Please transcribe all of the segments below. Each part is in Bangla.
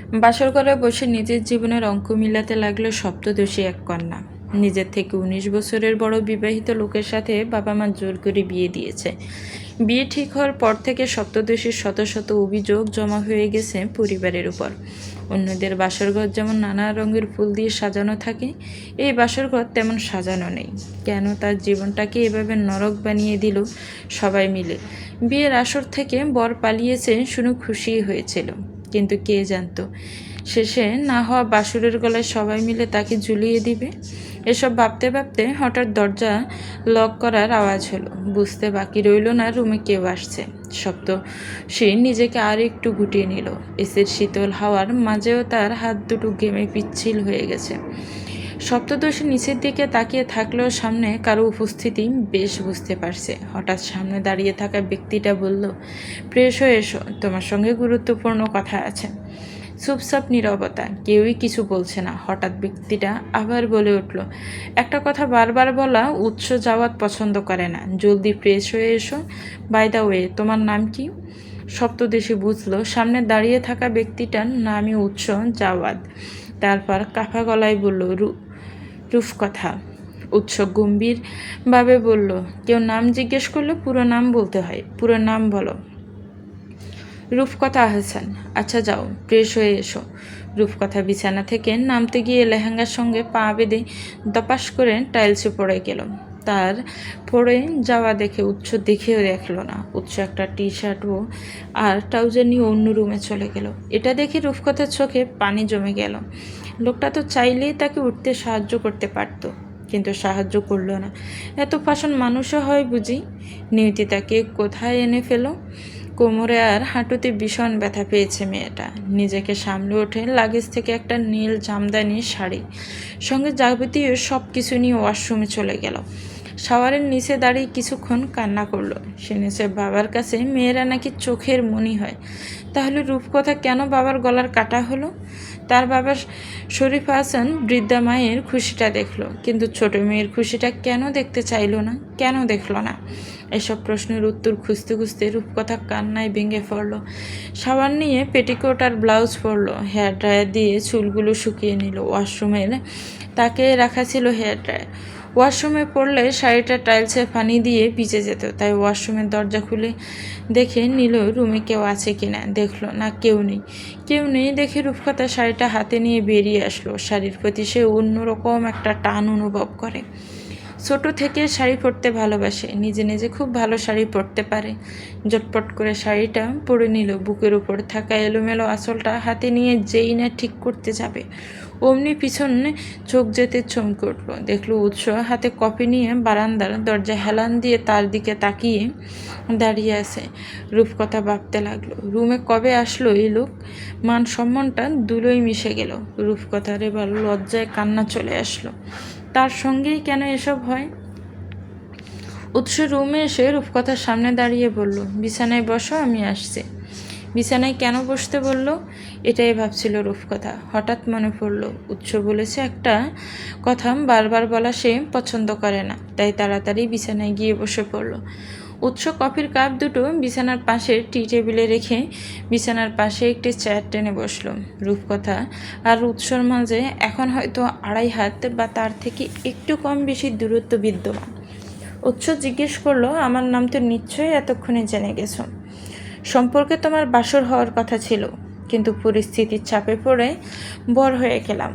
বাসর ঘরে বসে নিজের জীবনের অঙ্ক মিলাতে লাগলো সপ্তদোষী এক কন্যা। নিজের থেকে ১৯ বছরের বড় বিবাহিত লোকের সাথে বাবা মা জোর করে বিয়ে দিয়েছে। বিয়ে ঠিক হওয়ার পর থেকে সপ্তদোষীর শত শত অভিযোগ জমা হয়ে গেছে পরিবারের উপর। অন্যদের বাসরঘর যেমন নানা রঙের ফুল দিয়ে সাজানো থাকে, এই বাসরঘর তেমন সাজানো নেই। কেন তার জীবনটাকে এভাবে নরক বানিয়ে দিল সবাই মিলে? বিয়ের আসর থেকে বর পালিয়েছে শুনে খুশি হয়েছিল, কিন্তু কে জানতো শেষে না হওয়া বাসুরের গলায় সবাই মিলে তাকে ঝুলিয়ে দিবে। এসব ভাবতে ভাবতে হঠাৎ দরজা লক করার আওয়াজ হলো। বুঝতে বাকি রইল না রুমে কেউ আসছে। সে নিজেকে আর একটু গুটিয়ে নিল। এসির শীতল হাওয়ার মাঝেও তার হাত দুটো ঘেমে পিচ্ছিল হয়ে গেছে। সপ্তদোষী নিচের দিকে তাকিয়ে থাকলেও সামনে কারো উপস্থিতি বেশ বুঝতে পারছে। হঠাৎ সামনে দাঁড়িয়ে থাকা ব্যক্তিটা বলল, ফ্রেশ হয়ে এসো, তোমার সঙ্গে গুরুত্বপূর্ণ কথা আছে। চুপচাপ নীরবতা, কেউই কিছু বলছে না। হঠাৎ ব্যক্তিটা আবার বলে উঠল, একটা কথা বারবার বলা উৎস যাওয়াত পছন্দ করে না, জলদি ফ্রেশ হয়ে এসো। বাই দ্য ওয়ে, তোমার নাম কি? সপ্তদোষী বুঝল সামনে দাঁড়িয়ে থাকা ব্যক্তিটার নামই উৎস জাওয়াদ। তারপর কাফা গলায় বলল, রূপকথা। উৎস গম্ভীরভাবে বলল, কেউ নাম জিজ্ঞেস করলে পুরো নাম বলতে হয়। পুরো নাম বলো। রূপকথা আহসান। আচ্ছা যাও, ফ্রেশ হয়ে এসো। রূপকথা বিছানা থেকে নামতে গিয়ে লেহেঙ্গার সঙ্গে পা বেঁধে দপাস করে টাইলসে পড়ে গেল। তার পড়ে যাওয়া দেখে উৎস দেখেও দেখলো না। উৎস একটা টি শার্ট আর ট্রাউজার নিয়ে অন্য রুমে চলে গেল। এটা দেখে রূপকথার চোখে পানি জমে গেল। লোকটা তো চাইলেই তাকে উঠতে সাহায্য করতে পারত, কিন্তু সাহায্য করলো না। এত পাষাণ মানুষও হয় বুঝি? নিয়তি তাকে কোথায় এনে ফেলো। কোমরে আর হাঁটুতে ভীষণ ব্যথা পেয়েছে মেয়েটা। নিজেকে সামলে ওঠে লাগেজ থেকে একটা নীল জামদানি শাড়ি সঙ্গে যাবতীয় সব কিছু নিয়ে ওয়াশরুমে চলে গেল। শাওয়ারের নিচে দাঁড়িয়ে কিছুক্ষণ কান্না করলো। শুনেছে বাবার কাছে মেয়েরা নাকি চোখের মণি হয়। তাহলে রূপকথা কেন বাবার গলার কাটা হলো? তার বাবা শরীফ হাসান বৃদ্ধা মায়ের খুশিটা দেখলো, কিন্তু ছোট মেয়ের খুশিটা কেন দেখতে চাইলো না? কেন দেখলো না? এসব প্রশ্নের উত্তর খুঁজতে খুঁজতে রূপকথা কান্নায় ভেঙে পড়ল। সাবান নিয়ে পেটিকোট আর ব্লাউজ পরলো, হেয়ার ড্রায়ার দিয়ে চুলগুলো শুকিয়ে নিল। ওয়াশরুমের তাকে রাখা ছিল হেয়ার ড্রায়ার। ওয়াশরুমে পড়লে শাড়িটা টাইলসে পানি দিয়ে ভিজে যেত, তাই ওয়াশরুমের দরজা খুলে দেখে নিল রুমে কেউ আছে কিনা। দেখলো না, কেউ নেই দেখে রূপকথা শাড়িটা হাতে নিয়ে বেরিয়ে আসলো। শাড়ির প্রতি সে অন্যরকম একটা টান অনুভব করে। ছোট থেকে শাড়ি পরতে ভালোবাসে, নিজে নিজে খুব ভালো শাড়ি পরতে পারে। জটপট করে শাড়িটা পরে নিল। বুকের উপর থাকা এলোমেলো আঁচলটা হাতে নিয়ে যেই না ঠিক করতে যাবে, অমনি পিছনে চোখ যেতে চমকে উঠল। দেখলো উৎস হাতে কফি নিয়ে বারান্দার দরজা হেলান দিয়ে তার দিকে তাকিয়ে দাঁড়িয়ে আছে। রূপকথা ভাবতে লাগলো, রুমে কবে আসলো এই লোক? মান সম্মানটা দুলোই মিশে গেল। রূপকথার এবার লজ্জায় কান্না চলে আসলো। তার সঙ্গেই কেন এসব হয়? উৎস রুমে এসে রূপকথার সামনে দাঁড়িয়ে বলল, বিছানায় বসো, আমি আসছি। বিছানায় কেন বসতে বলল? এটাই ভাবছিল রূপকথা। হঠাৎ মনে পড়ল উৎস বলেছে একটা কথা বারবার বলা সে পছন্দ করে না, তাই তাড়াতাড়ি বিছানায় গিয়ে বসে পড়ল। উৎস কফির কাপ দুটো বিছানার পাশে টি টেবিলে রেখে বিছানার পাশে একটি চেয়ার টেনে বসলো। রূপকথা আর উৎসর মাঝে এখন হয়তো 2.5 হাত বা তার থেকে একটু কম বেশি দূরত্ব বিদ্যমান। উৎস জিজ্ঞেস করলো, আমার নাম তো নিশ্চয়ই এতক্ষণে জেনে গেছো। সম্পর্কে তোমার বাসর হওয়ার কথা ছিল, কিন্তু পরিস্থিতির চাপে পড়ে বর হয়ে গেলাম।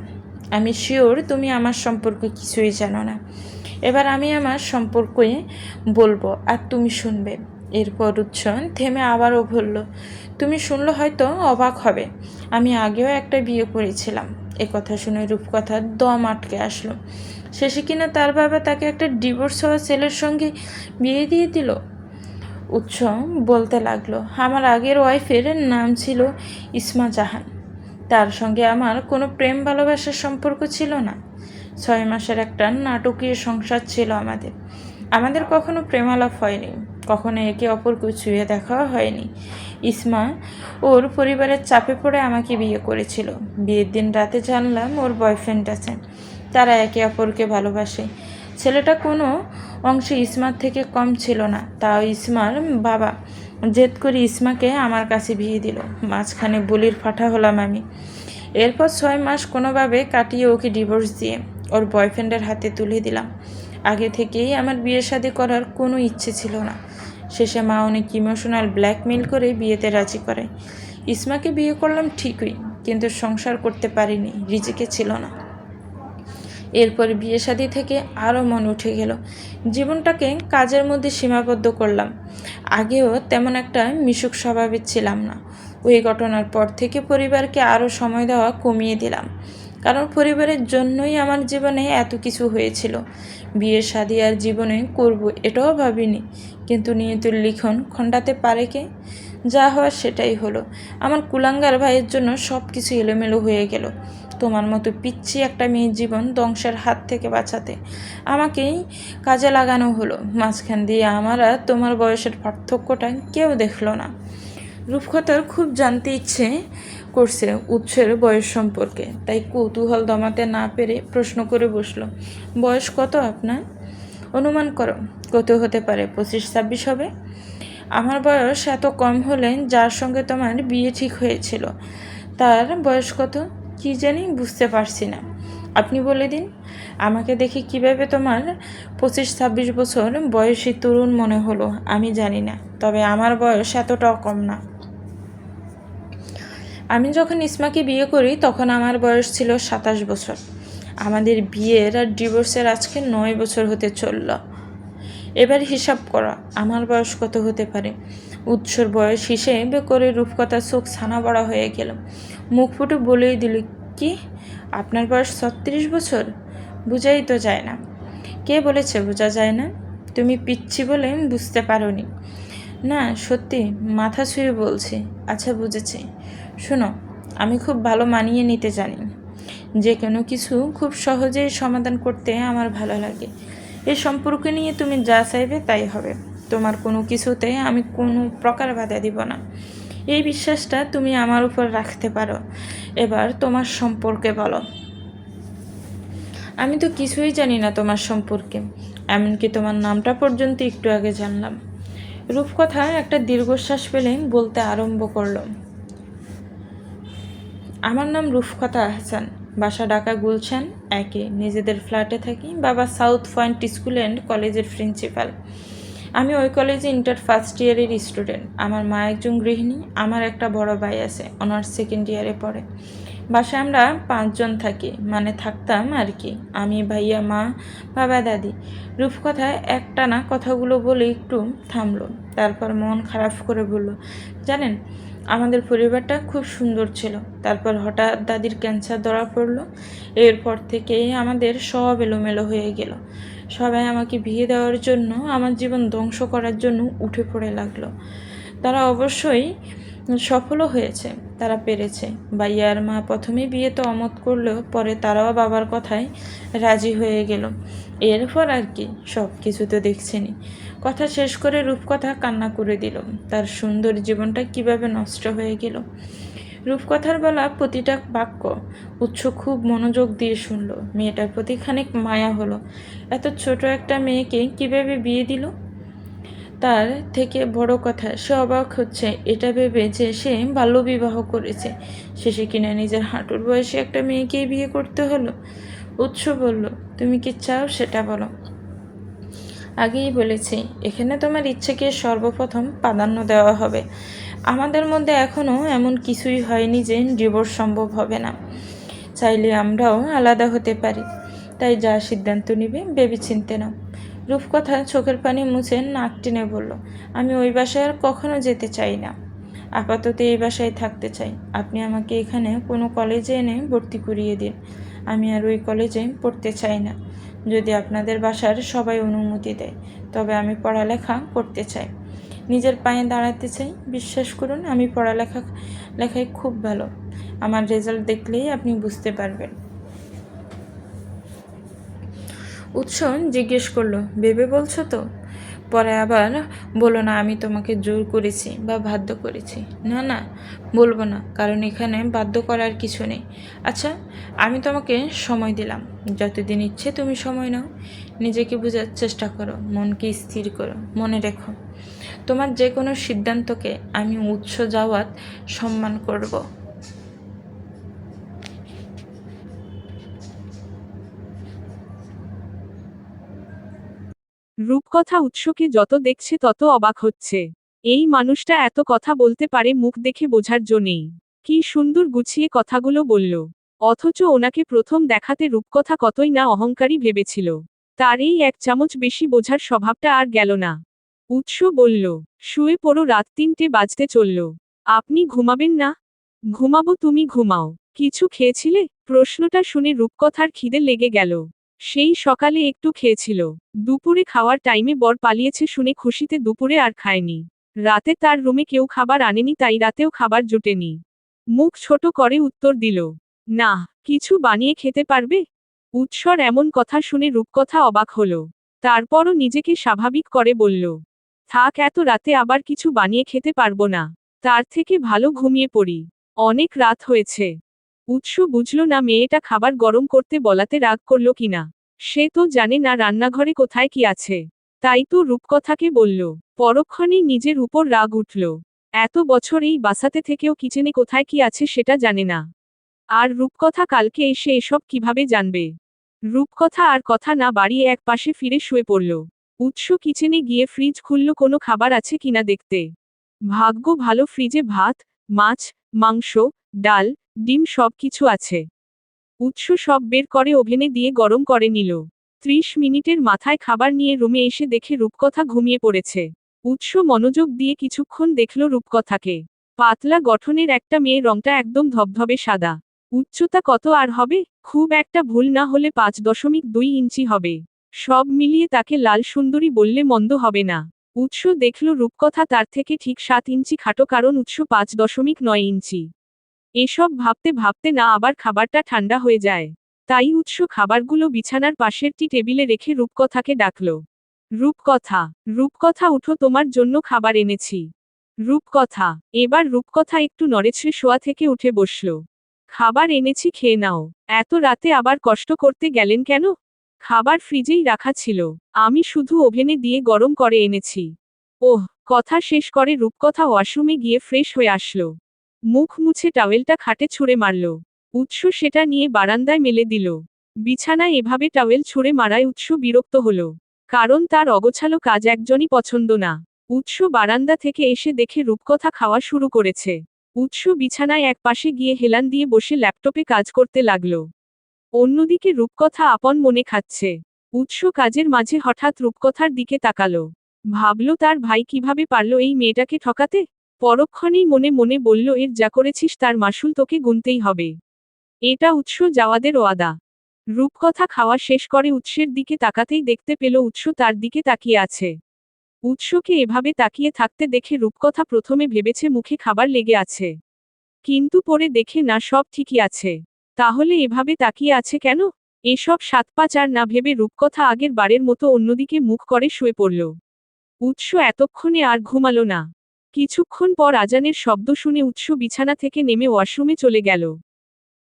আমি শিওর তুমি আমার সম্পর্কে কিছুই জানো না। এবার আমি আমার সম্পর্কে বলবো আর তুমি শুনবে। এরপর উৎস থেমে আবারও বলল, তুমি শুনলে হয়তো অবাক হবে, আমি আগেও একটা বিয়ে করেছিলাম। কথা শুনে রূপকথার দম আটকে আসলো। শেষে কিনা তার বাবা তাকে একটা ডিভোর্স হওয়া ছেলের সঙ্গে বিয়ে দিয়ে দিল। উৎস বলতে লাগলো, আমার আগের ওয়াইফের নাম ছিল ইসমা জাহান। তার সঙ্গে আমার কোনো প্রেম ভালোবাসার সম্পর্ক ছিল না। 6 মাসের একটা নাটকীয় সংসার ছিল আমাদের কখনো প্রেমালাপ হয়নি, কখনো একে অপরকে ছুঁয়ে দেখাও হয়নি। ইসমা ওর পরিবারের চাপে পড়ে আমাকে বিয়ে করেছিল। বিয়ের দিন রাতে জানলাম ওর বয়ফ্রেন্ড আছে, তারা একে অপরকে ভালোবাসে। ছেলেটা কোনো অংশে ইসমার থেকে কম ছিল না, তাও ইসমার বাবা জেদ করে ইসমাকে আমার কাছে বিয়ে দিল। মাঝখানে বলির ফাটা হলাম আমি। এরপর 6 মাস কোনোভাবে কাটিয়ে ওকে ডিভোর্স দিয়ে ওর বয়ফ্রেন্ডের হাতে তুলে দিলাম। আগে থেকেই আমার বিয়ে শাদী করার কোনো ইচ্ছে ছিল না। শেষে মা অনেক ইমোশনাল ব্ল্যাকমেল করে বিয়েতে রাজি করে। ইসমাকে বিয়ে করলাম ঠিকই, কিন্তু সংসার করতে পারিনি, রিজিকে ছিল না। এরপর বিয়ে শাদী থেকে আরও মন উঠে গেল। জীবনটাকে কাজের মধ্যে সীমাবদ্ধ করলাম। আগেও তেমন একটা মিশুক স্বভাবের ছিলাম না। ওই ঘটনার পর থেকে পরিবারকে আরও সময় দেওয়া কমিয়ে দিলাম, কারণ পরিবারের জন্যই আমার জীবনে এত কিছু হয়েছিল। বিয়ে শাদী আর জীবনে করব এটাও ভাবিনি, কিন্তু নিয়তির লিখন খণ্ডাতে পারে কে? যা হওয়ার সেটাই হলো। আমার কুলাঙ্গার ভাইয়ের জন্য সব কিছু এলোমেলো হয়ে গেল। তোমার মতো পিচ্ছি একটা মেয়ের জীবন ধ্বংসের হাত থেকে বাঁচাতে আমাকেই কাজে লাগানো হলো। মাঝখান দিয়ে আমার আর তোমার বয়সের পার্থক্যটা কেউ দেখলো না। রূপকথার খুব জানতে ইচ্ছে করছে উৎসের বয়স সম্পর্কে, তাই কৌতূহল দমাতে না পেরে প্রশ্ন করে বসলো, বয়স কত আপনার? অনুমান করো কত হতে পারে? 25-26 হবে। আমার বয়স এত কম হলে যার সঙ্গে তোমার বিয়ে ঠিক হয়েছিল তার বয়স কত? কি জানি, বুঝতে পারছি না। আপনি বলে দিন। আমাকে দেখে কিভাবে তোমার 25-26 বছর বয়সী তরুণ মনে হলো আমি জানি না, তবে আমার বয়স এতটাও কম না। আমি যখন ইসমাকে বিয়ে করি তখন আমার বয়স ছিল 27 বছর। আমাদের বিয়ের আর ডিভোর্সের আজকে 9 বছর হতে চলল। এবার হিসাব করো আমার বয়স কত হতে পারে। উৎসর বয়স হিসেবে করে রূপকথার চোখ ছানা বড়া হয়ে গেল। মুখ ফুটে বলেই দিল, কি আপনার বয়স 36 বছর? বোঝাই তো যায় না। কে বলেছে বোঝা যায় না? তুমি পিচ্ছি বলে বুঝতে পারোনি। না সত্যি, মাথা ছুঁয়ে বলছি। আচ্ছা বুঝেছি। শোনো, আমি খুব ভালো মানিয়ে নিতে জানি। যে কোনো কিছু খুব সহজেই সমাধান করতে আমার ভালো লাগে। এই সম্পর্ক নিয়ে তুমি যা চাইবে তাই হবে। তোমার কোনো কিছুতে আমি কোনো প্রকার বাধা দিব না। এই বিশ্বাসটা তুমি আমার উপর রাখতে পারো। এবার তোমার সম্পর্কে বলো। আমি তো কিছুই জানি না তোমার সম্পর্কে, এমনকি তোমার নামটা পর্যন্ত একটু আগে জানলাম। রূপকথা একটা দীর্ঘশ্বাস ফেলে বলতে আরম্ভ করল, আমার নাম রূপকথা আহসান, বাসা ঢাকা গুলশান 1-এ, নিজেদের ফ্ল্যাটে থাকি। বাবা সাউথ পয়েন্ট স্কুল অ্যান্ড কলেজের প্রিন্সিপাল। আমি ওই কলেজে ইন্টার ফার্স্ট ইয়ারের স্টুডেন্ট। আমার মা একজন গৃহিণী। আমার একটা বড় ভাই আছে, অনার্স সেকেন্ড ইয়ারে পড়ে। বাসায় আমরা 5 জন থাকি, মানে থাকতাম আর কি। আমি, ভাইয়া, মা, বাবা, দাদি। রূপকথা একটানা কথাগুলো বলে একটু থামলো, তারপর মন খারাপ করে বলল, জানেন আমাদের পরিবারটা খুব সুন্দর ছিল। তারপর হঠাৎ দাদির ক্যান্সার ধরা পড়লো। এরপর থেকেই আমাদের সব এলোমেলো হয়ে গেল। সবাই আমাকে বিয়ে দেওয়ার জন্য, আমার জীবন ধ্বংস করার জন্য উঠে পড়ে লাগলো। তারা অবশ্যই সফলও হয়েছে, তারা পেরেছে। ভাইয়ার মা প্রথমে বিয়েতে অমত করলেও পরে তারাও বাবার কথায় রাজি হয়ে গেল। এরপর আর কি, সব কিছু তো দেখছেনি। কথা শেষ করে রূপকথা কান্না করে দিল। তার সুন্দর জীবনটা কিভাবে নষ্ট হয়ে গেল। রূপকথার বলা প্রতিটা বাক্য উৎস খুব মনোযোগ দিয়ে শুনল। মেয়েটার প্রতি খানিক মায়া হলো। এত ছোট একটা মেয়েকে কিভাবে বিয়ে দিল। তার থেকে বড় কথা, সে অবাক হচ্ছে এটা ভেবে যে সে বাল্যবিবাহ করেছে। শেষে কিনা নিজের হাঁটুর বয়সী একটা মেয়েকেই বিয়ে করতে হলো। উৎস বলল, তুমি কি চাও সেটা বলো। আগেই বলেছি, এখানে তোমার ইচ্ছেকে সর্বপ্রথম প্রাধান্য দেওয়া হবে। আমাদের মধ্যে এখনও এমন কিছুই হয়নি যে ডিভোর্স সম্ভব হবে না। চাইলে আমরাও আলাদা হতে পারি। তাই যা সিদ্ধান্ত নিবে ভেবেচিন্তে নাও। রূপকথা চোখের পানি মুছে নাক টেনে বলল, আমি ওই বাসায় আর কখনো যেতে চাই না। আপাতত এই বাসায় থাকতে চাই। আপনি আমাকে এখানে কোনো কলেজে এনে ভর্তি করিয়ে দিন। আমি আর ওই কলেজে পড়তে চাই না। যদি আপনাদের বাসার সবাই অনুমতি দেয় তবে আমি পড়ালেখা করতে চাই, নিজের পায়ে দাঁড়াতে চাই। বিশ্বাস করুন, আমি লেখায় খুব ভালো। আমার রেজাল্ট দেখলেই আপনি বুঝতে পারবেন। উৎস জিজ্ঞেস করলো, ভেবে বলছো তো? পরে আবার বলো না আমি তোমাকে জোর করেছি বা বাধ্য করেছি। না না, বলবো না, কারণ এখানে বাধ্য করার কিছু নেই। আচ্ছা, আমি তোমাকে সময় দিলাম, যতদিন ইচ্ছে তুমি সময় নাও। নিজেকে বোঝার চেষ্টা করো, মনকে স্থির করো। মনে রেখো, তোমার যে কোনো সিদ্ধান্তকে আমি উৎস যাওয়াত সম্মান করব। রূপকথা উৎসকে যত দেখছে তত অবাক হচ্ছে। এই মানুষটা এত কথা বলতে পারে, মুখ দেখে বোঝার জো নেই। কি সুন্দর গুছিয়ে কথাগুলো বলল। অথচ ওনাকে প্রথম দেখাতে রূপকথা কতই না অহংকারী ভেবেছিল। তার এই এক চামচ বেশি বোঝার স্বভাবটা আর গেল না। উৎস বলল, শুয়ে পড়ো, রাত 3টে বাজতে চলল। আপনি ঘুমাবেন না? ঘুমাবো, তুমি ঘুমাও। কিছু খেয়েছিলে? প্রশ্নটা শুনে রূপকথার খিদে লেগে গেল। সেই সকালে একটু খেয়েছিল। দুপুরে খাওয়ার টাইমে বর পালিয়েছে শুনে খুশিতে দুপুরে আর খায়নি। রাতে তার রুমে কেউ খাবার আনেনি, তাই রাতেও খাবার জোটেনি। মুখ ছোট করে উত্তর দিল, না। কিছু বানিয়ে খেতে পারবে? উৎসর এমন কথা শুনে রূপকথা অবাক হলো। তারপরও নিজেকে স্বাভাবিক করে বলল, থাক, এত রাতে আবার কিছু বানিয়ে খেতে পারবো না। তার থেকে ভালো ঘুমিয়ে পড়ি। অনেক রাত হয়েছে। উৎস বুঝল না মেয়েটা খাবার গরম করতে বলাতে রাগ করল কিনা। সে তো জানে না রান্নাঘরে কোথায় কি আছে। তাই তো রূপকথাকে বলল। পরক্ষণেই নিজের উপর রাগ উঠল। এত বছর এই বাসাতে থেকেও কিচেনে কোথায় কি আছে সেটা জানে না। আর রূপকথা কালকে এসে এসব কিভাবে জানবে? রূপকথা আর কথা না বাড়িয়ে এক পাশে ফিরে শুয়ে পড়ল। উৎস কিচেনে গিয়ে ফ্রিজ খুলল কোনো খাবার আছে কিনা দেখতে। ভাগ্য ভালো, ফ্রিজে ভাত, মাছ, মাংস, ডাল, ডিম সব কিছু আছে। উৎস সব বের করে ওভেনে দিয়ে গরম করে নিল। 30 মিনিটের মাথায় খাবার নিয়ে রুমে এসে দেখে রূপকথা ঘুমিয়ে পড়েছে। উৎস মনোযোগ দিয়ে কিছুক্ষণ দেখল রূপকথাকে। পাতলা গঠনের একটা মেয়ে, রংটা একদম ধবধবে সাদা। উচ্চতা কত আর হবে? খুব একটা ভুল না হলে 5.2 ইঞ্চি হবে। সব মিলিয়ে তাকে লাল সুন্দরী বললে মন্দ হবে না। উৎস দেখল রূপকথা তার থেকে ঠিক 7 ইঞ্চি খাটো, কারণ উৎস 5.9 ইঞ্চি। এসব ভাবতে ভাবতে না আবার খাবারটা ঠান্ডা হয়ে যায়। তাই উৎস খাবারগুলো বিছানার পাশের টি টেবিলে রেখে রূপকথাকে ডাকল। রূপকথা, রূপকথা উঠো, তোমার জন্য খাবার এনেছি। রূপকথা। এবার রূপকথা একটু নড়েচড়ে শোয়া থেকে উঠে বসল। খাবার এনেছি, খেয়ে নাও। এত রাতে আবার কষ্ট করতে গেলেন কেন? খাবার ফ্রিজেই রাখা ছিল। আমি শুধু ওভেনে দিয়ে গরম করে এনেছি। ওহ। কথা শেষ করে রূপকথা ওয়াশরুমে গিয়ে ফ্রেশ হয়ে আসলো। মুখ মুছে টাওয়েলটা খাটে ছুঁড়ে মারল। উৎস সেটা নিয়ে বারান্দায় মেলে দিল। বিছানায় এভাবে টাওয়েল ছুঁড়ে মারায় উৎস বিরক্ত হল। কারণ তার অগোছালো কাজ একজনই পছন্দ না। উৎস বারান্দা থেকে এসে দেখে রূপকথা খাওয়া শুরু করেছে। উৎস বিছানায় এক পাশে গিয়ে হেলান দিয়ে বসে ল্যাপটপে কাজ করতে লাগল। অন্যদিকে রূপকথা আপন মনে খাচ্ছে। উৎস কাজের মাঝে হঠাৎ রূপকথার দিকে তাকালো। ভাবল তার ভাই কিভাবে পারল এই মেয়েটাকে ঠকাতে। পরক্ষণেই মনে মনে বলল, এর যা করেছিস তার মাসুল তোকে গুনতেই হবে। এটা উৎস যাওয়াদের ওয়াদা। রূপকথা খাওয়া শেষ করে উৎসের দিকে তাকাতেই দেখতে পেল উৎস তার দিকে তাকিয়ে আছে। উৎসকে এভাবে তাকিয়ে থাকতে দেখে রূপকথা প্রথমে ভেবেছে মুখে খাবার লেগে আছে। কিন্তু পরে দেখে না, সব ঠিকই আছে। তাহলে এভাবে তাকিয়ে আছে কেন? এসব সাত পাঁচ আর না ভেবে রূপকথা আগের বারের মতো অন্যদিকে মুখ করে শুয়ে পড়ল। উৎস এতক্ষণে আর ঘুমালো না। কিছুক্ষণ পর আজানের শব্দ শুনে উৎস বিছানা থেকে নেমে ওয়াশরুমে চলে গেল।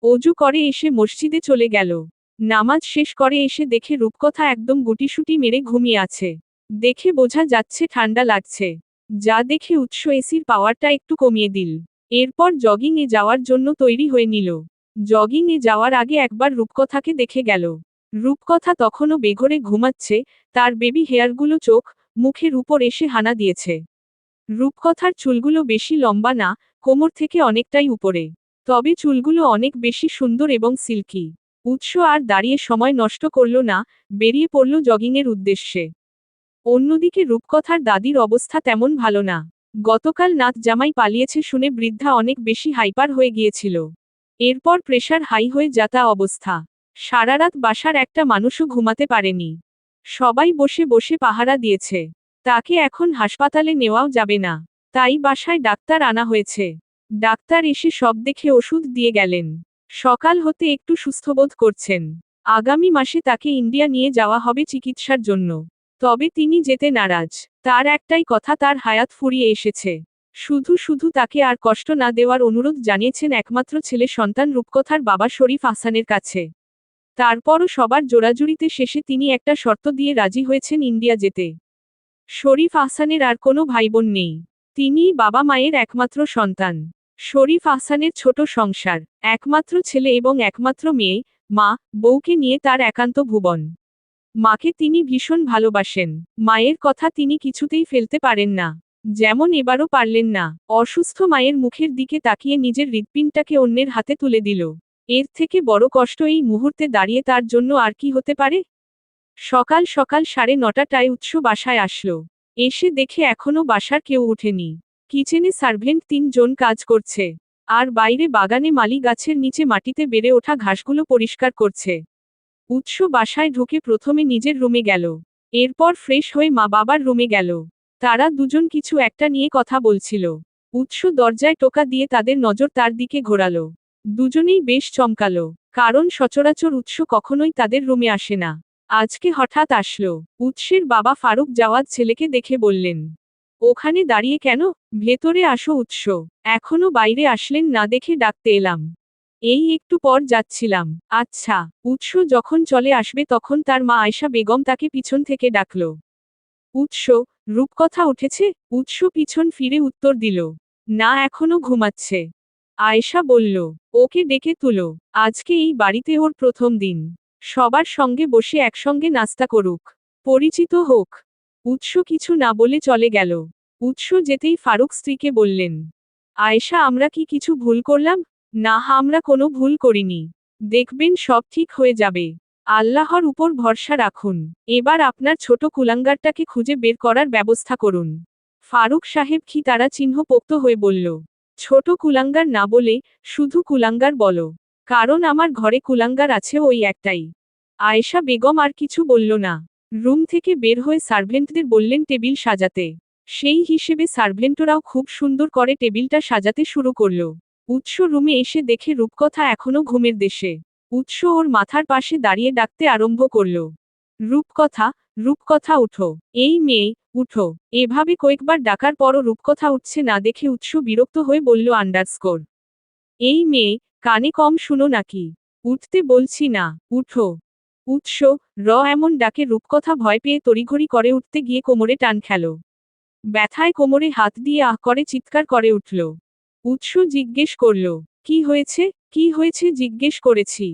অজু করে এসে মসজিদে চলে গেল। নামাজ শেষ করে এসে দেখে রূপকথা একদম গুটিসুটি মেরে ঘুমিয়ে আছে। দেখে বোঝা যাচ্ছে ঠান্ডা লাগছে। যা দেখে উৎস এসির পাওয়ারটা একটু কমিয়ে দিল। এরপর জগিং এ যাওয়ার জন্য তৈরি হয়ে নিল। জগিং এ যাওয়ার আগে একবার রূপকথাকে দেখে গেল। রূপকথা তখনও বেঘোরে ঘুমাচ্ছে, তার বেবি হেয়ারগুলো চোখ, মুখের উপর এসে হানা দিয়েছে। রূপকথার চুলগুলো বেশি লম্বা না, কোমর থেকে অনেকটাই উপরে। তবে চুলগুলো অনেক বেশি সুন্দর এবং সিল্কি। উৎস আর দাঁড়িয়ে সময় নষ্ট করল না, বেরিয়ে পড়ল জগিংয়ের উদ্দেশ্যে। অন্যদিকে রূপকথার দাদির অবস্থা তেমন ভালো না। গতকাল নাত জামাই পালিয়েছে শুনে বৃদ্ধা অনেক বেশি হাইপার হয়ে গিয়েছিল। এরপর প্রেশার হাই হয়ে যাতা অবস্থা। সারারাত বাসার একটা মানুষও ঘুমাতে পারেনি। সবাই বসে বসে পাহারা দিয়েছে। তাকে এখন হাসপাতালে নেওয়াও যাবে না। তাই বাসায় ডাক্তার আনা হয়েছে। ডাক্তার এসে সব দেখে ওষুধ দিয়ে গেলেন। সকাল হতে একটু সুস্থবোধ করছেন। আগামী মাসে তাকে ইন্ডিয়া নিয়ে যাওয়া হবে চিকিৎসার জন্য। তবে তিনি যেতে নারাজ। তার একটাই কথা, তার হায়াত ফুরিয়ে এসেছে। শুধু শুধু তাকে আর কষ্ট না দেওয়ার অনুরোধ জানিয়েছেন একমাত্র ছেলে সন্তান রূপকথার বাবা শরীফ আহসানের কাছে। তারপরও সবার জোরাজুরিতে শেষে তিনি একটা শর্ত দিয়ে রাজি হয়েছেন ইন্ডিয়া যেতে। শরীফ আহসানের আর কোনো ভাইবোন নেই। তিনিই বাবা মায়ের একমাত্র সন্তান। শরীফ আহসানের ছোট সংসার, একমাত্র ছেলে এবং একমাত্র মেয়ে, মা, বউকে নিয়ে তার একান্ত ভুবন। মাকে তিনি ভীষণ ভালোবাসেন। মায়ের কথা তিনি কিছুতেই ফেলতে পারেন না। যেমন এবারও পারলেন না। অসুস্থ মায়ের মুখের দিকে তাকিয়ে নিজের হৃৎপিণ্ডটাকে অন্যের হাতে তুলে দিল। এর থেকে বড় কষ্ট এই মুহূর্তে দাঁড়িয়ে তার জন্য আর কি হতে পারে? সকাল সকাল 9:30টায় উৎস বাসায় আসলো। এসে দেখে এখনো বাসার কেউ ওঠেনি। কিচেনে সার্ভেন্ট 3 জন কাজ করছে। আর বাইরে বাগানে মালি গাছের নিচে মাটিতে বেড়ে ওঠা ঘাসগুলো পরিষ্কার করছে। উৎস বাসায় ঢুকে প্রথমে নিজের রুমে গেল। এরপর ফ্রেশ হয়ে মা বাবার রুমে গেল। তারা দুজন কিছু একটা নিয়ে কথা বলছিল। উৎস দরজায় টোকা দিয়ে তাদের নজর তার দিকে ঘোরালো। দুজনেই বেশ চমকালো। কারণ সচরাচর উৎস কখনোই তাদের রুমে আসে না। আজকে হঠাৎ আসলো। উৎসের বাবা ফারুক জাওয়াদ ছেলেকে দেখে বললেন, ওখানে দাঁড়িয়ে কেন? ভেতরে আসো উৎস। এখনো বাইরে আসলেন না দেখে ডাকতে এলাম। এই একটু পর যাচ্ছিলাম। আচ্ছা। উৎস যখন চলে আসবে তখন তার মা আয়শা বেগম তাকে পিছন থেকে ডাকল। উৎস, রূপকথা উঠেছে? উৎস পিছন ফিরে উত্তর দিল, না এখনো ঘুমাচ্ছে। আয়েশা বলল, ওকে ডেকে তুলো। আজকে এই বাড়িতে ওর প্রথম দিন। সবার সঙ্গে বসে একসঙ্গে নাস্তা করুক, পরিচিত হোক। উৎস কিছু না বলে চলে গেল। উৎস যেতেই ফারুক স্ত্রীকে বললেন, আয়েশা আমরা কি কিছু ভুল করলাম? না আমরা কোনো ভুল করিনি। দেখবেন সব ঠিক হয়ে যাবে। আল্লাহর উপর ভরসা রাখুন। এবার আপনার ছোট কুলাঙ্গারটাকে খুঁজে বের করার ব্যবস্থা করুন। ফারুক সাহেব কি তারা চিহ্নপোক্ত হয়ে বলল, ছোট কুলাঙ্গার না বলে শুধু কুলাঙ্গার বলো। কারণ আমার ঘরে কুলাঙ্গার আছে ওই একটাই। আয়েশা বেগম আর কিছু বলল না। রুম থেকে বের হয়ে সার্ভেন্টদের বললেন টেবিল সাজাতে। সেই হিসেবে সার্ভেন্টরাও খুব সুন্দর করে টেবিলটা সাজাতে শুরু করল। উৎস রুমে এসে দেখে রূপকথা এখনো ঘুমের দেশে। উৎস ওর মাথার পাশে দাঁড়িয়ে ডাকতে আরম্ভ করল, রূপকথা, রূপকথা উঠো। এই মেয়ে, উঠো। এভাবে কয়েকবার ডাকার পরও রূপকথা উঠছে না দেখে উৎস বিরক্ত হয়ে বলল আন্ডারস্কোর। এই মেয়ে, কানে কম শুনো নাকি? উঠতে বলছি না, উঠো। উৎস, এমন ডাকে রূপকথা ভয় পেয়ে তড়িঘড়ি করে উঠতে গিয়ে কোমরে টান খেল। ব্যথায় কোমরে হাত দিয়ে আহ করে চিৎকার করে উঠল। উৎস জিজ্ঞেস করল, কি হয়েছে? কি হয়েছে জিজ্ঞেস করেছি।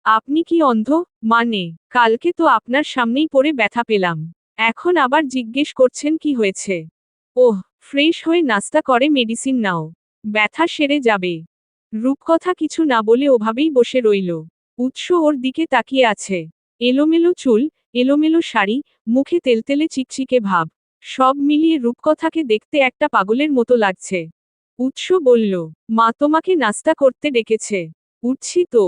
আপনি কি অন্ধ? মানে, কালকে তো আপনার সামনেই পড়ে ব্যথা পেলাম। এখন আবার জিজ্ঞেস করছেন কি হয়েছে? ওহ, ফ্রেশ হয়ে নাস্তা করে মেডিসিন নাও। ব্যথা সেরে যাবে। রূপকথা কিছু না বলে ওভাবেই বসে রইল। উৎস ওর দিকে তাকিয়ে আছে। এলোমেলো চুল, এলোমেলো শাড়ি, মুখে তেলতেলে চিকচিকে ভাব। সব মিলিয়ে রূপকথাকে দেখতে একটা পাগলের মতো লাগছে। উৎস বলল, মা তোমাকে নাস্তা করতে ডেকেছে। উঠছি তো।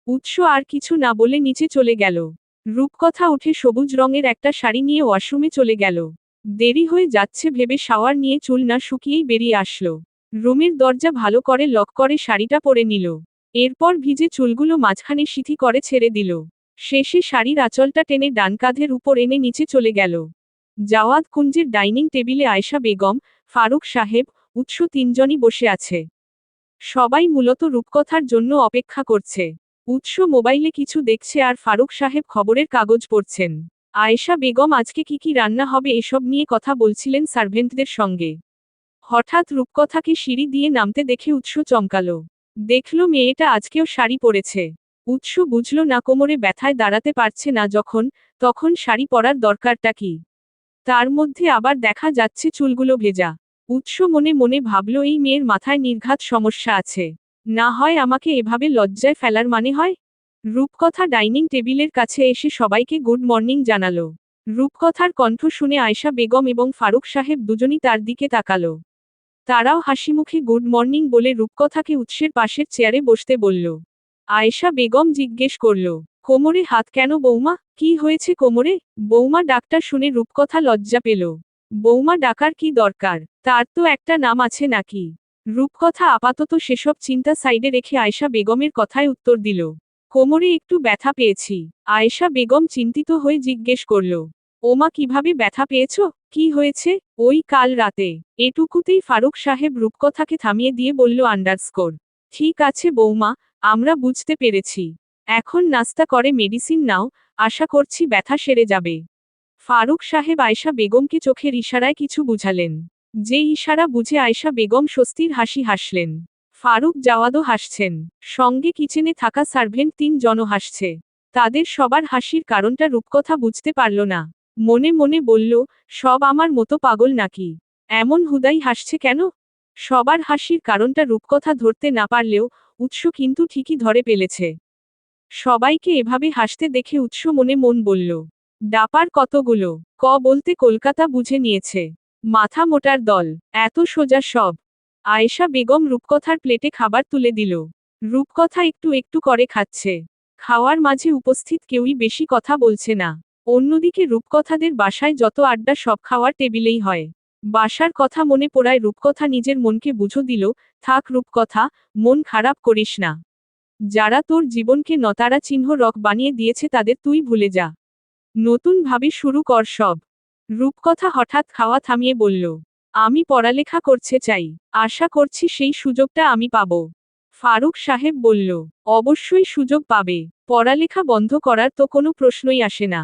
উৎস আর কিছু না বলে নিচে চলে গেল। রূপকথা উঠে সবুজ রঙের একটা শাড়ি নিয়ে ওয়াশরুমে চলে গেল। দেরি হয়ে যাচ্ছে ভেবে শাওয়ার নিয়ে চুল না শুকিয়েই বেরিয়ে আসলো। রুমের দরজা ভালো করে লক করে শাড়িটা পরে নিল। এরপর ভিজে চুলগুলো মাঝখানে সিথি করে ছেড়ে দিল। শেষে শাড়ির আঁচলটা টেনে ডান কাঁধের উপর এনে নিচে চলে গেল। জাওয়াদ কুঞ্জের ডাইনিং টেবিলে আয়েশা বেগম, ফারুক সাহেব, উৎস 3জনই বসে আছে। সবাই মূলত রূপকথার জন্য অপেক্ষা করছে। উৎস মোবাইলে কিছু দেখছে আর ফারুক সাহেব খবরের কাগজ পড়ছেন। আয়েশা বেগম আজকে কি কি রান্না হবে এসব নিয়ে কথা বলছিলেন সার্ভেন্টদের সঙ্গে। হঠাৎ রূপকথাকে সিঁড়ি দিয়ে নামতে দেখে উৎস চমকালো। দেখল মেয়েটা আজকেও শাড়ি পরেছে। উৎস বুঝল না কোমরে ব্যথায় দাঁড়াতে পারছে না যখন, তখন শাড়ি পরার দরকারটা কি। তার মধ্যে আবার দেখা যাচ্ছে চুলগুলো ভেজা। উৎস মনে মনে ভাবল এই মেয়ের মাথায় নির্ঘাত সমস্যা আছে। না হয় আমাকে এভাবে লজ্জায় ফেলার মানে হয়। রূপকথা ডাইনিং টেবিলের কাছে এসে সবাইকে গুড মর্নিং জানালো। রূপকথার কণ্ঠ শুনে আয়েশা বেগম এবং ফারুক সাহেব দুজনই তার দিকে তাকালো। তারাও হাসিমুখে গুড মর্নিং বলে রূপকথাকে উৎসের পাশের চেয়ারে বসতে বলল। আয়েশা বেগম জিজ্ঞেস করল, কোমরে হাত কেন বৌমা? কি হয়েছে কোমরে? বৌমা ডাকটা শুনে রূপকথা লজ্জা পেল। বৌমা ডাকার কি দরকার? তার তো একটা নাম আছে নাকি? রূপকথা আপাতত সেসব চিন্তা সাইডে রেখে আয়েশা বেগমের কথায় উত্তর দিল, কোমরে একটু ব্যথা পেয়েছি। আয়েশা বেগম চিন্তিত হয়ে জিজ্ঞেস করল, ওমা কিভাবে ব্যথা পেয়েছ? কি হয়েছে? ওই কাল রাতে। এটুকুতেই ফারুক সাহেব রূপকথাকে থামিয়ে দিয়ে বলল আন্ডারস্কোর। ঠিক আছে বৌমা, আমরা বুঝতে পেরেছি। এখন নাস্তা করে মেডিসিন নাও, আশা করছি ব্যথা সেরে যাবে। ফারুক সাহেব আয়েশা বেগমকে চোখের ইশারায় কিছু বুঝালেন। যে ইশারা বুঝে আয়েশা বেগম স্বস্তির হাসি হাসলেন। ফারুক জাওয়াদও হাসছেন। সঙ্গে কিচেনে থাকা সার্ভেন্ট 3জনও হাসছে। তাদের সবার হাসির কারণটা রূপকথা বুঝতে পারল না। মনে মনে বলল, সব আমার মতো পাগল নাকি? এমন হুদাই হাসছে কেন? সবার হাসির কারণটা রূপকথা ধরতে না পারলেও উৎস কিন্তু ঠিকই ধরে ফেলেছে। সবাইকে এভাবে হাসতে দেখে উৎস মনে মন বলল, ডাপার কতগুলো, ক বলতে কলকাতা বুঝে নিয়েছে। মাথা মোটার দল, এত সোজা সব। আয়েশা বেগম রূপকথার প্লেটে খাবার তুলে দিল। রূপকথা একটু একটু করে খাচ্ছে। খাওয়ার মাঝে উপস্থিত কেউই বেশি কথা বলছে না। অন্যদিকে রূপকথাদের বাসায় যত আড্ডা সব খাওয়ার টেবিলেই হয়। বাসার কথা মনে পড়ায় রূপকথা নিজের মনকে বুঝো দিল, থাক রূপকথা, মন খারাপ করিস না। যারা তোর জীবনকে নতারা চিহ্ন রক বানিয়ে দিয়েছে তাদের তুই ভুলে যা। নতুন ভাবে শুরু কর সব। রূপকথা হঠাৎ খাওয়া থামিয়ে বলল, আমি পড়ালেখা করতে চাই, আশা করছি সেই সুযোগটা আমি পাব। ফারুক সাহেব বলল, অবশ্যই সুযোগ পাবে, পড়ালেখা বন্ধ করার তো কোনো প্রশ্নই আসে না।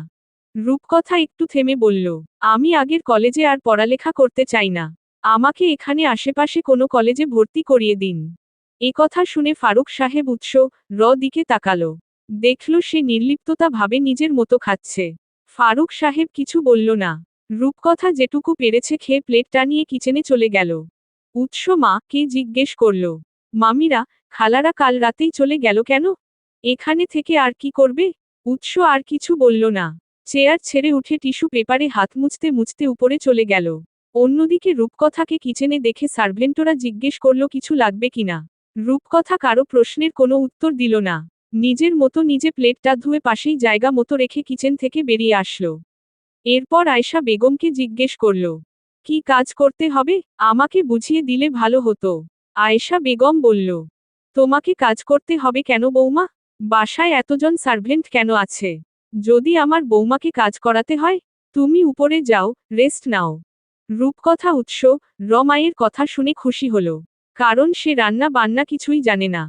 রূপকথা একটু থেমে বলল, আমি আগের কলেজে আর পড়ালেখা করতে চাই না। আমাকে এখানে আশেপাশে কোনো কলেজে ভর্তি করিয়ে দিন। এ কথা শুনে ফারুক সাহেব দিকে তাকালো। দেখল সে নির্লিপ্ততা ভাবে নিজের মতো খাচ্ছে। ফারুক সাহেব কিছু বলল না। রূপকথা যেটুকু পেরেছে খেয়ে প্লেটটা নিয়ে কিচেনে চলে গেল। উৎস মা কে জিজ্ঞেস করল, মামিরা, খালারা কাল রাতেই চলে গেল কেন? এখানে থেকে আর কি করবে? উৎস আর কিছু বলল না। চেয়ার ছেড়ে উঠে টিস্যু পেপারে হাত মুছতে মুছতে উপরে চলে গেল। অন্যদিকে রূপকথাকে কিচেনে দেখে সার্ভেন্টরা জিজ্ঞেস করল কিছু লাগবে কিনা। রূপকথা কারো প্রশ্নের কোনো উত্তর দিল না। নিজের মতো নিজে প্লেটটা ধুয়ে পাশেই জায়গা মতো রেখে কিচেন থেকে বেরিয়ে আসলো। এরপর আয়েশা বেগমকে জিজ্ঞেস করল, কি কাজ করতে হবে? আমাকে বুঝিয়ে দিলে ভালো হতো। আয়েশা বেগম বলল, তোমাকে কাজ করতে হবে কেন বৌমা? বাসায় এতজন সার্ভেন্ট কেন আছে? যদি আমার বৌমাকে কাজ করাতে হয়, তুমি উপরে যাও, রেস্ট নাও। রূপকথা মায়ের কথা শুনে খুশি হল। কারণ সে রান্না বান্না কিছুই জানে না।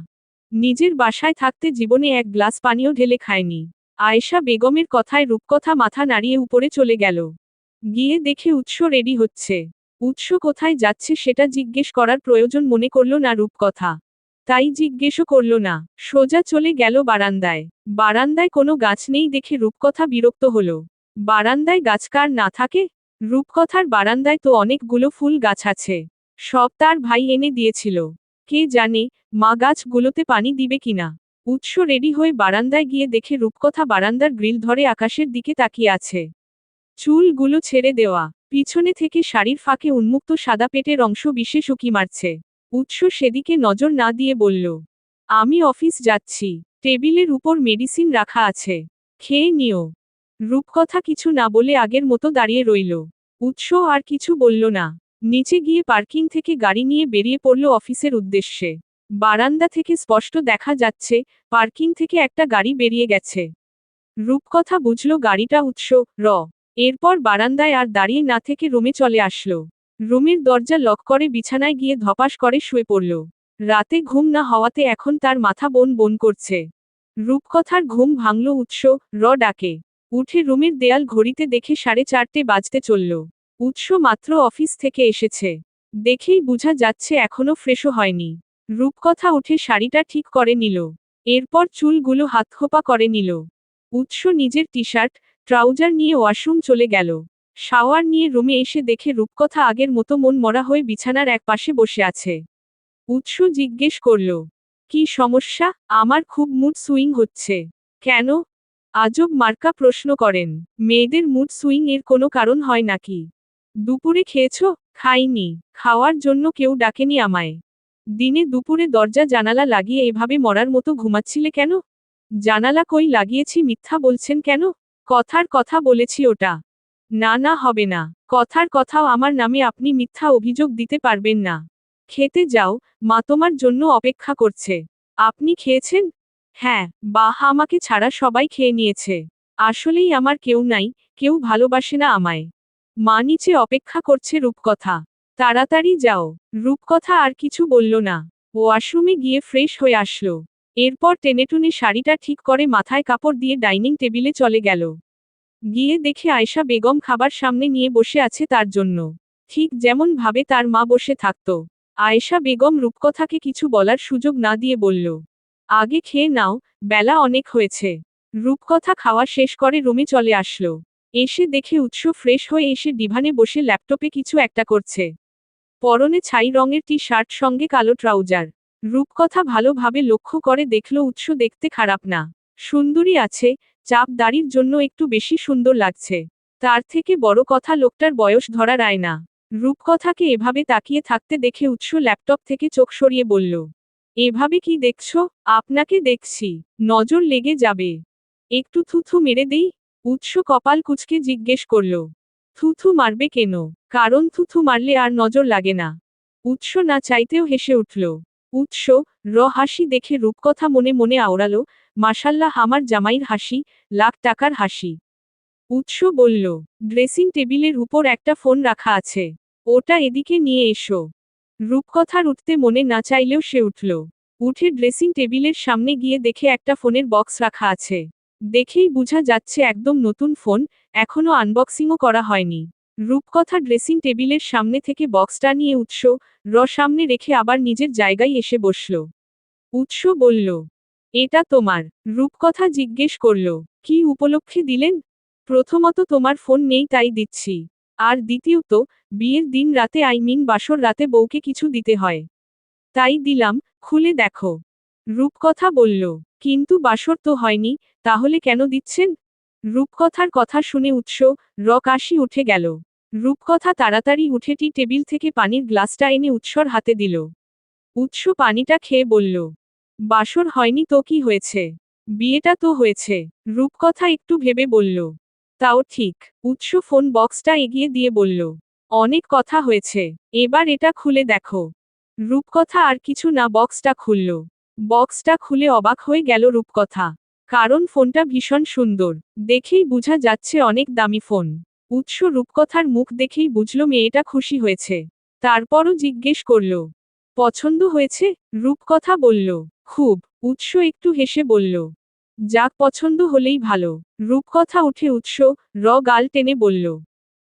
নিজের বাসায় থাকতে জীবনে এক গ্লাস পানিও ঢেলে খায়নি। আয়েশা বেগমের কথায় রূপকথা মাথা নাড়িয়ে উপরে চলে গেল। গিয়ে দেখে রেডি হচ্ছে। কোথায় যাচ্ছে সেটা জিজ্ঞেস করার প্রয়োজন মনে করল না রূপকথা। তাই জিজ্ঞেসও করল না, সোজা চলে গেল বারান্দায়। বারান্দায় কোনো গাছ নেই দেখে রূপকথা বিরক্ত হল। বারান্দায় গাছ কার না থাকে? রূপকথার বারান্দায় তো অনেকগুলো ফুল গাছ আছে। সব তার ভাই এনে দিয়েছিল। কে জানে মা গাছগুলোতে পানি দিবে কিনা। রেডি হয়ে বারান্দায় গিয়ে দেখে রূপকথা বারান্দার গ্রিল ধরে আকাশের দিকে তাকিয়ে আছে। চুলগুলো ছেড়ে দেওয়া, পিছনে থেকে শাড়ির ফাঁকে উন্মুক্ত সাদা পেটের অংশ বিশেষ উকি মারছে। সেদিকে নজর না দিয়ে বলল, আমি অফিস যাচ্ছি, টেবিলের উপর মেডিসিন রাখা আছে, খেয়ে নিও। রূপকথা কিছু না বলে আগের মতো দাঁড়িয়ে রইল। আর কিছু বলল না। নিচে গিয়ে পার্কিং থেকে গাড়ি নিয়ে বেরিয়ে পড়ল অফিসের উদ্দেশ্যে। বারান্দা থেকে স্পষ্ট দেখা যাচ্ছে, পার্কিং থেকে একটা গাড়ি বেরিয়ে গেছে। রূপকথা বুঝল গাড়িটা এরপর বারান্দায় আর দাঁড়িয়ে না থেকে রুমে চলে আসলো। রুমের দরজা লক করে বিছানায় গিয়ে ধপাস করে শুয়ে পড়ল। রাতে ঘুম না হওয়াতে এখন তার মাথা বন বন করছে। রূপকথার ঘুম ভাঙল ডাকে। উঠে রুমের দেয়াল ঘড়িতে দেখে 4:30 বাজতে চলল। মাত্র অফিস থেকে এসেছে। দেখেই বোঝা যাচ্ছে এখনো ফ্রেশও হয়নি। রূপকথা উঠে শাড়িটা ঠিক করে নিল। এরপর চুলগুলো হাতখোপা করে নিল। নিজের টি শার্ট, ট্রাউজার নিয়ে ওয়াশরুম চলে গেল। শাওয়ার নিয়ে রুমে এসে দেখে রূপকথা আগের মতো মন মরা হয়ে বিছানার এক পাশে বসে আছে। জিজ্ঞেস করল, কি সমস্যা? আমার খুব মুড সুইং হচ্ছে। কেন? আজব মার্কা প্রশ্ন করেন। মেয়েদের মুড সুইং এর কোনো কারণ হয় নাকি? দুপুরে খেয়েছ? খাইনি। খাওয়ার জন্য কেউ ডাকেনি আমায়। দিনে দুপুরে দরজা জানালা লাগিয়ে এভাবে মরার মতো ঘুমাচ্ছিলে কেন? জানালা কই লাগিয়েছি মিথ্যা বলছেন কেন? কথার কথা বলেছি ওটা। না হবে না। কথার কথাও আমার নামে আপনি মিথ্যা অভিযোগ দিতে পারবেন না। খেতে যাও, মা তোমার জন্য অপেক্ষা করছে। আপনি খেয়েছেন? হ্যাঁ, আমাকে ছাড়া সবাই খেয়ে নিয়েছে। আসলেই আমার কেউ নাই, কেউ ভালোবাসে না আমায়। মা নিচে অপেক্ষা করছে রূপকথা। তাড়াতাড়ি যাও। রূপকথা আর কিছু বলল না। ওয়াশরুমে গিয়ে ফ্রেশ হয়ে আসলো। এরপর টেনেটুনে শাড়িটা ঠিক করে মাথায় কাপড় দিয়ে ডাইনিং টেবিলে চলে গেল। গিয়ে দেখে আয়েশা বেগম খাবার সামনে নিয়ে বসে আছে তার জন্য। ঠিক যেমন ভাবে তার মা বসে থাকত। আয়েশা বেগম রূপকথাকে কিছু বলার সুযোগ না দিয়ে বলল, আগে খেয়ে নাও, বেলা অনেক হয়েছে। রূপকথা খাওয়া শেষ করে রুমে চলে আসলো। এসে দেখে উৎস ফ্রেশ হয়ে এসে ডিভানে বসে ল্যাপটপে কিছু একটা করছে। পরনে ছাই রঙের টি শার্ট সঙ্গে কালো ট্রাউজার। রূপকথা ভালোভাবে লক্ষ্য করে দেখল উৎস দেখতে খারাপ না। সুন্দরী আছে, চাপ দাড়ির জন্য একটু বেশি সুন্দর লাগছে। তার থেকে বড় কথা লোকটার বয়স ধরা যায় না। রূপকথাকে এভাবে তাকিয়ে থাকতে দেখে উৎস ল্যাপটপ থেকে চোখ সরিয়ে বলল, এভাবে কি দেখছো? আপনাকে দেখছি, নজর লেগে যাবে। একটু থুথু মেরে দেই? উৎস কপাল কুঁচকে জিজ্ঞেস করল। থুথু মারবে কেন? কারণ থুথু মারলে আর নজর লাগে না। উৎস না চাইতেও হেসে উঠল। উৎস হাসি দেখে রূপকথা মনে মনে আওড়ালো, মাশাল্লাহ আমার জামাইর হাসি, লাখ টাকার হাসি। উৎস বলল, ড্রেসিং টেবিলের উপর একটা ফোন রাখা আছে, ওটা এদিকে নিয়ে এসো। রূপকথার উঠতে মনে না চাইলেও সে উঠল। উঠে ড্রেসিং টেবিলের সামনে গিয়ে দেখে একটা ফোনের বক্স রাখা আছে। দেখেই বোঝা যাচ্ছে একদম নতুন ফোন, এখনো আনবক্সিংও করা হয়নি। রূপকথা ড্রেসিং টেবিলের সামনে থেকে বক্সটা নিয়ে উৎস সামনে রেখে আবার নিজের জায়গায় এসে বসল। উৎস বলল, এটা তোমার? রূপকথা জিজ্ঞেস করল, কি উপলক্ষে দিলেন? প্রথমত তোমার ফোন নেই তাই দিচ্ছি। আর দ্বিতীয়ত, বিয়ের দিন রাতে বাসর রাতে বউকে কিছু দিতে হয়, তাই দিলাম, খুলে দেখো। রূপকথা বলল, কিন্তু বাসর তো হয়নি, তাহলে কেন দিচ্ছেন? রূপকথার কথা শুনে উৎস কাশি উঠে গেল। রূপকথা তাড়াতাড়ি উঠে টি টেবিল থেকে পানির গ্লাসটা এনে উৎসর হাতে দিল। উৎস পানিটা খেয়ে বলল, বাসর হয়নি তো কি হয়েছে? বিয়েটা তো হয়েছে। রূপকথা একটু ভেবে বলল, তাও ঠিক। উৎস ফোন বক্সটা এগিয়ে দিয়ে বলল, অনেক কথা হয়েছে, এবার এটা খুলে দেখো। রূপকথা আর কিছু না বক্সটা খুলল। বক্সটা খুলে অবাক হয়ে গেল রূপকথা, কারণ ফোনটা ভীষণ সুন্দর, দেখেই বোঝা যাচ্ছে অনেক দামি ফোন। উৎস রূপকথার মুখ দেখেই বুঝল মেয়েটা খুশি হয়েছে। তারপরও জিজ্ঞেস করল, পছন্দ হয়েছে? রূপকথা বলল, খুব। উৎস একটু হেসে বলল, যাক পছন্দ হলেই ভালো। রূপকথা উঠে উৎস গাল টেনে বলল,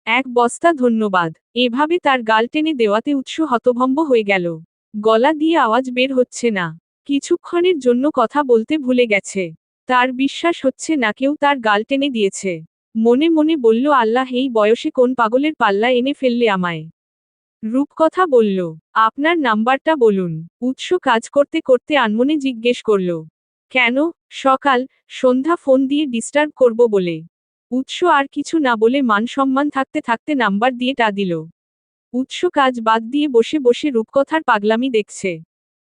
এক বস্তা ধন্যবাদ। এভাবে তার গাল টেনে দেওয়াতে উৎস হতভম্ব হয়ে গেল। গলা দিয়ে আওয়াজ বের হচ্ছে না। কিছুক্ষণের জন্য কথা বলতে ভুলে গেছে। তার বিশ্বাস হচ্ছে না কেউ তার গাল টেনে দিয়েছে। মনে মনে বলল, আল্লাহ এই বয়সে কোন পাগলের পাল্লা এনে ফেললে আমায়। রূপকথা বলল, আপনার নাম্বারটা বলুন। উৎস কাজ করতে করতে আনমনে জিজ্ঞেস করল, কেন? সকাল সন্ধ্যা ফোন দিয়ে ডিস্টার্ব করব বলে। উৎস আর কিছু না বলে মান সম্মান থাকতে থাকতে নাম্বার দিয়ে টা দিল। উৎস কাজ বাদ দিয়ে বসে বসে রূপকথার পাগলামি দেখছে।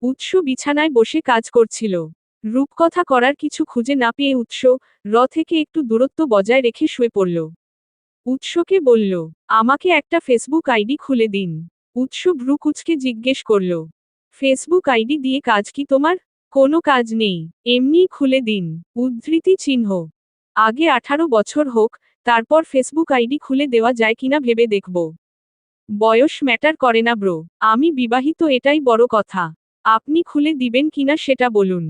উৎস বিছানায় বসে কাজ করছিল। রূপকথা করার কিছু খুঁজে না পেয়ে উৎস থেকে একটু দূরত্ব বজায় রেখে শুয়ে পড়ল। উৎসকে বলল, আমাকে একটা ফেসবুক আইডি খুলে দিন। উৎস ভ্রু কুঁচকে জিজ্ঞেস করল, ফেসবুক আইডি দিয়ে কাজ কি তোমার? কোনো কাজ নেই, এমনিই খুলে দিন। উদ্ধৃতি চিহ্ন। আগে 18 বছর হোক, তারপর ফেসবুক আইডি খুলে দেওয়া যায় কিনা ভেবে দেখব। বয়স ম্যাটার করে না ব্রো, আমি বিবাহিত এটাই বড় কথা। আপনি খুলে দিবেন কিনা সেটা বলুন।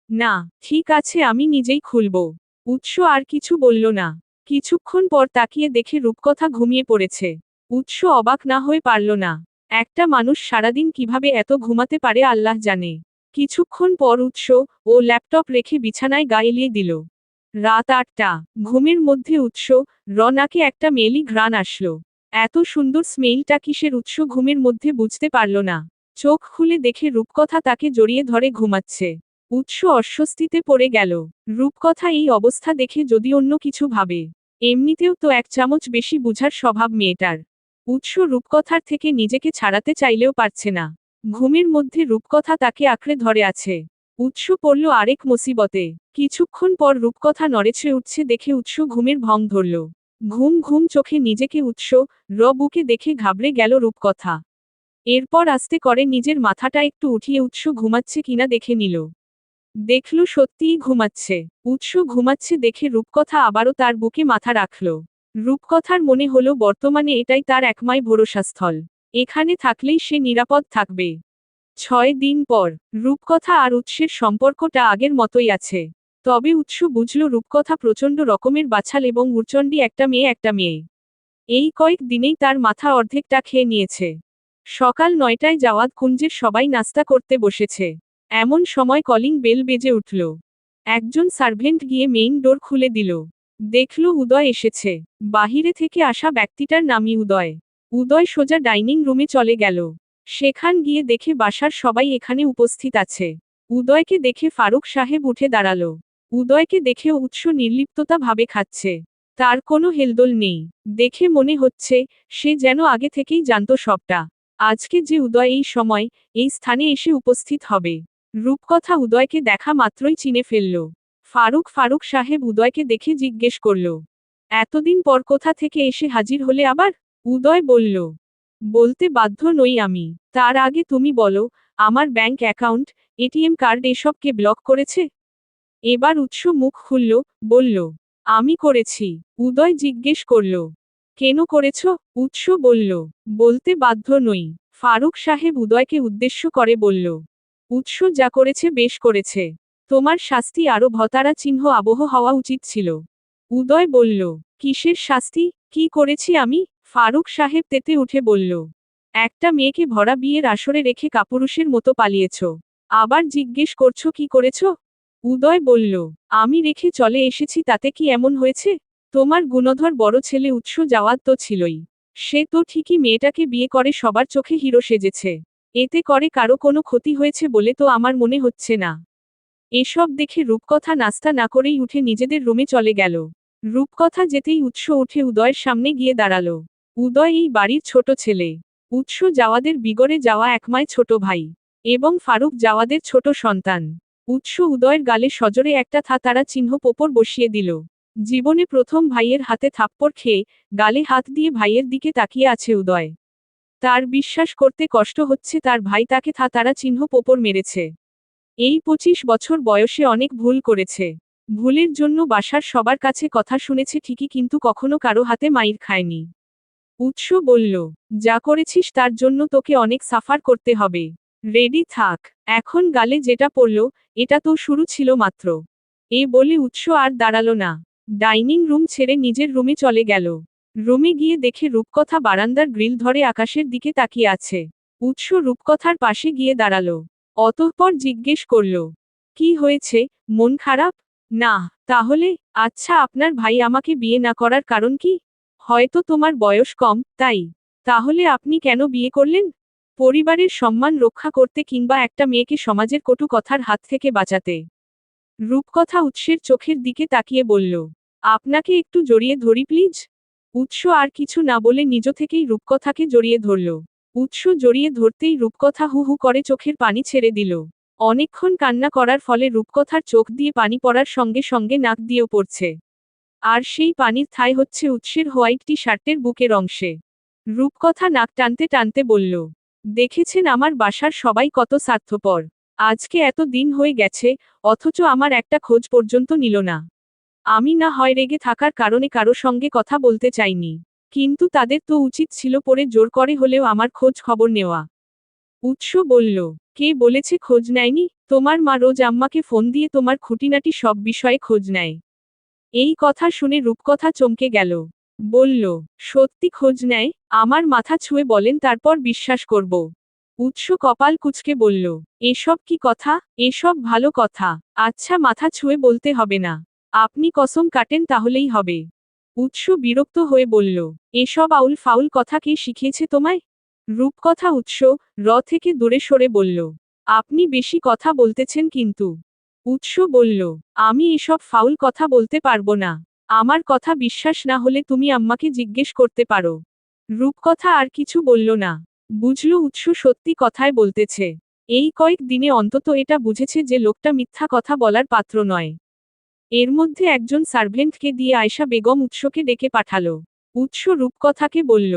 না, ঠিক আছে আমি নিজেই খুলব। উৎস আর কিছু বলল না। কিছুক্ষণ পর তাকিয়ে দেখে রূপকথা ঘুমিয়ে পড়েছে। উৎস অবাক না হয়ে পারল না। একটা মানুষ সারাদিন কিভাবে এত ঘুমাতে পারে আল্লাহ জানে। কিছুক্ষণ পর উৎস ল্যাপটপ রেখে বিছানায় গা এলিয়ে দিল। রাত 8টা। ঘুমের মধ্যে উৎস নাকে একটা মেলি ঘ্রাণ আসলো। এত সুন্দর স্মেলটা কিসের? উৎস ঘুমের মধ্যে বুঝতে পারল না। চোখ খুলে দেখে রূপকথা তাকে জড়িয়ে ধরে ঘুমাচ্ছে। উৎস অস্বস্তিতে পড়ে গেল। রূপকথা এই অবস্থা দেখে যদি অন্য কিছু ভাবে। এমনিতেও তো 1 চামচ বেশি বুঝার স্বভাব মেয়েটার। উৎস রূপকথার থেকে নিজেকে ছাড়াতে চাইলেও পারছে না। ঘুমের মধ্যে রূপকথা তাকে আঁকড়ে ধরে আছে। উৎস পড়ল আরেক মুসিবতে। কিছুক্ষণ পর রূপকথা নড়েছে উঠছে দেখে উৎস ঘুমের ভং ধরল। ঘুম ঘুম চোখে নিজেকে উৎস বুকে দেখে ঘাবড়ে গেল রূপকথা। এরপর আস্তে করে নিজের মাথাটা একটু উঠিয়ে উৎস ঘুমাচ্ছে কিনা দেখে নিল। দেখল সত্যিই ঘুমাচ্ছে। উৎস ঘুমাচ্ছে দেখে রূপকথা আবারও তার বুকে মাথা রাখল। রূপকথার মনে হলো বর্তমানে এটাই তার একমাই ভরসাস্থল। এখানে থাকলেই সে নিরাপদ থাকবে। 6 দিন পর রূপকথা আর উৎসের সম্পর্কটা আগের মতোই আছে। তবে উৎস বুঝল রূপকথা প্রচণ্ড রকমের বাছাল এবং উচ্চণ্ডী একটা মেয়ে। এই কয়েক দিনেই তার মাথা অর্ধেকটা খেয়ে নিয়েছে। সকাল 9টায় জাওয়াদ কুঞ্জের সবাই নাস্তা করতে বসেছে। এমন সময় কলিং বেল বেজে উঠল। একজন সার্ভেন্ট গিয়ে মেইন ডোর খুলে দিল। দেখল উদয় এসেছে। বাহিরে থেকে আসা ব্যক্তিটার নামই উদয়। উদয় সোজা ডাইনিং রুমে চলে গেল। সেখান গিয়ে দেখে বাসার সবাই এখানে উপস্থিত আছে। উদয়কে দেখে ফারুক সাহেব উঠে দাঁড়ালো। উদয়কে দেখে উৎস নির্লিপ্ততা ভাবে খাচ্ছে। তার কোনো হেলদোল নেই। দেখে মনে হচ্ছে সে যেন আগে থেকেই জানতো সবটা। আজকে যে উদয় এই সময় এই স্থানে এসে উপস্থিত হবে। রূপকথা উদয়কে দেখা মাত্রই চিনে ফেলল। ফারুক সাহেব উদয়কে দেখে জিজ্ঞেস করল, এতদিন পর কোথা থেকে এসে হাজির হলে আবার? উদয় বলল, বলতে বাধ্য নই আমি। তার আগে তুমি বলো, আমার ব্যাংক অ্যাকাউন্ট, এটিএম কার্ড এসব কে ব্লক করেছে? এবার উৎস মুখ খুলল, বলল, আমি করেছি। উদয় জিজ্ঞেস করল, কেন করেছ? উৎস বলল, বলতে বাধ্য নই। ফারুক সাহেব উদয়কে উদ্দেশ্য করে বলল, উৎস যা করেছে বেশ করেছে। তোমার শাস্তি আরো ভতারা চিহ্ন আবহ হওয়া উচিত ছিল। উদয় বলল, কিসের শাস্তি? কি করেছি আমি? ফারুক সাহেব তেতে উঠে বলল, একটা মেয়েকে ভরা বিয়ের আসরে রেখে কাপুরুষের মতো পালিয়েছ। আবার জিজ্ঞেস করছো কি করেছ? উদয় বলল, আমি রেখে চলে এসেছি তাতে কি এমন হয়েছে? তোমার গুণধর বড় ছেলে উৎস জাওয়াদ তো ছিলই। সে তো ঠিকই মেয়েটাকে বিয়ে করে সবার চোখে হিরো সেজেছে। এতে করে কারো কোনো ক্ষতি হয়েছে বলে তো আমার মনে হচ্ছে না। এসব দেখে রূপকথা নাস্তা না করেই উঠে নিজেদের রুমে চলে গেল। রূপকথা যেতেই উৎস উঠে উদয়ের সামনে গিয়ে দাঁড়ালো। উদয় এই বাড়ির ছোট ছেলে। উৎস জাওয়াদের বিগড়ে যাওয়া একমায় ছোট ভাই। এবং ফারুক জাওয়াদের ছোট সন্তান। উৎস উদয়ের গালে সজোরে একটা তারা চিহ্ন পোপর বসিয়ে দিল। জীবনে প্রথম ভাইয়ের হাতে থাপ্পড় খেয়ে গালে হাত দিয়ে ভাইয়ের দিকে তাকিয়ে আছে উদয়। তার বিশ্বাস করতে কষ্ট হচ্ছে তার ভাই তাকে তারা চিহ্ন পোপর মেরেছে। এই 25 বছর বয়সে অনেক ভুল করেছে। ভুলের জন্য বাসার সবার কাছে কথা শুনেছে ঠিকই কিন্তু কখনো কারো হাতে মাইর খায়নি। উৎস বলল, যা করেছিস তার জন্য তোকে অনেক সাফার করতে হবে। রেডি থাক। এখন গালে যেটা পড়ল, এটা তো শুরু ছিল মাত্র। এ বলে উৎস আর দাঁড়ালো না। ডাইনিং রুম ছেড়ে নিজের রুমে চলে গেল। রুমে গিয়ে দেখে রূপকথা বারান্দার গ্রিল ধরে আকাশের দিকে তাকিয়ে আছে। উৎস রূপকথার পাশে গিয়ে দাঁড়ালো। অতঃপর জিজ্ঞেস করল, কি হয়েছে, মন খারাপ? না। তাহলে? আচ্ছা আপনার ভাই আমাকে বিয়ে না করার কারণ কি? হয়তো তোমার বয়স কম, তাই। তাহলে আপনি কেন বিয়ে করলেন? পরিবারের সম্মান রক্ষা করতে কিংবা একটা মেয়েকে সমাজের কটু কথার হাত থেকে বাঁচাতে। রূপকথা উৎসের চোখের দিকে তাকিয়ে বলল, আপনাকে একটু জড়িয়ে ধরি প্লিজ। উৎস আর কিছু না বলে নিজ থেকেই রূপকথাকে জড়িয়ে ধরল। উৎস জড়িয়ে ধরতেই রূপকথা হু হু করে চোখের পানি ছেড়ে দিল। অনেকক্ষণ কান্না করার ফলে রূপকথার চোখ দিয়ে পানি পড়ার সঙ্গে সঙ্গে নাক দিয়েও পড়ছে। আর সেই পানির থাই হচ্ছে উৎসের হোয়াইট টি শার্টের বুকের অংশে। রূপকথা নাক টানতে টানতে বলল, দেখেছেন আমার বাসার সবাই কত স্বার্থপর। আজকে এত দিন হয়ে গেছে, অথচ আমার একটা খোঁজ পর্যন্ত নিল না। আমি না হয় রেগে থাকার কারণে কারো সঙ্গে কথা বলতে চাইনি। কিন্তু তাদের তো উচিত ছিল পরে জোর করে হলেও আমার খোঁজ খবর নেওয়া। উৎস বলল, কে বলেছে খোঁজ নেয়নি? তোমার মা রোজ আম্মাকে ফোন দিয়ে তোমার খুঁটিনাটি সব বিষয়ে খোঁজ নেয়। এই কথা শুনে রূপকথা চমকে গেল। বলল, সত্যি খোঁজ নেয়? আমার মাথা ছুঁয়ে বলেন তারপর বিশ্বাস করব। উৎস কপাল কুঁচকে বলল, এসব কি কথা? এসব ভালো কথা। আচ্ছা মাথা ছুঁয়ে বলতে হবে না। আপনি কসম কাটেন তাহলেই হবে। উৎস বিরক্ত হয়ে বলল, এসব আউল ফাউল কথা কে শিখিয়েছে তোমায়? রূপকথা উৎস থেকে দূরে সরে বলল, আপনি বেশি কথা বলতেছেন কিন্তু। উৎস বলল, আমি এসব ফাউল কথা বলতে পারবো না। আমার কথা বিশ্বাস না হলে তুমি আম্মাকে জিজ্ঞেস করতে পারো। রূপকথা আর কিছু বলল না। বুঝল উৎস সত্যি কথায় বলতেছে। এই কয়েক দিনে অন্তত এটা বুঝেছে যে লোকটা মিথ্যা কথা বলার পাত্র নয়। এর মধ্যে একজন সার্ভেন্টকে দিয়ে আয়শা বেগম উৎসকে ডেকে পাঠালো। উৎস রূপকথাকে বলল,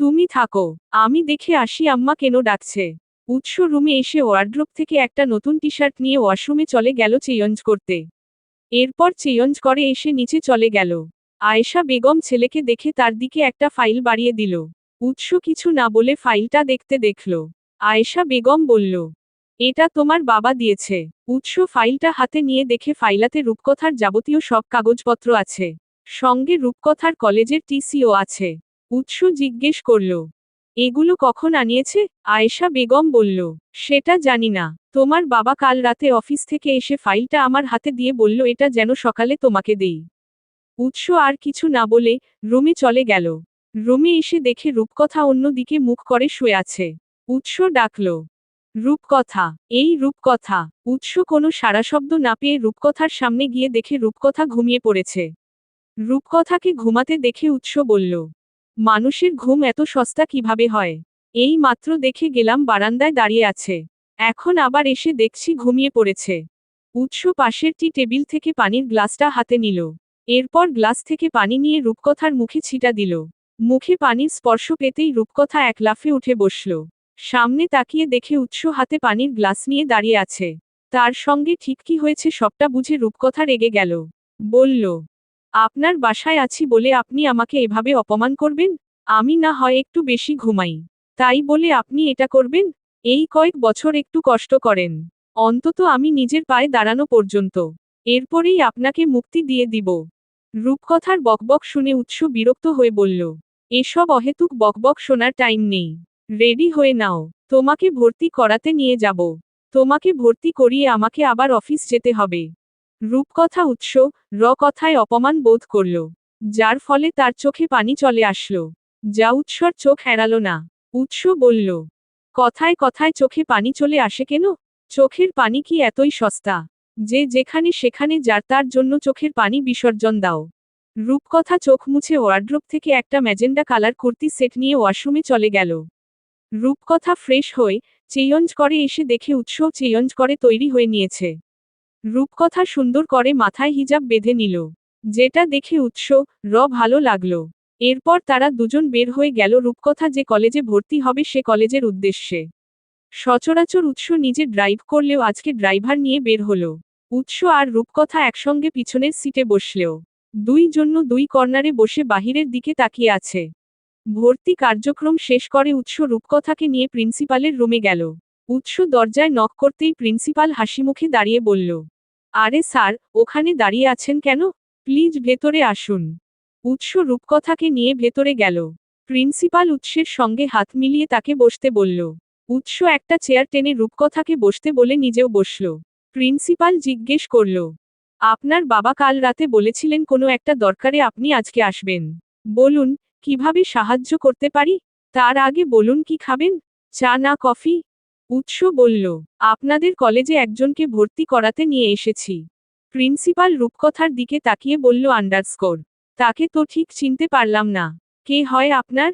তুমি থাকো, আমি দেখে আসি আম্মা কেন ডাকছে। উৎস রুমে এসে ওয়ার্ড্রোব থেকে একটা নতুন টি শার্ট নিয়ে ওয়াশরুমে চলে গেল চেঞ্জ করতে। এরপর চেঞ্জ করে এসে নিচে চলে গেল। আয়েশা বেগম ছেলেকে দেখে তার দিকে একটা ফাইল বাড়িয়ে দিল। উৎস কিছু না বলে ফাইলটা দেখতে দেখল। আয়েশা বেগম বলল, এটা তোমার বাবা দিয়েছে। উৎস ফাইলটা হাতে নিয়ে দেখে ফাইলাতে রূপকথার যাবতীয় সব কাগজপত্র আছে। সঙ্গে রূপকথার কলেজের টিসিও আছে। উৎস জিজ্ঞেস করল, এগুলো কখন আনিয়েছে? আয়েশা বেগম বলল, সেটা জানি না। তোমার বাবা কাল রাতে অফিস থেকে এসে ফাইলটা আমার হাতে দিয়ে বলল এটা যেন সকালে তোমাকে দেই। উৎস আর কিছু না বলে রুমে চলে গেল। রুমে এসে দেখে রূপকথা অন্যদিকে মুখ করে শুয়ে আছে। উৎস ডাকল, রূপকথা, এই রূপকথা। উৎস কোনো সাড়াশব্দ না পেয়ে রূপকথার সামনে গিয়ে দেখে রূপকথা ঘুমিয়ে পড়েছে। রূপকথাকে ঘুমাতে দেখে উৎস বলল, মানুষের ঘুম এত সস্তা কিভাবে হয়? এই মাত্র দেখে গেলাম বারান্দায় দাঁড়িয়ে আছে, এখন আবার এসে দেখছি ঘুমিয়ে পড়েছে। উৎস পাশের টি টেবিল থেকে পানির গ্লাসটা হাতে নিল। এরপর গ্লাস থেকে পানি নিয়ে রূপকথার মুখে ছিটা দিল। মুখে পানির স্পর্শ পেতেই রূপকথা এক লাফে উঠে বসল। সামনে তাকিয়ে দেখে উৎস হাতে পানির গ্লাস নিয়ে দাঁড়িয়ে আছে। তার সঙ্গে ঠিক কি হয়েছে সবটা বুঝে রূপকথা রেগে গেল। বলল, আপনার বাসায় আছি বলে আপনি আমাকে এভাবে অপমান করবেন? আমি না হয় একটু বেশি ঘুমাই, তাই বলে আপনি এটা করবেন? এই কয়েক বছর একটু কষ্ট করেন, অন্তত আমি নিজের পায়ে দাঁড়ানো পর্যন্ত, এরপরেই আপনাকে মুক্তি দিয়ে দিব। রূপকথার বকবক শুনে উৎস বিরক্ত হয়ে বলল, এসব অহেতুক বকবক শোনার টাইম নেই। রেডি হয়ে নাও, তোমাকে ভর্তি করাতে নিয়ে যাব। তোমাকে ভর্তি করিয়ে আমাকে আবার অফিস যেতে হবে। রূপকথা উৎস কথায় অপমান বোধ করল, যার ফলে তার চোখে পানি চলে আসলো। যা উৎসর চোখ এড়ালো না। উৎস বলল, কথায় কথায় চোখে পানি চলে আসে কেন? চোখের পানি কি এতই সস্তা যে যেখানে সেখানে যার তার জন্য চোখের পানি বিসর্জন দাও? রূপকথা চোখ মুছে ওয়ার্ড্রোব থেকে একটা ম্যাজেন্ডা কালার কুর্তি সেট নিয়ে ওয়াশরুমে চলে গেল। রূপকথা ফ্রেশ হয়ে চেঞ্জ করে এসে দেখে উৎস চেঞ্জ করে তৈরি হয়ে নিয়েছে। রূপকথা সুন্দর করে মাথায় হিজাব বেঁধে নিল, যেটা দেখে উৎস ভালো লাগলো। এরপর তারা দুজন বের হয়ে গেল রূপকথা যে কলেজে ভর্তি হবে সে কলেজের উদ্দেশ্যে। সচরাচর উৎস নিজে ড্রাইভ করলেও আজকে ড্রাইভার নিয়ে বের হলো। উৎস আর রূপকথা একসঙ্গে পিছনের সিটে বসলেও দুই জন্য দুই কর্নারে বসে বাহিরের দিকে তাকিয়ে আছে। ভর্তি কার্যক্রম শেষ করে উৎস রূপকথাকে নিয়ে প্রিন্সিপালের রুমে গেল। উৎস দরজায় নক করতেই প্রিন্সিপাল হাসিমুখে দাঁড়িয়ে বলল, আরে স্যার, ওখানে দাঁড়িয়ে আছেন কেন? প্লিজ ভেতরে আসুন। উৎস রূপকথাকে নিয়ে ভেতরে গেল। প্রিন্সিপাল উৎসের সঙ্গে হাত মিলিয়ে তাকে বসতে বলল। উৎস একটা চেয়ার টেনে রূপকথাকে বসতে বলে নিজেও বসল। প্রিন্সিপাল জিজ্ঞেস করল, আপনার বাবা কাল রাতে বলেছিলেন কোনো একটা দরকারে আপনি আজকে আসবেন। বলুন, কিভাবে সাহায্য করতে পারি? তার আগে বলুন কি খাবেন, চা না কফি? উৎস বলল, আপনাদের কলেজে একজনকে ভর্তি করাতে নিয়ে এসেছি। প্রিন্সিপাল রূপকথার দিকে তাকিয়ে বলল, আন্ডারস্কোর। তাকে তো ঠিক চিনতে পারলাম না। কে হয় আপনার?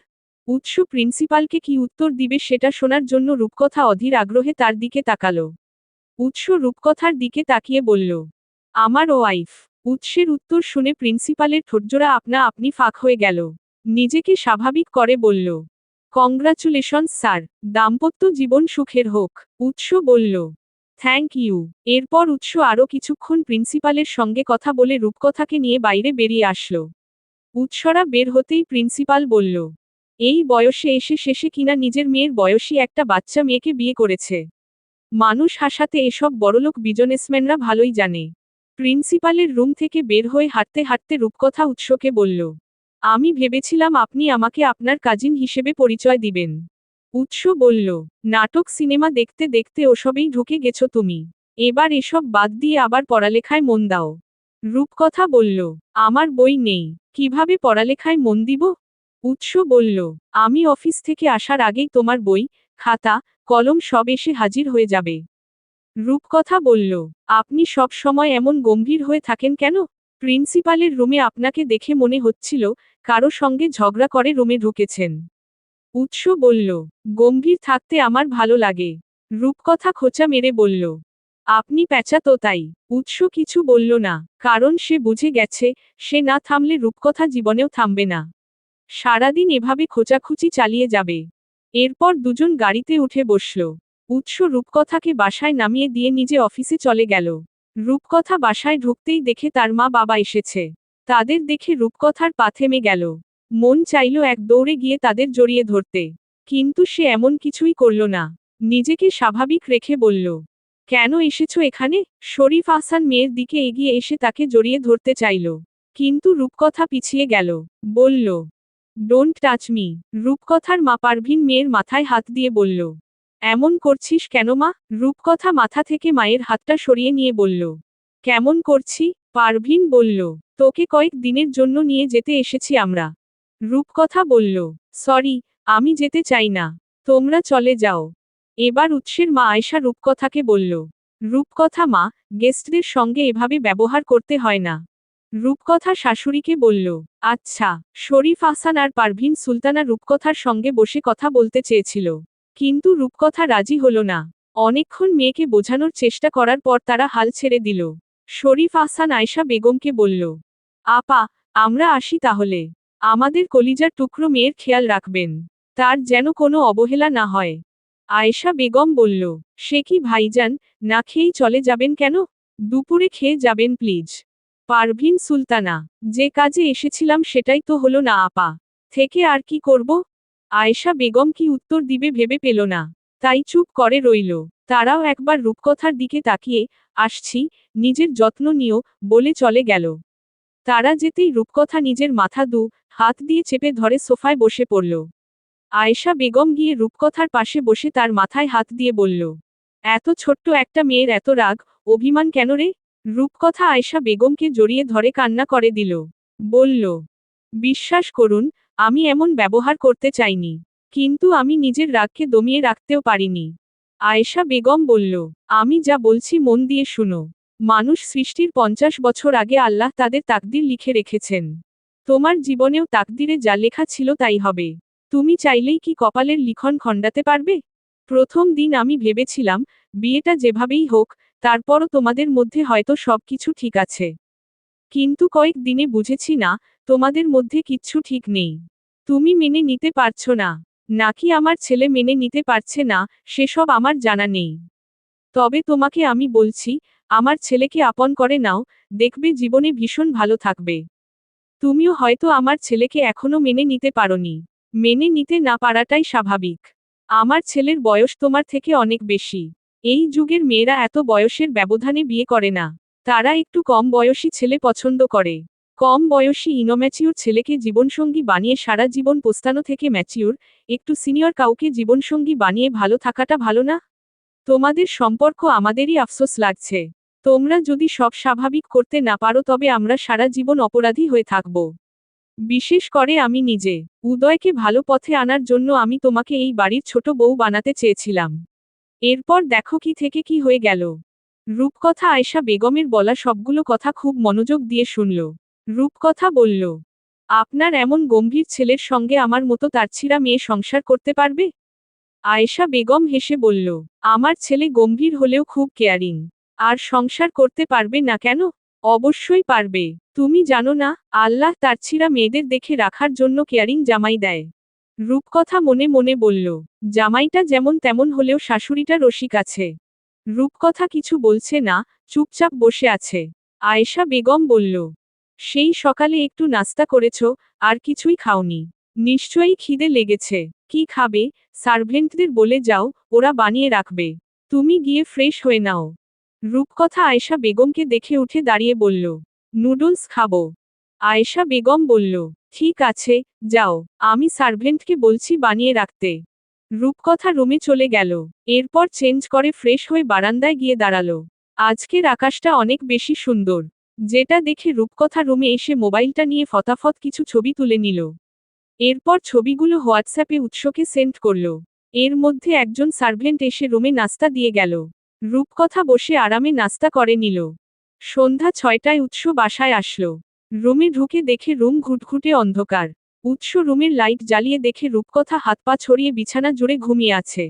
উৎস প্রিন্সিপালকে কি উত্তর দিবে সেটা শোনার জন্য রূপকথা অধীর আগ্রহে তার দিকে তাকালো। উৎস রূপকথার দিকে তাকিয়ে বলল, আমার ওয়াইফ। উৎসের উত্তর শুনে প্রিন্সিপালের ঠোঁটজোড়া আপনা আপনি ফাঁক হয়ে গেল। নিজেকে স্বাভাবিক করে বলল, কংগ্রাচুলেশনস স্যার, দাম্পত্য জীবন সুখের হোক। উৎস বলল, থ্যাংক ইউ। এরপর উৎস আরও কিছুক্ষণ প্রিন্সিপালের সঙ্গে কথা বলে রূপকথাকে নিয়ে বাইরে বেরিয়ে আসলো। উৎসরা বের হতেই প্রিন্সিপাল বলল, এই বয়সে এসে শেষে কিনা নিজের মেয়ের বয়সী একটা বাচ্চা মেয়েকে বিয়ে করেছে। মানুষ হাসাতে এসব বড়লোক বিজনেসম্যানরা ভালোই জানে। প্রিন্সিপালের রুম থেকে বের হয়ে হাঁটতে হাঁটতে রূপকথা উৎসকে বলল, আমি ভেবেছিলাম আপনি আমাকে আপনার কাজিন হিসেবে পরিচয় দিবেন। উৎস বলল, নাটক সিনেমা দেখতে দেখতে ওসবেই ঢুকে গেছো তুমি। এবার এসব বাদ দিয়ে আবার পড়ালেখায় মন দাও। রূপকথা বলল, আমার বই নেই, কিভাবে পড়ালেখায় মন দিব? উৎস বলল, আমি অফিস থেকে আসার আগেই তোমার বই, খাতা, কলম সব এসে হাজির হয়ে যাবে। রূপকথা বলল, আপনি সব সময় এমন গম্ভীর হয়ে থাকেন কেন? প্রিন্সিপালের রুমে আপনাকে দেখে মনে হচ্ছিল কারো সঙ্গে ঝগড়া করে রুমে ঢুকেছেন। উৎস বলল, গম্ভীর থাকতে আমার ভালো লাগে। রূপকথা খোঁচা মেরে বলল, আপনি প্যাঁচা তো তাই। উৎস কিছু বলল না, কারণ সে বুঝে গেছে সে না থামলে রূপকথা জীবনেও থামবে না। সারাদিন এভাবে খোঁচাখুচি চালিয়ে যাবে। এরপর দুজন গাড়িতে উঠে বসল। উৎস রূপকথাকে বাসায় নামিয়ে দিয়ে নিজে অফিসে চলে গেল। রূপকথা বাসায় ঢুকতেই দেখে তার মা বাবা এসেছে। তাদের দেখে রূপকথার পা থেমে গেল। মন চাইল এক দৌড়ে গিয়ে তাদের জড়িয়ে ধরতে, কিন্তু সে এমন কিছুই করল না। নিজেকে স্বাভাবিক রেখে বলল, কেন এসেছো এখানে? শরীফ আহসান মেয়ের দিকে এগিয়ে এসে তাকে জড়িয়ে ধরতে চাইল, কিন্তু রূপকথা পিছিয়ে গেল। বলল, ডোন্ট টাচ মি। রূপকথার মা পারভিন মেয়ের মাথায় হাত দিয়ে বলল। এমন করছিস কেন মা? রূপকথা মাথা থেকে মায়ের হাতটা সরিয়ে নিয়ে বলল। কেমন করছি? পারভিন বলল। তোকে কয়েক দিনের জন্য নিয়ে যেতে এসেছি আমরা। রূপকথা বলল। সরি, আমি যেতে চাই না। তোমরা চলে যাও। এবার উৎসের মা আয়েশা রূপকথাকে বলল। রূপকথা মা, গেস্টদের সঙ্গে এভাবে ব্যবহার করতে হয় না। রূপকথা শাশুড়িকে বলল। আচ্ছা। শরীফ আহসান আর পারভিন সুলতানা রূপকথার সঙ্গে বসে কথা বলতে চেয়েছিল, কিন্তু রূপকথা রাজি হলো না। অনেকক্ষণ মেয়েকে বোঝানোর চেষ্টা করার পর তারা হাল ছেড়ে দিল। শরীফ আহসান আয়েশা বেগমকে বলল। আপা, আমরা আসি তাহলে। আমাদের কলিজার টুকরো মেয়ের খেয়াল রাখবেন, তার যেন কোনো অবহেলা না হয়। আয়েশা বেগম বলল। সে কি ভাইজান, না খেয়েই চলে যাবেন কেন? দুপুরে খেয়ে যাবেন প্লিজ। পারভিন সুলতানা, যে কাজে এসেছিলাম সেটাই তো হলো না আপা, থেকে আর কি করব? আয়েশা বেগম কি উত্তর দিবে ভেবে পেল না, তাই চুপ করে রইল। তারাও একবার রূপকথার দিকে তাকিয়ে, আসছি, নিজের যত্ন নিও, বলে চলে গেল। তারা যেতেই রূপকথা নিজের মাথা হাত দিয়ে চেপে ধরে সোফায় বসে পড়ল। আয়েশা বেগম গিয়ে রূপকথার পাশে বসে তার মাথায় হাত দিয়ে বলল। এত ছোট্ট একটা মেয়ের এত রাগ, অভিমান কেন রে? রূপকথা আয়েশা বেগমকে জড়িয়ে ধরে কান্না করে দিল। বলল। বিশ্বাস করুন, আমি এমন ব্যবহার করতে চাইনি, কিন্তু আমি নিজের রাগকে দমিয়ে রাখতেও পারিনি। আয়েশা বেগম বলল। আমি যা বলছি মন দিয়ে শুনো। মানুষ সৃষ্টির 50 বছর আগে আল্লাহ তাদের তাকদির লিখে রেখেছেন। তোমার জীবনেও তাকদিরে যা লেখা ছিল তাই হবে। তুমি চাইলেই কি কপালের লিখন খণ্ডাতে পারবে? প্রথম দিন আমি ভেবেছিলাম, বিয়েটা যেভাবেই হোক, তারপরও তোমাদের মধ্যে হয়তো সবকিছু ঠিক আছে। কিন্তু কয়েক দিনে বুঝেছি না, তোমাদের মধ্যে কিচ্ছু ঠিক নেই। তুমি মেনে নিতে পারছো না, নাকি আমার ছেলে মেনে নিতে পারছে না, সেসব আমার জানা নেই। তবে তোমাকে আমি বলছি, আমার ছেলেকে আপন করে নাও, দেখবে জীবনে ভীষণ ভালো থাকবে। তুমিও হয়তো আমার ছেলেকে এখনো মেনে নিতে পারোনি। মেনে নিতে না পারাটাই স্বাভাবিক। আমার ছেলের বয়স তোমার থেকে অনেক বেশি। এই যুগের মেয়েরা এত বয়সের ব্যবধানে বিয়ে করে না। তারা একটু কম বয়সী ছেলে পছন্দ করে। কম বয়সী ইনম্যাচিউর ছেলেকে জীবনসঙ্গী বানিয়ে সারা জীবন পোস্তানো থেকে ম্যাচিউর, একটু সিনিয়র কাউকে জীবনসঙ্গী বানিয়ে ভালো থাকাটা ভালো না? তোমাদের সম্পর্ক আমাদেরই আফসোস লাগছে। তোমরা যদি সব স্বাভাবিক করতে না পারো তবে আমরা সারা জীবন অপরাধী হয়ে থাকব। বিশেষ করে আমি নিজে। উদয়কে ভালো পথে আনার জন্য আমি তোমাকে এই বাড়ির ছোট বউ বানাতে চেয়েছিলাম। এরপর দেখো কি থেকে কি হয়ে গেল। রূপকথা আয়েশা বেগমের বলা সবগুলো কথা খুব মনোযোগ দিয়ে শুনল। রূপকথা বলল। আপনার এমন গম্ভীর ছেলের সঙ্গে আমার মতো তারছিরা মেয়ে সংসার করতে পারবে? আয়েশা বেগম হেসে বলল। আমার ছেলে গম্ভীর হলেও খুব কেয়ারিং। আর সংসার করতে পারবে না কেন? অবশ্যই পারবে। তুমি জানো না, আল্লাহ তারছিরা মেয়েদের দেখে রাখার জন্য কেয়ারিং জামাই দেয়। রূপকথা মনে মনে বলল। জামাইটা যেমন তেমন হলেও শাশুড়িটা রসিক আছে। রূপকথা কিছু বলছে না, চুপচাপ বসে আছে। আয়েশা বেগম বলল। সেই সকালে একটু নাস্তা করেছ, আর কিছুই খাওনি। নিশ্চয়ই খিদে লেগেছে। কি খাবে? সার্ভেন্টদের বলে যাও, ওরা বানিয়ে রাখবে। তুমি গিয়ে ফ্রেশ হয়ে নাও। রূপকথা আয়েশা বেগমকে দেখে উঠে দাঁড়িয়ে বলল। নুডলস খাবো। আয়েশা বেগম বলল। ঠিক আছে, যাও, আমি সার্ভেন্টকে বলছি বানিয়ে রাখতে। রূপকথা রুমে চলে গেল। এরপর চেঞ্জ করে ফ্রেশ হয়ে বারান্দায় গিয়ে দাঁড়ালো। আজকের আকাশটা অনেক বেশি সুন্দর। যেটা দেখে রূপকথা রুমে এসে মোবাইলটা নিয়ে ফটাফট কিছু ছবি তুলে নিল। এরপর ছবিগুলো হোয়াটসঅ্যাপে উৎসকে সেন্ড করল। এর মধ্যে একজন সার্ভেন্ট এসে রুমে নাস্তা দিয়ে গেল। রূপকথা বসে আরামে নাস্তা করে নিল। সন্ধ্যা 6টায় উৎস বাসায় আসলো। রুমে ঢুকে দেখে রুম ঘুটঘুটে অন্ধকার। উৎস রুমের লাইট জ্বালিয়ে দেখে রূপকথা হাত পা ছড়িয়ে বিছানা জুড়ে ঘুমিয়ে আছে।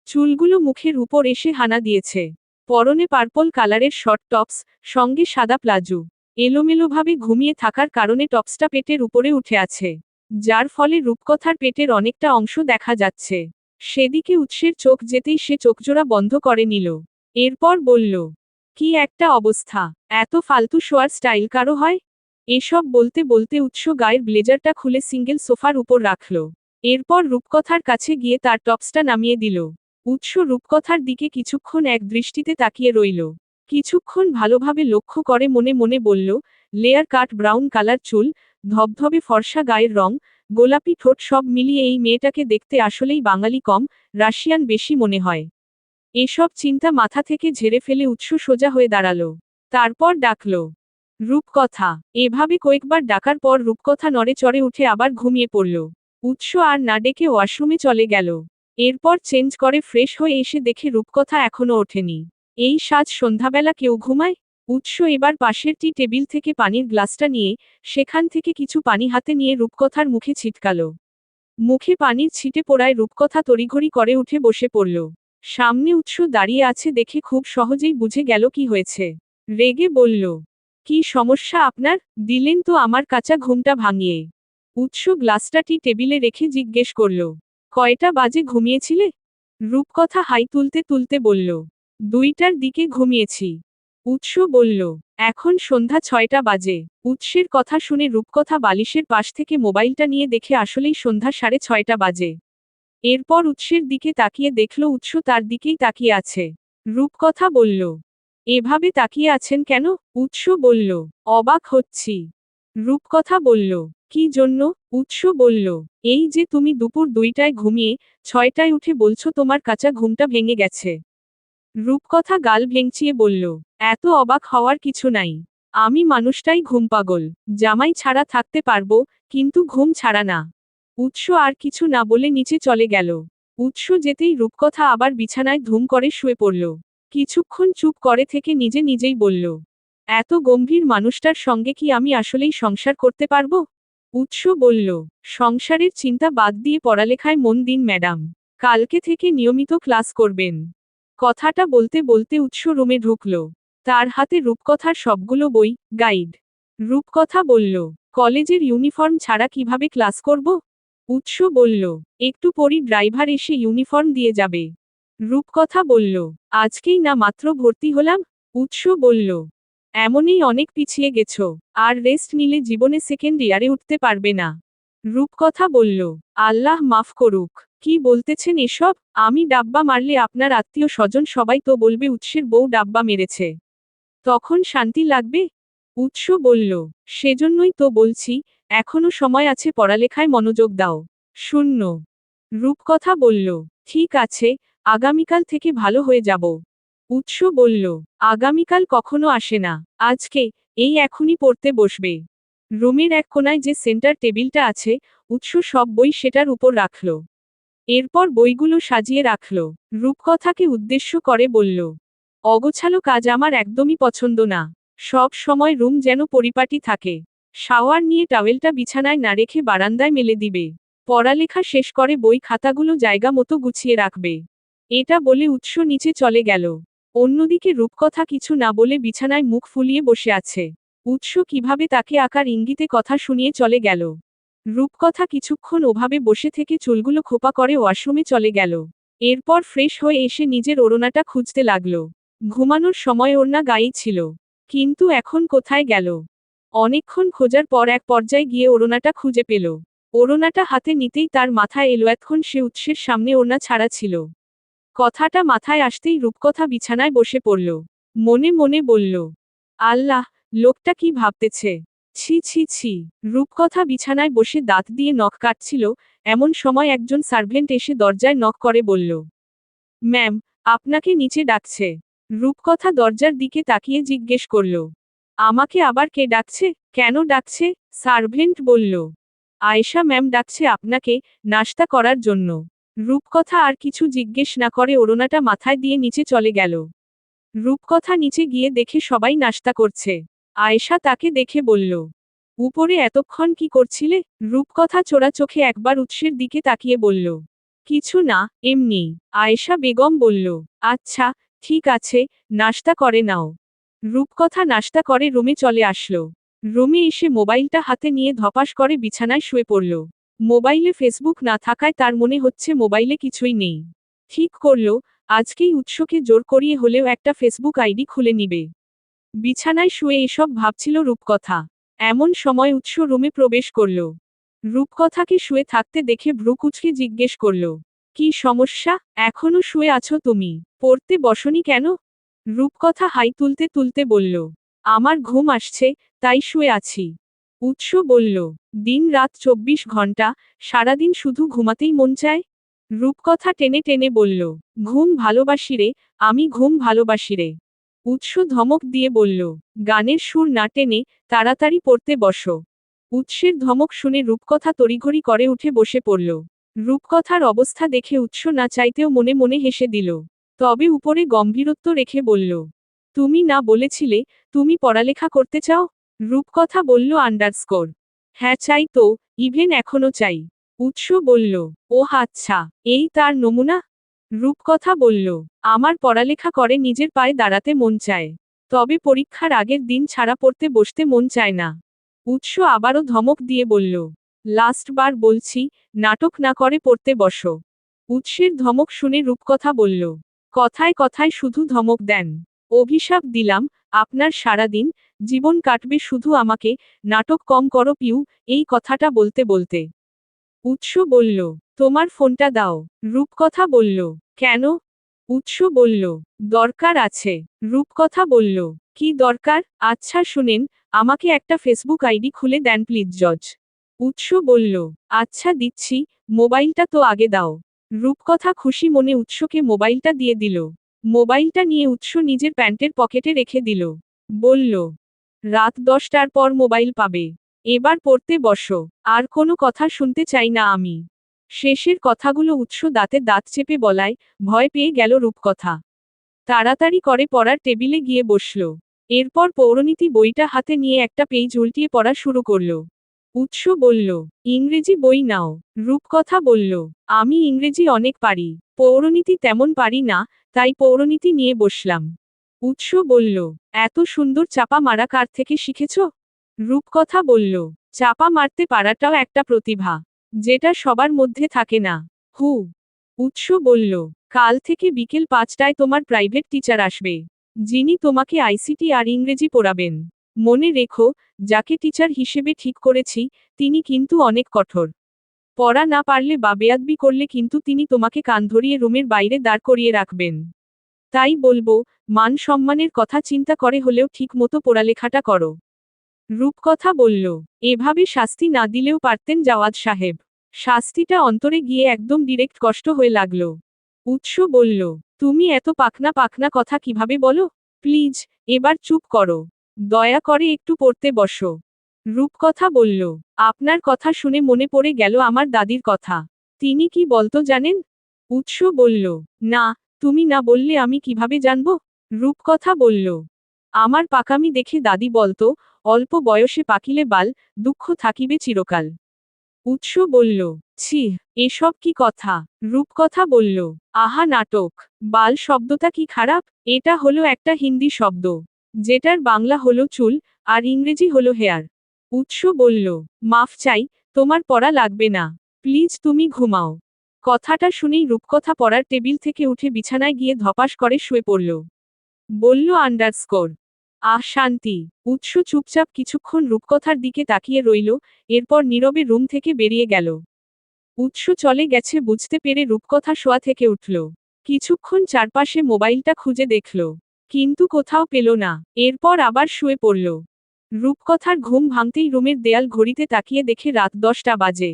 চুলগুলো মুখের উপর এসে হানা দিয়েছে। পরনে পার্পল কালারের শর্ট টপস, সঙ্গে সাদা প্লাজো। এলোমেলোভাবে ঘুমিয়ে থাকার কারণে টপসটা পেটের উপরে উঠে আছে, যার ফলে রূপকথার পেটের অনেকটা অংশ দেখা যাচ্ছে। সেদিকে উৎসের চোখ যেতেই সে চোখজোড়া বন্ধ করে নিল। এরপর বলল। কি একটা অবস্থা! এত ফালতু শোয়ার স্টাইল কারো হয়? এসব বলতে বলতে উৎস গায়ের ব্লেজারটা খুলে সিঙ্গেল সোফার উপর রাখল। এরপর রূপকথার কাছে গিয়ে তার টপসটা নামিয়ে দিল। উৎস রূপকথার দিকে কিছুক্ষণ এক দৃষ্টিতে তাকিয়ে রইল। কিছুক্ষণ ভালোভাবে লক্ষ্য করে মনে মনে বলল, লেয়ার কাট ব্রাউন কালার চুল, ধবধবে ফর্সা গায়ের রং, গোলাপি ঠোঁট সব মিলিয়ে এই মেয়েটাকে দেখতে আসলেই বাঙালি কম রাশিয়ান বেশি মনে হয়। এসব চিন্তা মাথা থেকে ঝেড়ে ফেলে উৎস সোজা হয়ে দাঁড়ালো। তারপর ডাকল, রূপকথা। এভাবে কয়েকবার ডাকার পর রূপকথা নড়ে চড়ে উঠে আবার ঘুমিয়ে পড়ল। উৎস আর না ডেকে ওয়াশরুমে চলে গেল। এরপর চেঞ্জ করে ফ্রেশ হয়ে এসে দেখে রূপকথা এখনো ওঠেনি। এই সাজ সন্ধ্যাবেলা কেউ ঘুমায়? উৎস এবার পাশের টি টেবিল থেকে পানির গ্লাসটা নিয়ে সেখান থেকে কিছু পানি হাতে নিয়ে রূপকথার মুখে ছিটকাল। মুখে পানির ছিটে পড়ায় রূপকথা তড়িঘড়ি করে উঠে বসে পড়ল। সামনে উৎস দাঁড়িয়ে আছে দেখে খুব সহজেই বুঝে গেল কি হয়েছে। রেগে বলল, কি সমস্যা আপনার? দিলেন তো আমার কাঁচা ঘুমটা ভাঙিয়ে। উৎস গ্লাসটা টি টেবিলে রেখে জিজ্ঞেস করল, কয়টা বাজে ঘুমিয়েছিলে? রূপকথা হাই তুলতে তুলতে বলল, 2টার দিকে ঘুমিয়েছি। উৎস বলল, এখন সন্ধ্যা 6টা বাজে। উৎসের কথা শুনে রূপকথা বালিশের পাশ থেকে মোবাইলটা নিয়ে দেখে আসলেই সন্ধ্যা 6:30 বাজে। এরপর উৎসের দিকে তাকিয়ে দেখল উৎস তার দিকেই তাকিয়ে আছে। রূপকথা বলল, এভাবে তাকিয়ে আছেন কেন? উৎস বলল, অবাক হচ্ছি। রূপকথা বলল, কি জন্য? উৎস বলল, এই যে তুমি দুপুর 2টায় ঘুমিয়ে 6টায় উঠে বলছো তোমার কাঁচা ঘুমটা ভেঙে গেছে। রূপকথা গাল ভেঙচিয়ে বলল, এত অবাক হওয়ার কিছু নাই। আমি মানুষটাই ঘুমপাগল। জামাই ছাড়া থাকতে পারবো, কিন্তু ঘুম ছাড়া না। উৎস আর কিছু না বলে নিচে চলে গেল। উৎস যেতেই রূপকথা আবার বিছানায় ধুম করে শুয়ে পড়ল। কিছুক্ষণ চুপ করে থেকে নিজে নিজেই বলল, এত গম্ভীর মানুষটার সঙ্গে কি আমি আসলেই সংসার করতে পারবো? উৎস বলল, সংসারের চিন্তা বাদ দিয়ে পড়ালেখায় মন দিন ম্যাডাম। কালকে থেকে নিয়মিত ক্লাস করবেন। কথাটা বলতে বলতে উৎস রুমে ঢুকল। তার হাতে রূপকথার সবগুলো বই, গাইড। রূপকথা বলল, কলেজের ইউনিফর্ম ছাড়া কিভাবে ক্লাস করব? উৎস বলল, একটু পরই ড্রাইভার এসে ইউনিফর্ম দিয়ে যাবে। রূপকথা বলল, আজকেই না মাত্র ভর্তি হলাম? উৎস বলল, এমনই অনেক পিছিয়ে গেছো। আর রেস্ট নিলে জীবনে সেকেন্ড ইয়ারে উঠতে পারবে না। রূপকথা বলল, আল্লাহ মাফ করুক। কি বলতেছেন এসব? আমি ডাব্বা মারলে আপনার আত্মীয় স্বজন সবাই তো বলবে উৎসের বউ ডাব্বা মেরেছে। তখন শান্তি লাগবে? উৎস বলল, সেজন্যই তো বলছি, এখনো সময় আছে, পড়ালেখায় মনোযোগ দাও। শূন্য। রূপকথা বলল, ঠিক আছে, আগামীকাল থেকে ভালো হয়ে যাব। উৎস বলল, আগামীকাল কখনো আসে না, আজকে, এই এখনই পড়তে বসবে। রুমের এক কোনায় যে সেন্টার টেবিলটা আছে, উৎস সব বই সেটার উপর রাখল। এরপর বইগুলো সাজিয়ে রাখল। রূপকথাকে উদ্দেশ্য করে বলল, অগোছালো কাজ আমার একদমই পছন্দ না। সব সময় রুম যেন পরিপাটি থাকে। শাওয়ার নিয়ে টাওয়েলটা বিছানায় না রেখে বারান্দায় মেলে দিবে। পড়ালেখা শেষ করে বই খাতাগুলো জায়গা মতো গুছিয়ে রাখবে। এটা বলে উৎস নিচে চলে গেল। অন্যদিকে রূপকথা কিছু না বলে বিছানায় মুখ ফুলিয়ে বসে আছে। উৎস কিভাবে তাকে আকার ইঙ্গিতে কথা শুনিয়ে চলে গেল। রূপকথা কিছুক্ষণ ওভাবে বসে থেকে চুলগুলো খোপা করে ওয়াশরুমে চলে গেল। এরপর ফ্রেশ হয়ে এসে নিজের ওড়নাটা খুঁজতে লাগলো। ঘুমানোর সময় ওড়না গায়েই ছিল। কিন্তু এখন কোথায় গেল? অনেকক্ষণ খোঁজার পর এক পর্যায়ে গিয়ে ওড়নাটা খুঁজে পেল। ওড়নাটা হাতে নিতেই তার মাথায় এলো এতক্ষণ সে উৎসের সামনে ওড়না ছাড়া ছিল। কথাটা মাথায় আসতেই রূপকথা বিছানায় বসে পড়ল। মনে মনে বলল, আল্লাহ, লোকটা কি ভাবতেছে? ছি ছি ছি। রূপকথা বিছানায় বসে দাঁত দিয়ে নখ কাটছিল, এমন সময় একজন সার্ভেন্ট এসে দরজায় নখ করে বলল, ম্যাম, আপনাকে নিচে ডাকছে। রূপকথা দরজার দিকে তাকিয়ে জিজ্ঞেস করল, আমাকে আবার কে ডাকছে? কেন ডাকছে? সার্ভেন্ট বলল, আয়েশা ম্যাম ডাকছে আপনাকে, নাস্তা করার জন্য। রূপকথা আর কিছু জিজ্ঞেস না করে ওড়নাটা মাথায় দিয়ে নিচে চলে গেল। রূপকথা নিচে গিয়ে দেখে সবাই নাস্তা করছে। আয়েশা তাকে দেখে বলল, উপরে এতক্ষণ কি করছিলে? রূপকথা চোরা চোখে একবার উৎসের দিকে তাকিয়ে বলল, কিছু না, এমনি। আয়েশা বেগম বলল, আচ্ছা, ঠিক আছে, নাস্তা করে নাও। রূপকথা নাস্তা করে রুমে চলে আসলো। রুমে এসে মোবাইলটা হাতে নিয়ে ধপাস করে বিছানায় শুয়ে পড়ল। মোবাইলে ফেসবুক না থাকায় তার মনে হচ্ছে মোবাইলে কিছুই নেই। ঠিক করল, আজকেই উৎসকে জোর করিয়ে হলেও একটা ফেসবুক আইডি খুলে নিবে। বিছানায় শুয়ে এসব ভাবছিল রূপকথা। এমন সময় উৎস রুমে প্রবেশ করল। রূপকথাকে শুয়ে থাকতে দেখে ভ্রু কুঁচকে জিজ্ঞেস করল, কি সমস্যা? এখনো শুয়ে আছো তুমি? পড়তে বসনি কেন? রূপকথা হাই তুলতে তুলতে বলল, আমার ঘুম আসছে, তাই শুয়ে আছি। উৎস বলল, দিন রাত 24 ঘন্টা, সারাদিন শুধু ঘুমাতেই মন চায়। রূপকথা টেনে টেনে বলল, ঘুম ভালোবাসি রে, আমি ঘুম ভালোবাসি রে। উৎস ধমক দিয়ে বলল, গানের সুর না টেনে তাড়াতাড়ি পড়তে বসো। উৎসের ধমক শুনে রূপকথা তড়িঘড়ি করে উঠে বসে পড়ল। রূপকথার অবস্থা দেখে উৎস না চাইতেও মনে মনে হেসে দিল। তবে উপরে গম্ভীরত্ব রেখে বলল, তুমি না বলেছিলে তুমি পড়ালেখা করতে চাও? রূপকথা বলল আন্ডারস্কোর। হ্যাঁ চাই তো, ইভেন এখনো চাই। উৎস বলল, ওহ আচ্ছা, এই তার নমুনা? রূপকথা বলল, আমার পড়ালেখা করে নিজের পায়ে দাঁড়াতে মন চায়। তবে পরীক্ষার আগের দিন ছাড়া পড়তে বসতে মন চায় না। উৎস আবারও ধমক দিয়ে বলল, লাস্ট বার বলছি, নাটক না করে পড়তে বসো। উৎসের ধমক শুনে রূপকথা বলল, কথায় কথায় শুধু ধমক দেন। অভিশাপ দিলাম, আপনার সারাদিন জীবন কাটবে শুধু আমাকে নাটক কম করো পিউ, এই কথাটা বলতে বলতে। উৎস বলল, তোমার ফোনটা দাও। রূপকথা বলল, কেন? উৎস বলল, দরকার আছে। রূপকথা বলল, কি দরকার? আচ্ছা শুনেন, আমাকে একটা ফেসবুক আইডি খুলে দেন প্লিজ জজ। উৎস বলল, আচ্ছা দিচ্ছি, মোবাইলটা তো আগে দাও। রূপকথা খুশি মনে উৎসকে মোবাইলটা দিয়ে দিল। মোবাইলটা নিয়ে উৎস নিজের প্যান্টের পকেটে রেখে দিল। বলল, রাত 10টার পর মোবাইল পাবে। এবার পড়তে বসো, আর কোনো কথা শুনতে চাই না আমি। শেষের কথাগুলো উৎস দাঁতে দাঁত চেপে বলায় ভয় পেয়ে গেল রূপকথা। তাড়াতাড়ি করে পড়ার টেবিলে গিয়ে বসল। এরপর পৌরনীতি বইটা হাতে নিয়ে একটা পেজ উল্টিয়ে পড়া শুরু করল। উৎস বলল, ইংরেজি বই নাও। রূপকথা বলল, আমি ইংরেজি অনেক পারি, পৌরনীতি তেমন পারি না, তাই পৌরনীতি নিয়ে বসলাম। উৎস বলল, এত সুন্দর চাপা মারা কার থেকে শিখেছ? রূপকথা বলল, চাপা মারতে পারাটাও একটা প্রতিভা, যেটা সবার মধ্যে থাকে না। হু। উৎস বলল, কাল থেকে বিকেল 5টায় তোমার প্রাইভেট টিচার আসবে, যিনি তোমাকে আইসিটি আর ইংরেজি পড়াবেন। মনে রেখো, যাকে টিচার হিসেবে ঠিক করেছি, তিনি কিন্তু অনেক কঠোর। পড়া না পারলে বা বেয়াদবি করলে কিন্তু তিনি তোমাকে কান ধরিয়ে রুমের বাইরে দাঁড় করিয়ে রাখবেন। তাই বলবো, মান সম্মানের কথা চিন্তা করে হলেও ঠিক মতো পড়ালেখাটা করো। রূপকথা বলল, এভাবে শাস্তি না দিলেও পারতেন জাওয়াদ সাহেব। শাস্তিটা অন্তরে গিয়ে একদম ডিরেক্ট কষ্ট হয়ে লাগলো। উৎস বলল, তুমি এত পাকনা পাকনা কথা কিভাবে বলো? প্লিজ, এবার চুপ করো। দয়া করে একটু পড়তে বসো। রূপকথা বলল, আপনার কথা শুনে মনে পড়ে গেল আমার দাদির কথা। তিনি কি বলতো জানেন? উৎস বলল, না, তুমি না বললে আমি কিভাবে জানব? রূপকথা বলল, আমার পাকামি দেখে দাদি বলতো, অল্প বয়সে পাকিলে বাল, দুঃখ থাকিবে চিরকাল। উৎস বলল, ছি, এসব কি কথা? রূপকথা বলল, আহা নাটক, বাল শব্দটা কি খারাপ? এটা হলো একটা হিন্দি শব্দ, যেটার বাংলা হলো চুল, আর ইংরেজি হলো হেয়ার। উৎস বলল, মাফ চাই, তোমার পড়া লাগবে না, প্লিজ তুমি ঘুমাও। কথাটা শুনেই রূপকথা পড়ার টেবিল থেকে উঠে বিছানায় গিয়ে ধপাস করে শুয়ে পড়ল। বলল আন্ডারস্কোর। আহ শান্তি। উৎস চুপচাপ কিছুক্ষণ রূপকথার দিকে তাকিয়ে রইল, এরপর নীরবে রুম থেকে বেরিয়ে গেল। উৎস চলে গেছে বুঝতে পেরে রূপকথা শোয়া থেকে উঠল। কিছুক্ষণ চারপাশে মোবাইলটা খুঁজে দেখল, কিন্তু কোথাও পেল না। এরপর আবার শুয়ে পড়ল। রূপকথার ঘুম ভাঙতেই রুমের দেয়াল ঘড়িতে তাকিয়ে দেখে রাত 10টা বাজে।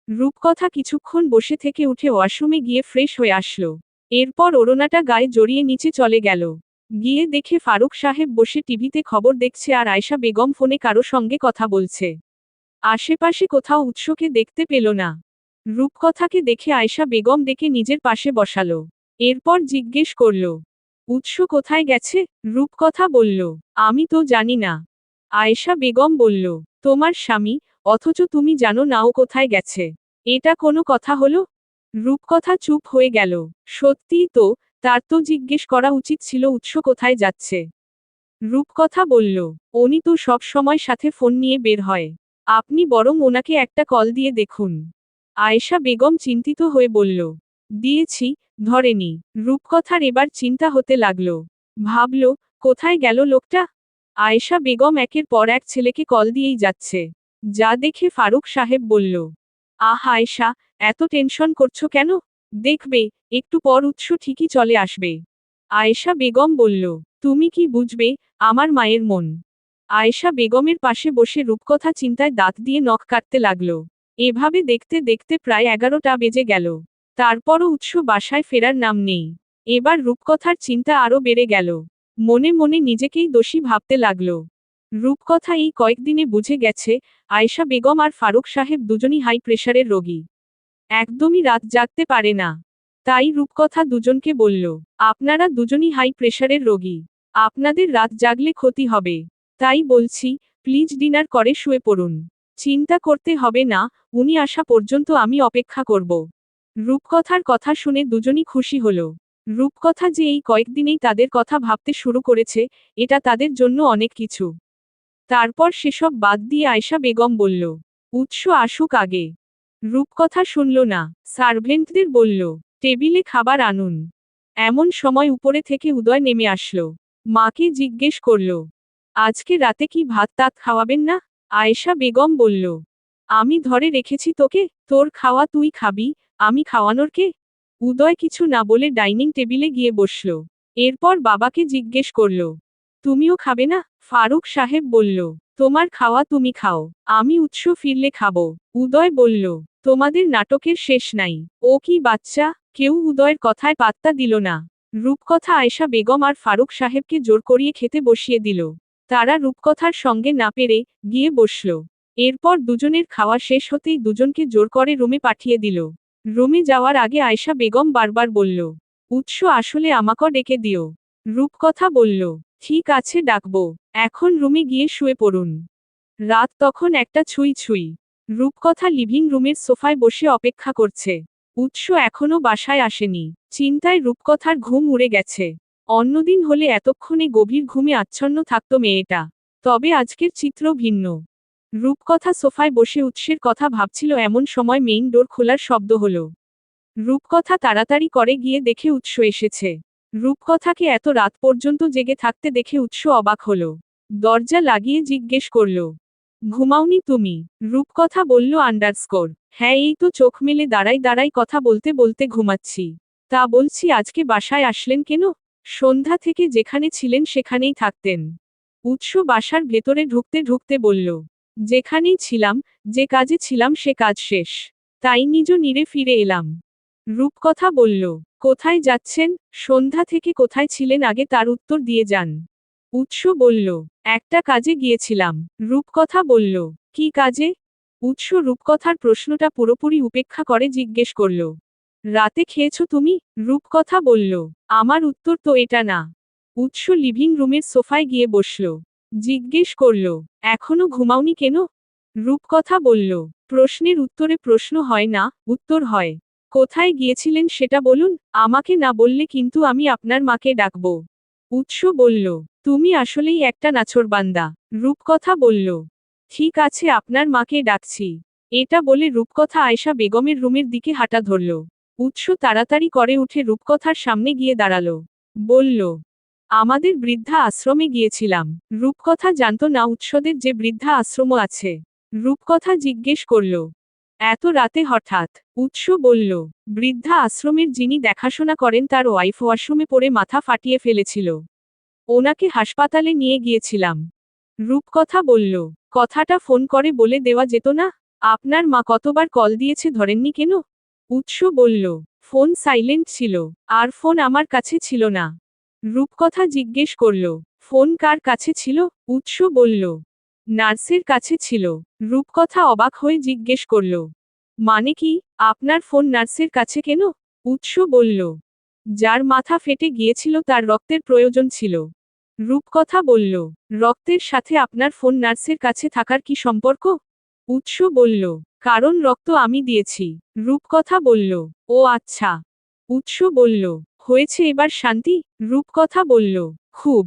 রূপকথা কিছুক্ষণ বসে থেকে উঠে ওয়াশরুমে গিয়ে ফ্রেশ হয়ে আসলো। এরপর ওড়নাটা গায়ে জড়িয়ে নিচে চলে গেল। গিয়ে দেখে ফারুক সাহেব বসে টিভিতে খবর দেখছে আর আয়শা বেগম ফোনে কারো সঙ্গে কথা বলছে। আশেপাশে কোথাও উৎসকে দেখতে পেল না। রূপকথাকে দেখে আয়শা বেগম ডেকে নিজের পাশে বসালো। এরপর জিজ্ঞেস করল, উৎস কোথায় গেছে? রূপকথা বলল, আমি তো জানি না। আয়েশা বেগম বলল, তোমার স্বামী, অথচ তুমি জানো না ও কোথায় গেছে? এটা কোনো কথা হলো? রূপকথা চুপ হয়ে গেল। সত্যিই তো, তার তো জিজ্ঞেস করা উচিত ছিল উৎস কোথায় যাচ্ছে। রূপকথা বলল, উনি তো সব সময় সাথে ফোন নিয়ে বের হয়। আপনি বরং ওনাকে একটা কল দিয়ে দেখুন। আয়েশা বেগম চিন্তিত হয়ে বলল, দিয়েছি, ধরেনি। রূপকথার এবার চিন্তা হতে লাগলো। ভাবল, কোথায় গেল লোকটা? আয়েশা বেগম একের পর এক ছেলেকে কল দিয়েই যাচ্ছে। যা দেখে ফারুক সাহেব বলল, আহ আয়েশা, এত টেনশন করছো কেন? দেখবে, একটু পর উৎস ঠিকই চলে আসবে। আয়েশা বেগম বলল, তুমি কি বুঝবে, আমার মায়ের মন। আয়েশা বেগমের পাশে বসে রূপকথা চিন্তায় দাঁত দিয়ে নখ কাটতে লাগল। এভাবে দেখতে দেখতে প্রায় 11টা বেজে গেল। তারপরও উৎস বাসায় ফেরার নাম নেই। এবার রূপকথার চিন্তা আরও বেড়ে গেল। মনে মনে নিজেকেই দোষী ভাবতে লাগল। রূপকথা এই কয়েকদিনে বুঝে গেছে, আয়েশা বেগম আর ফারুক সাহেব দুজনই হাই প্রেশারের রোগী। একদমই রাত জাগতে পারে না। তাই রূপকথা দুজনকে বলল, আপনারা দুজনই হাই প্রেশারের রোগী। আপনাদের রাত জাগলে ক্ষতি হবে। তাই বলছি, প্লিজ ডিনার করে শুয়ে পড়ুন। চিন্তা করতে হবে না, উনি আসা পর্যন্ত আমি অপেক্ষা করব। রূপকথার কথা শুনে দুজনই খুশি হল। রূপকথা যে এই কয়েকদিনেই তাদের কথা ভাবতে শুরু করেছে, এটা তাদের জন্য অনেক কিছু। তারপর সেসব বাদ দিয়ে আয়েশা বেগম বলল, উৎস আসুক আগে। রূপকথা শুনল না, সার্ভেন্টদের বলল, টেবিলে খাবার আনুন। এমন সময় উপরে থেকে উদয় নেমে আসলো। মাকে জিজ্ঞেস করল, আজকে রাতে কি ভাত টাত খাওয়াবেন না? আয়েশা বেগম বলল, আমি ধরে রেখেছি তোকে, তোর খাওয়া তুই খাবি, আমি খাওয়ানোর কে? উদয় কিছু না বলে ডাইনিং টেবিলে গিয়ে বসল। এরপর বাবাকে জিজ্ঞেস করল, তুমিও খাবে না? ফারুক সাহেব বলল, তোমার খাওয়া তুমি খাও, আমি উৎস ফিরলে খাবো। উদয় বলল, তোমাদের নাটকের শেষ নাই। ও কি বাচ্চা? কেউ উদয়ের কথায় পাত্তা দিল না। রূপকথা আয়েশা বেগম আর ফারুক সাহেবকে জোর করিয়ে খেতে বসিয়ে দিল। তারা রূপকথার সঙ্গে না পেরে গিয়ে বসল। এরপর দুজনের খাওয়া শেষ হতেই দুজনকে জোর করে রুমে পাঠিয়ে দিল। রুমে যাওয়ার আগে আয়েশা বেগম বারবার বলল, উৎস আসলে আমাকে ডেকে দিও। রূপকথা বলল, ঠিক আছে ডাকবো। এখন রুমে গিয়ে শুয়ে পড়ুন। রাত তখন একটা ছুঁই ছুঁই। রূপকথা লিভিং রুমের সোফায় বসে অপেক্ষা করছে। উৎস এখনো বাসায় আসেনি। চিন্তায় রূপকথার ঘুম উড়ে গেছে। অন্যদিন হলে এতক্ষণে গভীর ঘুমে আচ্ছন্ন থাকত মেয়েটা। তবে আজকের চিত্র ভিন্ন। রূপকথা সোফায় বসে উৎসের কথা ভাবছিল এমন সময় মেইন ডোর খোলার শব্দ হলো। রূপকথা তাড়াতাড়ি করে গিয়ে দেখে উৎস এসেছে। রূপকথাকে এত রাত পর্যন্ত জেগে থাকতে দেখে উৎস অবাক হলো। দরজা লাগিয়ে জিজ্ঞেস করল, ঘুমাওনি তুমি? রূপকথা বলল আন্ডারস্কোর, হ্যাঁ এই তো চোখ মেলে দাঁড়াই দাঁড়াই কথা বলতে বলতে ঘুমাচ্ছি। তা বলছি আজকে বাসায় আসলেন কেন? সন্ধ্যা থেকে যেখানে ছিলেন সেখানেই থাকতেন। উৎস বাসার ভেতরে ঢুকতে ঢুকতে বলল, যেখানেই ছিলাম, যে কাজে ছিলাম সে কাজ শেষ। তাই নিজ নিরে ফিরে এলাম। রূপকথা বলল, কোথায় যাচ্ছেন? সন্ধ্যা থেকে কোথায় ছিলেন আগে তার উত্তর দিয়ে যান। উৎস বলল, একটা কাজে গিয়েছিলাম। রূপকথা বলল, কি কাজে? উৎস রূপকথার প্রশ্নটা পুরোপুরি উপেক্ষা করে জিজ্ঞেস করল, রাতে খেয়েছো তুমি? রূপকথা বলল, আমার উত্তর তো এটা না। উৎস লিভিং রুমের সোফায় গিয়ে বসল। জিজ্ঞেস করল, এখনো ঘুমাওনি কেন? রূপকথা বলল, প্রশ্নের উত্তরে প্রশ্ন হয় না, উত্তর হয়। কোথায় গিয়েছিলেন সেটা বলুন, আমাকে না বললে কিন্তু আমি আপনার মাকে ডাকব। উৎস বলল, তুমি আসলেই একটা নাছোড়বান্দা। রূপকথা বলল, ঠিক আছে আপনার মাকে ডাকছি। এটা বলে রূপকথা আয়েশা বেগমের রুমের দিকে হাঁটা ধরল। উৎস তাড়াতাড়ি করে উঠে রূপকথার সামনে গিয়ে দাঁড়ালো। বলল, আমাদের বৃদ্ধা আশ্রমে গিয়েছিলাম। রূপকথা জানত না উৎসদের যে বৃদ্ধা আশ্রমও আছে। রূপকথা জিজ্ঞেস করল, এত রাতে হঠাৎ? উৎস বলল, বৃদ্ধা আশ্রমের যিনি দেখাশোনা করেন তার ওয়াইফ ওয়াশরুমে পড়ে মাথা ফাটিয়ে ফেলেছিল। ওনাকে হাসপাতালে নিয়ে গিয়েছিলাম। রূপকথা বলল, কথাটা ফোন করে বলে দেওয়া যেত না? আপনার মা কতবার কল দিয়েছে ধরেননি কেন? উৎস বলল, ফোন সাইলেন্ট ছিল, আর ফোন আমার কাছে ছিল না। রূপকথা জিজ্ঞেস করল, ফোন কার কাছে ছিল? উৎস বলল, নার্সের কাছে ছিল। রূপকথা অবাক হয়ে জিজ্ঞেস করল, মানে কি, আপনার ফোন নার্সের কাছে কেন? উৎস বলল, যার মাথা ফেটে গিয়েছিল তার রক্তের প্রয়োজন ছিল। রূপকথা বলল, রক্তের সাথে আপনার ফোন নার্সের কাছে থাকার কি সম্পর্ক? উৎস বলল, কারণ রক্ত আমি দিয়েছি। রূপকথা বলল, ও আচ্ছা। উৎস বলল, হয়েছে এবার শান্তি? রূপকথা বলল, খুব।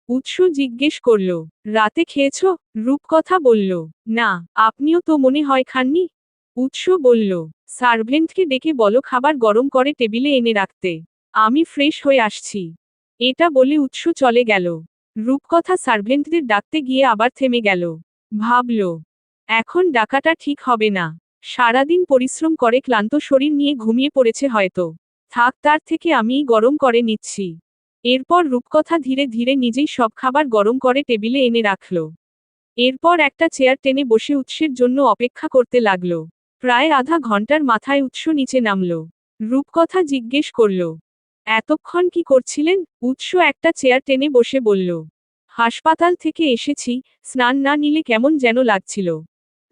উৎস জিজ্ঞেস করল, রাতে খেয়েছ? রূপকথা বলল, না, আপনিও তো মনে হয় খাননি। উৎস বলল, সার্ভেন্টকে ডেকে বলো খাবার গরম করে টেবিলে এনে রাখতে। আমি ফ্রেশ হয়ে আসছি। এটা বলে উৎস চলে গেল। রূপকথা সার্ভেন্টদের ডাকতে গিয়ে আবার থেমে গেল। ভাবল, এখন ডাকাটা ঠিক হবে না। সারাদিন পরিশ্রম করে ক্লান্ত শরীর নিয়ে ঘুমিয়ে পড়েছে হয়তো। থাক তার থেকে আমিই গরম করে নিচ্ছি। এরপর রূপকথা ধীরে ধীরে নিজেই সব খাবার গরম করে টেবিলে এনে রাখল। এরপর একটা চেয়ার টেনে বসে উৎসের জন্য অপেক্ষা করতে লাগলো। প্রায় আধা ঘন্টার মাথায় উৎস নিচে নামল। রূপকথা জিজ্ঞেস করল, এতক্ষণ কি করছিলেন? উৎস একটা চেয়ার টেনে বসে বলল, হাসপাতাল থেকে এসেছি, স্নান না নিলে কেমন যেন লাগছিল।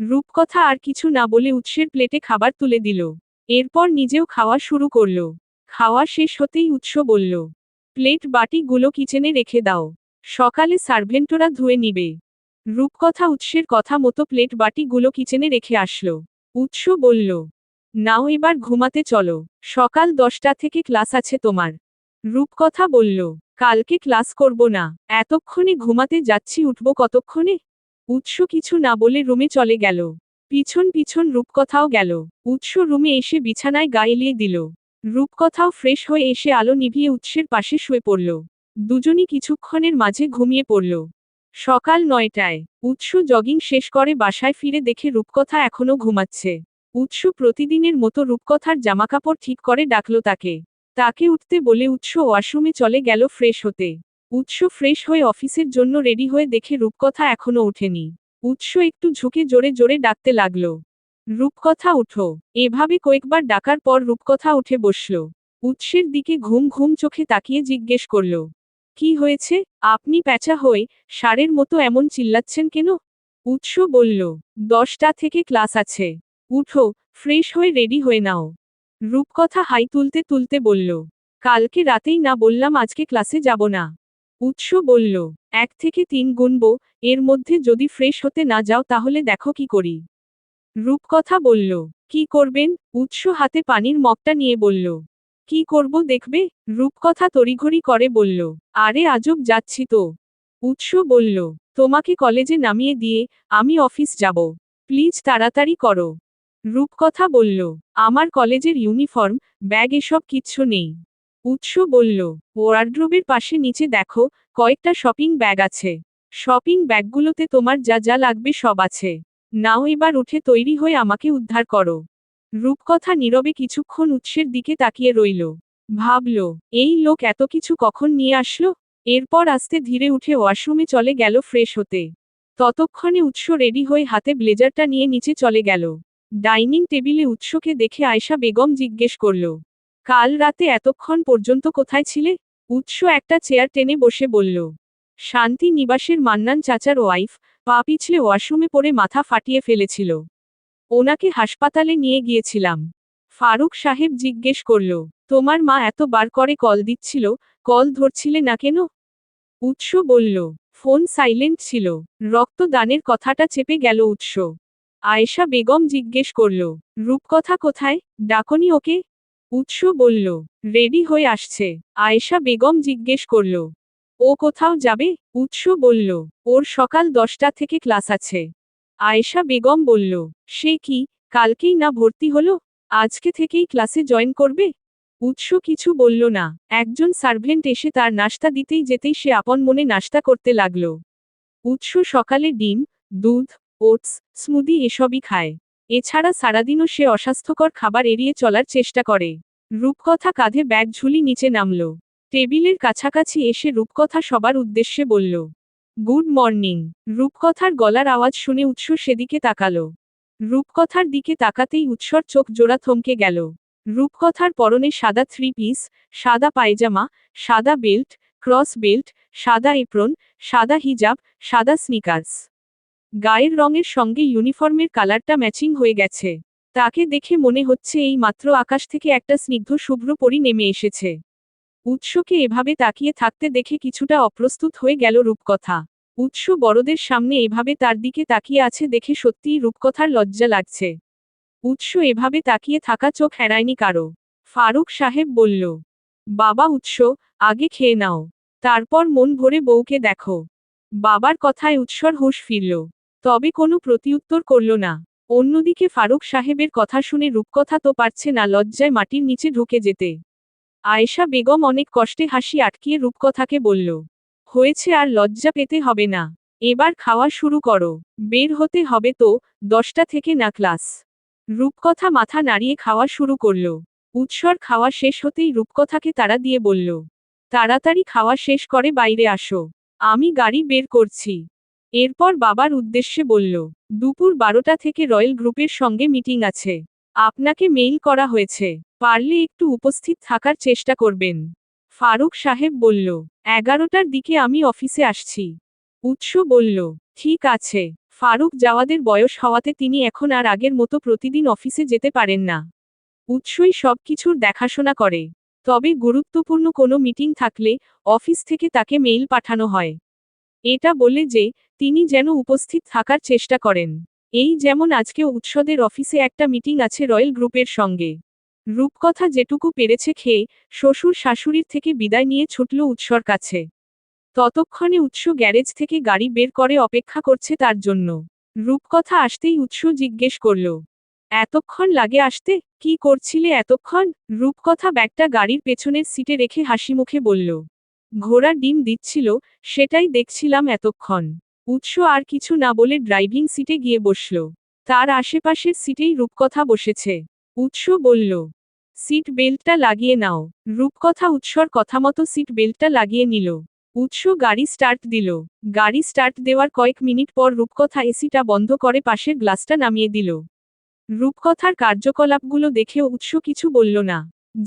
রূপকথা আর কিছু না বলে উৎসের প্লেটে খাবার তুলে দিল। এরপর নিজেও খাওয়া শুরু করল। খাওয়া শেষ হতেই উৎস বলল, প্লেট বাটিগুলো কিচেনে রেখে দাও, সকালে সার্ভেন্টরা ধুয়ে নিবে। রূপকথা উৎসের কথা মতো প্লেট বাটিগুলো কিচেনে রেখে আসলো। উৎস বলল, নাও এবার ঘুমাতে চলো, সকাল 10টা থেকে ক্লাস আছে তোমার। রূপকথা বলল, কালকে ক্লাস করব না, এতক্ষণে ঘুমাতে যাচ্ছি, উঠব কতক্ষণে? উৎস কিছু না বলে রুমে চলে গেল। পিছন পিছন রূপকথাও গেল। উৎস রুমে এসে বিছানায় গা এলিয়ে দিল। রূপকথাও ফ্রেশ হয়ে এসে আলো নিভিয়ে উৎসের পাশে শুয়ে পড়ল। দুজনই কিছুক্ষণের মাঝে ঘুমিয়ে পড়ল। সকাল 9টায় উৎস জগিং শেষ করে বাসায় ফিরে দেখে রূপকথা এখনো ঘুমাচ্ছে। উৎস প্রতিদিনের মতো রূপকথার জামাকাপড় ঠিক করে ডাকল তাকে। তাকে উঠতে বলে উৎস ওয়াশরুমে চলে গেল ফ্রেশ হতে। উৎস ফ্রেশ হয়ে অফিসের জন্য রেডি হয়ে দেখে রূপকথা এখনো ওঠেনি। উৎস একটু ঝুঁকে জোরে জোরে ডাকতে লাগল, রূপকথা উঠো। এভাবে কয়েকবার ডাকার পর রূপকথা উঠে বসল। উৎসের দিকে ঘুম ঘুম চোখে তাকিয়ে জিজ্ঞেস করল, কি হয়েছে? আপনি প্যাঁচা হয়ে ষাঁড়ের মতো এমন চিল্লাচ্ছেন কেন? উৎস বলল, 10টা থেকে ক্লাস আছে, উঠো, ফ্রেশ হয়ে রেডি হয়ে নাও। রূপকথা হাই তুলতে তুলতে বলল, কালকে রাতেই না বললাম আজকে ক্লাসে যাব না। উৎস বলল, 1 থেকে 3 গুনব, এর মধ্যে যদি ফ্রেশ হতে না যাও তাহলে দেখো কি করি। রূপকথা বলল, কি করবেন? উৎস হাতে পানির মগটা নিয়ে বলল, কি করব দেখবে। রূপকথা তড়িঘড়ি করে বলল, আরে আজব যাচ্ছি তো। উৎস বলল, তোমাকে কলেজে নামিয়ে দিয়ে আমি অফিস যাব, প্লিজ তাড়াতাড়ি করো। রূপকথা বলল, আমার কলেজের ইউনিফর্ম, ব্যাগ এসব কিচ্ছু নেই। উৎস বলল, ওয়ার্ড্রোবের পাশে নিচে দেখো, কয়েকটা শপিং ব্যাগ আছে। শপিং ব্যাগগুলোতে তোমার যা যা লাগবে সব আছে। নাও এবার উঠে তৈরি হয়ে আমাকে উদ্ধার করো। রূপকথা নীরবে কিছুক্ষণ উৎসের দিকে তাকিয়ে রইল। ভাবল, এই লোক এত কিছু কখন নিয়ে আসলো? এরপর আস্তে ধীরে উঠে ওয়াশরুমে চলে গেল ফ্রেশ হতে। ততক্ষণে উৎস রেডি হয়ে হাতে ব্লেজারটা নিয়ে নিচে চলে গেল। ডাইনিং টেবিলে উৎসকে দেখে আয়েশা বেগম জিজ্ঞেস করল, কাল রাতে এতক্ষণ পর্যন্ত কোথায় ছিলে? উৎস একটা চেয়ার টেনে বসে বলল, শান্তি নিবাসের মান্নান চাচার ওয়াইফ পা পিছলে ওয়াশরুমে পড়ে মাথা ফাটিয়ে ফেলেছিল, ওনাকে হাসপাতালে নিয়ে গিয়েছিলাম। ফারুক সাহেব জিজ্ঞেস করল, তোমার মা এতবার করে কল দিচ্ছিল, কল ধরছিলে না কেন? উৎস বলল, ফোন সাইলেন্ট ছিল। রক্তদানের কথাটা চেপে গেল উৎস। আয়েশা বেগম জিজ্ঞেস করল, রূপকথা কোথায়? ডাকনি ওকে? উৎস বলল, রেডি হয়ে আসছে। আয়েশা বেগম জিজ্ঞেস করল, ও কোথাও যাবে? উৎস বলল, ওর সকাল 10টা থেকে ক্লাস আছে। আয়েশা বেগম বলল, সে কি, কালকেই না ভর্তি হলো, আজকে থেকেই ক্লাসে জয়েন করবে? উৎস কিছু বলল না। একজন সার্ভেন্ট এসে তার নাস্তা দিতেই যেতেই সে আপন মনে নাস্তা করতে লাগল। উৎস সকালে ডিম, দুধ, ওটস, স্মুদি এসবই খায়। এছাড়া সারাদিনও সে অস্বাস্থ্যকর খাবার এড়িয়ে চলার চেষ্টা করে। রূপকথা কাঁধে ব্যাগ ঝুলি নিচে নামল। টেবিলের কাছাকাছি এসে রূপকথা সবার উদ্দেশ্যে বলল, গুড মর্নিং। রূপকথার গলার আওয়াজ শুনে উৎস সেদিকে তাকালো। রূপকথার দিকে তাকাতেই উৎসর চোখ জোড়া থমকে গেল। রূপকথার পরনে সাদা 3 পিস, সাদা পায়জামা, সাদা বেল্ট, ক্রস বেল্ট, সাদা এপ্রন, সাদা হিজাব, সাদা স্নিকার্স। গায়ের রঙের সঙ্গে ইউনিফর্মের কালারটা ম্যাচিং হয়ে গেছে। তাকে দেখে মনে হচ্ছে এই মাত্র আকাশ থেকে একটা স্নিগ্ধ শুভ্র পরি নেমে এসেছে। উৎসকে এভাবে তাকিয়ে থাকতে দেখে কিছুটা অপ্রস্তুত হয়ে গেল রূপকথা। উৎস বড়দের সামনে এভাবে তার দিকে তাকিয়ে আছে দেখে সত্যিই রূপকথার লজ্জা লাগছে। উৎস এভাবে তাকিয়ে থাকা চোখ এড়ায়নি কারো। ফারুক সাহেব বলল, বাবা উৎস, আগে খেয়ে নাও, তারপর মন ভরে বউকে দেখো। বাবার কথায় উৎসর হুঁশ ফিরল, তবে কোনো প্রতিউত্তর করল না। অন্যদিকে ফারুক সাহেবের কথা শুনে রূপকথা তো পারছে না লজ্জায় মাটির নিচে ঢুকে যেতে। আয়েশা বেগম অনেক কষ্টে হাসি আটকিয়ে রূপকথাকে বলল, হয়েছে, আর লজ্জা পেতে হবে না, এবার খাওয়া শুরু করো, বের হতে হবে তো, 10টা থেকে না ক্লাস। রূপকথা মাথা নাড়িয়ে খাওয়া শুরু করল। উৎসর খাওয়া শেষ হতেই রূপকথাকে তাড়া দিয়ে বলল, তাড়াতাড়ি খাওয়া শেষ করে বাইরে আসো, আমি গাড়ি বের করছি। এরপর বাবার উদ্দেশ্যে বলল, দুপুর 12টা থেকে রয়্যাল গ্রুপের সঙ্গে মিটিং আছে। আপনাকে মেইল করা হয়েছে, পারলে একটু উপস্থিত থাকার চেষ্টা করবেন। ফারুক সাহেব বলল, 11টার দিকে আমি অফিসে আসছি। উৎস বলল, ঠিক আছে। ফারুক জাওয়াদের বয়স হওয়াতে তিনি এখন আর আগের মতো প্রতিদিন অফিসে যেতে পারেন না। উৎসই সব কিছুর দেখাশোনা করে। তবে গুরুত্বপূর্ণ কোনো মিটিং থাকলে অফিস থেকে তাকে মেইল পাঠানো হয়। এটা বলে যে তিনি যেন উপস্থিত থাকার চেষ্টা করেন। এই যেমন আজকে উৎসদের অফিসে একটা মিটিং আছে রয়্যাল গ্রুপের সঙ্গে। রূপকথা যেটুকু পেরেছে খেয়ে শ্বশুর শাশুড়ির থেকে বিদায় নিয়ে ছুটল উৎসর কাছে। ততক্ষণে উৎস গ্যারেজ থেকে গাড়ি বের করে অপেক্ষা করছে তার জন্য। রূপকথা আসতেই উৎস জিজ্ঞেস করল, এতক্ষণ লাগে আসতে? কি করছিলে এতক্ষণ? রূপকথা ব্যাগটা গাড়ির পেছনের সিটে রেখে হাসিমুখে বলল, ঘোড়া ডিম দিচ্ছিল, সেটাই দেখছিলাম এতক্ষণ। উৎস আর কিছু না বলে ড্রাইভিং সিটে গিয়ে বসল। তার আশেপাশের সিটেই রূপকথা বসেছে। উৎস বলল, সিট বেল্টটা লাগিয়ে নাও। রূপকথা উৎসর কথামতো সিট বেল্টটা লাগিয়ে নিল। উৎস গাড়ি স্টার্ট দিল। গাড়ি স্টার্ট দেওয়ার কয়েক মিনিট পর রূপকথা এসিটা বন্ধ করে পাশের গ্লাসটা নামিয়ে দিল। রূপকথার কার্যকলাপগুলো দেখেও উৎস কিছু বলল না।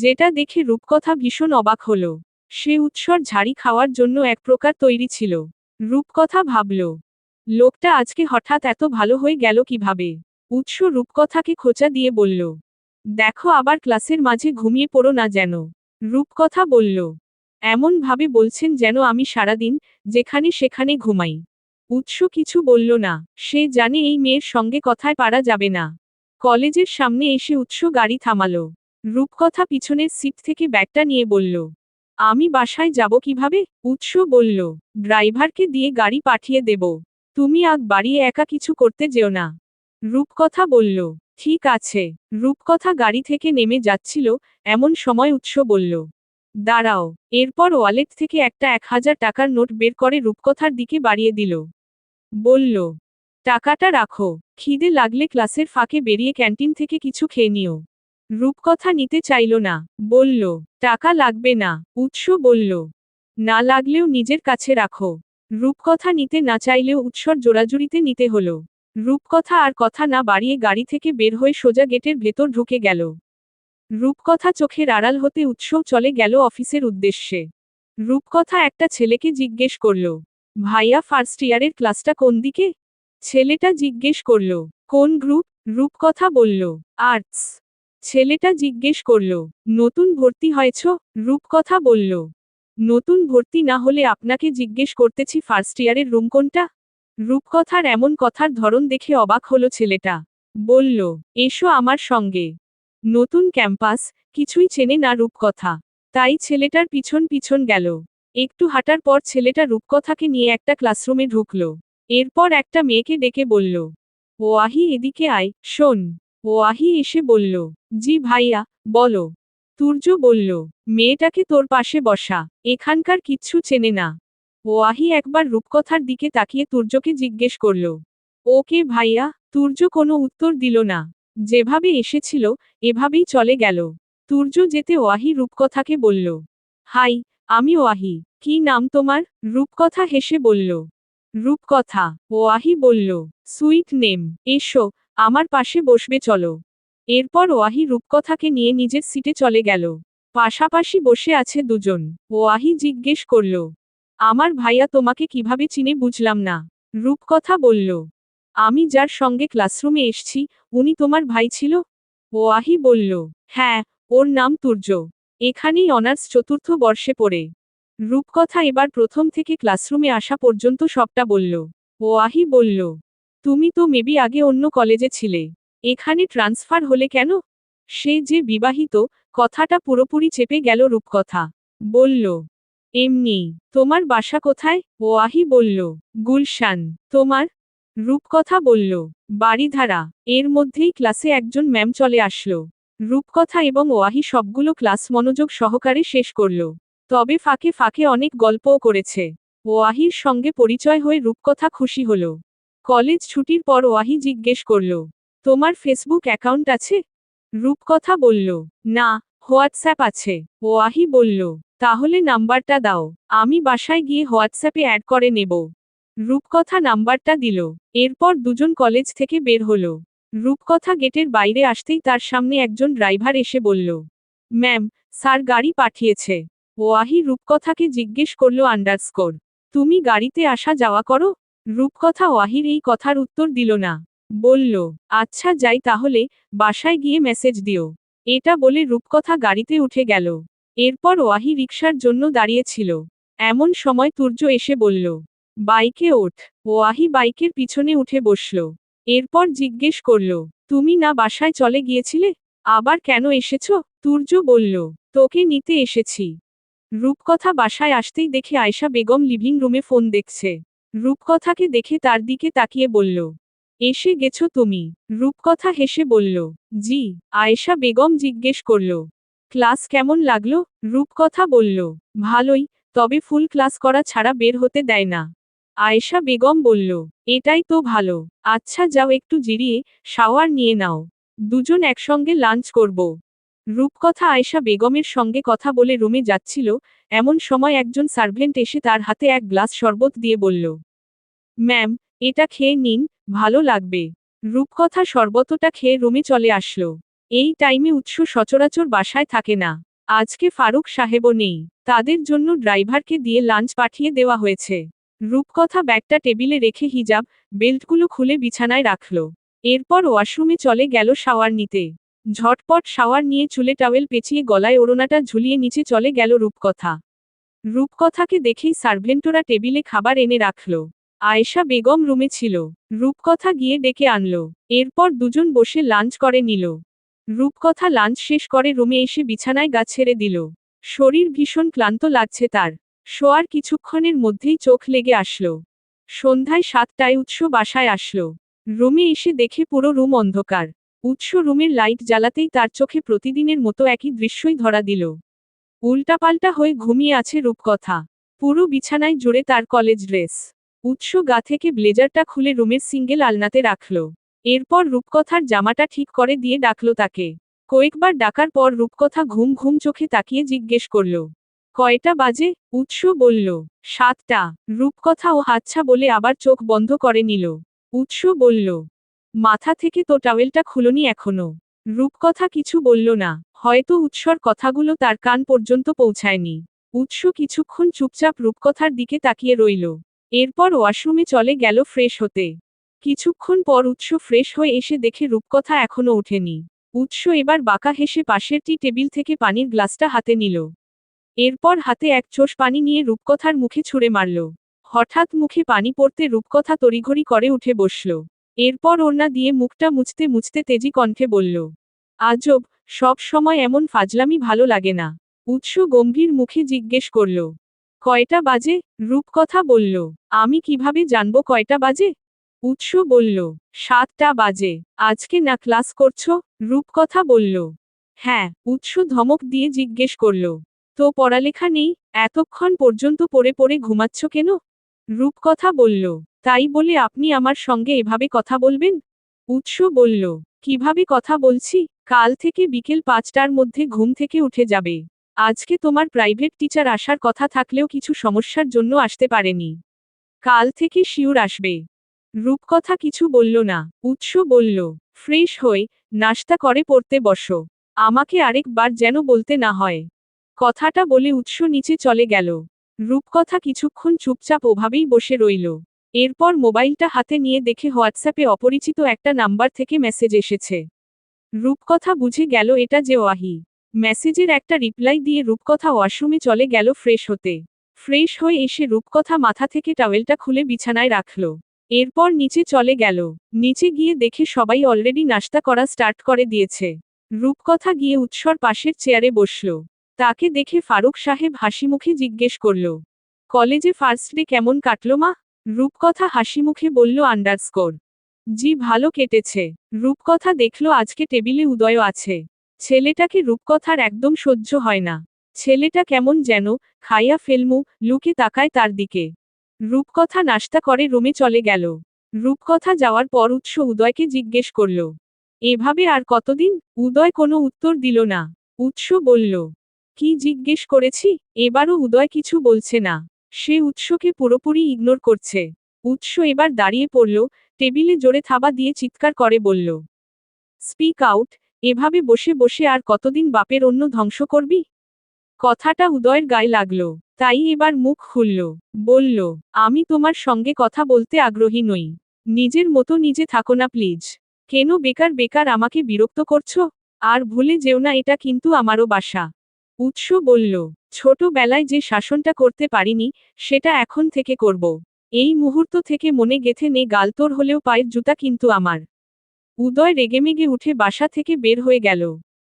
যেটা দেখে রূপকথা ভীষণ অবাক হল। সে উৎসর ঝাড়ি খাওয়ার জন্য এক প্রকার তৈরি ছিল। রূপকথা ভাবল, লোকটা আজকে হঠাৎ এত ভালো হয়ে গেল কিভাবে? উৎস রূপকথাকে খোঁচা দিয়ে বলল, দেখো আবার ক্লাসের মাঝে ঘুমিয়ে পড়ো না যেন। রূপকথা বলল, এমন ভাবে বলছেন যেন আমি সারাদিন যেখানে সেখানে ঘুমাই। উৎস কিছু বলল না। সে জানে এই মেয়ের সঙ্গে কথায় পারা যাবে না। কলেজের সামনে এসে উৎস গাড়ি থামালো। রূপকথা পিছনের সিট থেকে ব্যাগটা নিয়ে বলল, আমি বাসায় যাব কিভাবে? উৎস বলল, ড্রাইভারকে দিয়ে গাড়ি পাঠিয়ে দেব। তুমি আগ বাড়িয়ে একা কিছু করতে যেও না। রূপকথা বলল, ঠিক আছে। রূপকথা গাড়ি থেকে নেমে যাচ্ছিল, এমন সময় উৎস বলল, দাঁড়াও। এরপর ওয়ালেট থেকে একটা 1000 টাকার নোট বের করে রূপকথার দিকে বাড়িয়ে দিল। বলল, টাকাটা রাখো। খিদে লাগলে ক্লাসের ফাঁকে বেরিয়ে ক্যান্টিন থেকে কিছু খেয়ে নিও। রূপকথা নিতে চাইল না। বলল, টাকা লাগবে না। উৎস বলল, না লাগলেও নিজের কাছে রাখো। রূপকথা নিতে না চাইলেও উৎসর জোরাজুরিতে নিতে হলো। রূপকথা আর কথা না বাড়িয়ে গাড়ি থেকে বের হয়ে সোজা গেটের ভেতর ঢুকে গেল। রূপকথা চোখের আড়াল হতে উৎসও চলে গেল অফিসের উদ্দেশ্যে। রূপকথা একটা ছেলেকে জিজ্ঞেস করল, ভাইয়া ফার্স্ট ইয়ারের ক্লাসটা কোন দিকে? ছেলেটা জিজ্ঞেস করল, কোন গ্রুপ? রূপকথা বলল, আর্টস। ছেলেটা জিজ্ঞেস করল, নতুন ভর্তি হয়েছ? রূপকথা বলল, নতুন ভর্তি না হলে আপনাকে জিজ্ঞেস করতেছি ফার্স্ট ইয়ারের রুম কোনটা? রূপকথার এমন কথার ধরন দেখে অবাক হলো ছেলেটা। বলল, এসো আমার সঙ্গে। নতুন ক্যাম্পাস, কিছুই চেনে না রূপকথা। তাই ছেলেটার পিছন পিছন গেল। একটু হাঁটার পর ছেলেটা রূপকথাকে নিয়ে একটা ক্লাসরুমে ঢুকল। এরপর একটা মেয়েকে ডেকে বলল, ওয়াহি এদিকে আয়, শোন। ওয়াহি এসে বলল, জি ভাইয়া, বলো। তুর্য বলল, মেয়েটাকে তোর পাশে বসা। এখানকার কিচ্ছু চেনে না। ওয়াহি একবার রূপকথার দিকে তাকিয়ে তুর্যকে জিজ্ঞেস করল, ওকে ভাইয়া? তুর্য কোনো উত্তর দিল না। যেভাবে এসেছিল এভাবেই চলে গেল। তুর্য যেতে ওয়াহি রূপকথাকে বলল, হাই, আমি ওয়াহি। কি নাম তোমার? রূপকথা হেসে বলল, রূপকথা। ওয়াহি বলল, সুইট নেম। এসো, আমার পাশে বসবে চলো। এরপর ওয়াহি রূপকথাকে নিয়ে নিজের সিটে চলে গেল। পাশাপাশি বসে আছে দুজন। ওয়াহি জিজ্ঞেস করল, আমার ভাইয়া তোমাকে কিভাবে চিনে বুঝলাম না। রূপকথা বলল, আমি যার সঙ্গে ক্লাসরুমে এসছি উনি তোমার ভাই ছিল? ওয়াহি বলল, হ্যাঁ, ওর নাম তুর্য। এখানেই অনার্স 4র্থ বর্ষে পড়ে। রূপকথা এবার প্রথম থেকে ক্লাসরুমে আসা পর্যন্ত সবটা বলল। ওয়াহি বলল, তুমি তো মেবি আগে অন্য কলেজে ছিলে। এখানে ট্রান্সফার হলে কেন? সে যে বিবাহিত, কথাটা পুরোপুরি চেপে গেল রূপকথা। বলল, এমনি। তোমার বাসা কোথায়? ওয়াহি বলল, গুলশান। তোমার? রূপকথা বলল, বাড়িধারা। এর মধ্যেই ক্লাসে একজন ম্যাম চলে আসলো। রূপকথা এবং ওয়াহি সবগুলো ক্লাস মনোযোগ সহকারে শেষ করল। তবে ফাঁকে ফাঁকে অনেক গল্পও করেছে। ওয়াহির সঙ্গে পরিচয় হয়ে রূপকথা খুশি হল। কলেজ ছুটির পর ওয়াহি জিজ্ঞেস করল, তোমার ফেসবুক অ্যাকাউন্ট আছে? রূপকথা বলল, না, হোয়াটসঅ্যাপ আছে। ওয়াহি বলল, তাহলে নাম্বারটা দাও, আমি বাসায় গিয়ে হোয়াটসঅ্যাপে অ্যাড করে নেব। রূপকথা নাম্বারটা দিল। এরপর দুজন কলেজ থেকে বের হলো। রূপকথা গেটের বাইরে আসতেই তার সামনে একজন ড্রাইভার এসে বলল, ম্যাম, স্যার গাড়ি পাঠিয়েছে। ওয়াহি রূপকথাকে জিজ্ঞেস করল আন্ডারস্কোর, তুমি গাড়িতে আসা যাওয়া করো? রূপকথা ওয়াহির এই কথার উত্তর দিল না। বলল, আচ্ছা যাই তাহলে, বাসায় গিয়ে মেসেজ দিও। এটা বলে রূপকথা গাড়িতে উঠে গেল। এরপর ওয়াহি রিকশার জন্য দাঁড়িয়েছিল। এমন সময় তুর্য এসে বলল, বাইকে ওঠ। ওয়াহি বাইকের পিছনে উঠে বসল। এরপর জিজ্ঞেস করল, তুমি না বাসায় চলে গিয়েছিলে? আবার কেন এসেছ? তুর্য বলল, তোকে নিতে এসেছি। রূপকথা বাসায় আসতেই দেখে আয়েশা বেগম লিভিং রুমে ফোন দেখছে। রূপকথাকে দেখে তার দিকে তাকিয়ে বলল, এসে গেছো তুমি? রূপকথা হেসে বলল, জি। আয়েশা বেগম জিজ্ঞেস করল, ক্লাস কেমন লাগলো? রূপকথা বলল, ভালোই, তবে ফুল ক্লাস করা ছাড়া বের হতে দেয় না। আয়েশা বেগম বলল, এটাই তো ভালো। আচ্ছা যাও একটু জিরিয়ে শাওয়ার নিয়ে নাও। দুজন একসঙ্গে লাঞ্চ করব। রূপকথা আয়েশা বেগমের সঙ্গে কথা বলে রুমে যাচ্ছিল, এমন সময় একজন সার্ভেন্ট এসে তার হাতে এক গ্লাস শরবত দিয়ে বলল, ম্যাম, এটা খেয়ে নিন, ভালো লাগবে। রূপকথা শরবতটা খেয়ে রুমে চলে আসলো। এই টাইমে উৎস সচরাচর বাসায় থাকে না। আজকে ফারুক সাহেবও নেই। তাদের জন্য ড্রাইভারকে দিয়ে লাঞ্চ পাঠিয়ে দেওয়া হয়েছে। রূপকথা ব্যাগটা টেবিলে রেখে হিজাব, বেল্টগুলো খুলে বিছানায় রাখল। এরপর ওয়াশরুমে চলে গেল শাওয়ার নিতে। ঝটপট শাওয়ার নিয়ে চুলে টাওয়েল পেঁচিয়ে গলায় ওড়নাটা ঝুলিয়ে নিচে চলে গেল রূপকথা। রূপকথাকে দেখেই সার্ভেন্টরা টেবিলে খাবার এনে রাখল। আয়েশা বেগম রুমে ছিল। রূপকথা গিয়ে ডেকে আনল। এরপর দুজন বসে লাঞ্চ করে নিল। রূপকথা লাঞ্চ শেষ করে রুমে এসে বিছানায় গা ছেড়ে দিল। শরীর ভীষণ ক্লান্ত লাগছে তার। শোয়ার কিছুক্ষণের মধ্যেই চোখ লেগে আসলো। সন্ধ্যায় 7টায় উৎস বাসায় আসলো। রুমে এসে দেখে পুরো রুম অন্ধকার। উৎস রুমের লাইট জ্বালাতেই তার চোখে প্রতিদিনের মতো একই দৃশ্যই ধরা দিল। উল্টাপাল্টা হয়ে ঘুমিয়ে আছে রূপকথা। পুরো বিছানায় জুড়ে তার কলেজ ড্রেস। উৎস গা থেকে ব্লেজারটা খুলে রুমের সিঙ্গেল আলনাতে রাখল। এরপর রূপকথার জামাটা ঠিক করে দিয়ে ডাকল তাকে। কয়েকবার ডাকার পর রূপকথা ঘুম ঘুম চোখে তাকিয়ে জিজ্ঞেস করল, কয়টা বাজে? উৎস বলল, 7টা। রূপকথা ও আচ্ছা বলে আবার চোখ বন্ধ করে নিল। উৎস বলল, মাথা থেকে তো টাওয়েলটা খুলনি এখনো। রূপকথা কিছু বলল না। হয়তো উৎসর কথাগুলো তার কান পর্যন্ত পৌঁছায়নি। উৎস কিছুক্ষণ চুপচাপ রূপকথার দিকে তাকিয়ে রইল। এরপর ওয়াশরুমে চলে গেল ফ্রেশ হতে। কিছুক্ষণ পর উৎস ফ্রেশ হয়ে এসে দেখে রূপকথা এখনো ওঠেনি। উৎস এবার বাঁকা হেসে পাশের টি টেবিল থেকে পানির গ্লাসটা হাতে নিল। এরপর হাতে এক চোষ পানি নিয়ে রূপকথার মুখে ছুঁড়ে মারল। হঠাৎ মুখে পানি পড়তে রূপকথা তড়িঘড়ি করে উঠে বসল। এরপর ওড়না দিয়ে মুখটা মুছতে মুছতে তেজি কণ্ঠে বলল, আজব, সব সময় এমন ফাজলামি ভালো লাগে না। উৎস গম্ভীর মুখে জিজ্ঞেস করল, কয়টা বাজে? রূপকথা বলল, আমি কিভাবে জানবো কয়টা বাজে? উৎস বলল, 7টা বাজে। আজকে না ক্লাস করছো? রূপকথা বলল, হ্যাঁ। উৎস ধমক দিয়ে জিজ্ঞেস করল, তো পড়ালেখা নেই? এতক্ষণ পর্যন্ত পড়ে পড়ে ঘুমাচ্ছ কেন? রূপকথা বলল, তাই বলে আপনি আমার সঙ্গে এভাবে কথা বলবেন? উৎস বলল, কিভাবে কথা বলছি? কাল থেকে বিকেল 5টার মধ্যে ঘুম থেকে উঠে যাবে। আজকে তোমার প্রাইভেট টিচার আসার কথা থাকলেও কিছু সমস্যার জন্য আসতে পারেনি। কাল থেকে শিওর আসবে। রূপকথা কিছু বলল না। উৎস বলল, ফ্রেশ হয়ে নাস্তা করে পড়তে বসো। আমাকে আরেকবার যেন বলতে না হয়। কথাটা বলে উৎস নিচে চলে গেল। রূপকথা কিছুক্ষণ চুপচাপ ওভাবেই বসে রইল। এরপর মোবাইলটা হাতে নিয়ে দেখে হোয়াটসঅ্যাপে অপরিচিত একটা নাম্বার থেকে মেসেজ এসেছে। রূপকথা বুঝে গেল এটা যে ওয়াহি। মেসেজের একটা রিপ্লাই দিয়ে রূপকথা ওয়াশরুমে চলে গেল ফ্রেশ হতে। ফ্রেশ হয়ে এসে রূপকথা মাথা থেকে টাওয়েলটা খুলে বিছানায় রাখল। এরপর নিচে চলে গেল। নিচে গিয়ে দেখে সবাই অলরেডি নাস্তা করা স্টার্ট করে দিয়েছে। রূপকথা গিয়ে উৎসর পাশের চেয়ারে বসল। তাকে দেখে ফারুক সাহেব হাসিমুখে জিজ্ঞেস করল, কলেজে ফার্স্ট ডে কেমন কাটলো মা? রূপকথা হাসিমুখে বলল, আন্ডারস্কোর। জি ভালো কেটেছে। রূপকথা দেখল আজকে টেবিলে উদয় আছে। ছেলেটাকে রূপকথার একদম সহ্য হয় না। ছেলেটা কেমন যেন খাইয়া ফেলমু লুকে তাকায় তার দিকে। রূপকথা নাস্তা করে রুমে চলে গেল। রূপকথা যাওয়ার পর উৎস উদয়কে জিজ্ঞেস করল, এভাবে আর কতদিন? উদয় কোনো উত্তর দিল না। উৎস বলল, কি জিজ্ঞেস করেছি? এবারও উদয় কিছু বলছে না। সে উৎসকে পুরোপুরি ইগনোর করছে। উৎস এবার দাঁড়িয়ে পড়ল, টেবিলে জোরে থাবা দিয়ে চিৎকার করে বলল, স্পিক আউট, এভাবে বসে বসে আর কতদিন বাপের অন্য ধ্বংস করবি? কথাটা উদয়ের গায়ে লাগলো, তাই এবার মুখ খুলল, বলল, আমি তোমার সঙ্গে কথা বলতে আগ্রহী নই। নিজের মতো নিজে থাকো না প্লিজ। কেন বেকার বেকার আমাকে বিরক্ত করছো? আর ভুলে যেও না এটা কিন্তু আমারও বাসা। উৎস বলল, ছোটবেলায় যে শাসনটা করতে পারিনি, সেটা এখন থেকে করব। এই মুহূর্ত থেকে মনে গেথে নে, গাল তোর হলেও পায়ের জুতা কিন্তু আমার। উদয় রেগেমেগে উঠে বাসা থেকে বের হয়ে গেল।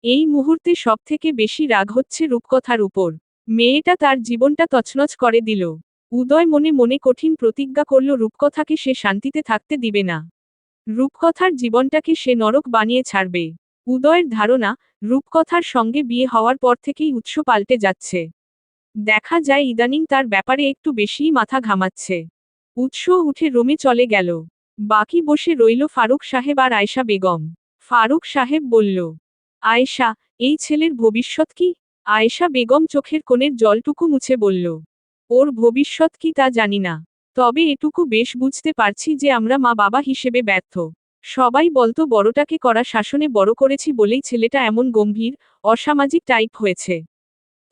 এই মুহূর্তে সবথেকে বেশি রাগ হচ্ছে রূপকথার উপর। মেয়েটা তার জীবনটা তছনছ করে দিল। উদয় মনে মনে কঠিন প্রতিজ্ঞা করল রূপকথাকে সে শান্তিতে থাকতে দিবে না। রূপকথার জীবনটাকে সে নরক বানিয়ে ছাড়বে। উদয়ের ধারণা, রূপকথার সঙ্গে বিয়ে হওয়ার পর থেকেই উৎস পাল্টে যাচ্ছে। দেখা যায় ইদানিং তার ব্যাপারে একটু বেশিই মাথা ঘামাচ্ছে। উৎস উঠে রুমে চলে গেল। বাকি বসে রইল ফারুক সাহেব আর আয়েশা বেগম। ফারুক সাহেব বলল, আয়েশা, এই ছেলের ভবিষ্যৎ কি? আয়েশা বেগম চোখের কোণের জলটুকু মুছে বলল, ওর ভবিষ্যৎ কি তা জানি না, তবে এটুকু বেশ বুঝতে পারছি যে আমরা মা বাবা হিসেবে ব্যর্থ। সবাই বলতো বড়টাকে কড়া শাসনে বড় করেছি বলেই ছেলেটা এমন গম্ভীর, অসামাজিক টাইপ হয়েছে।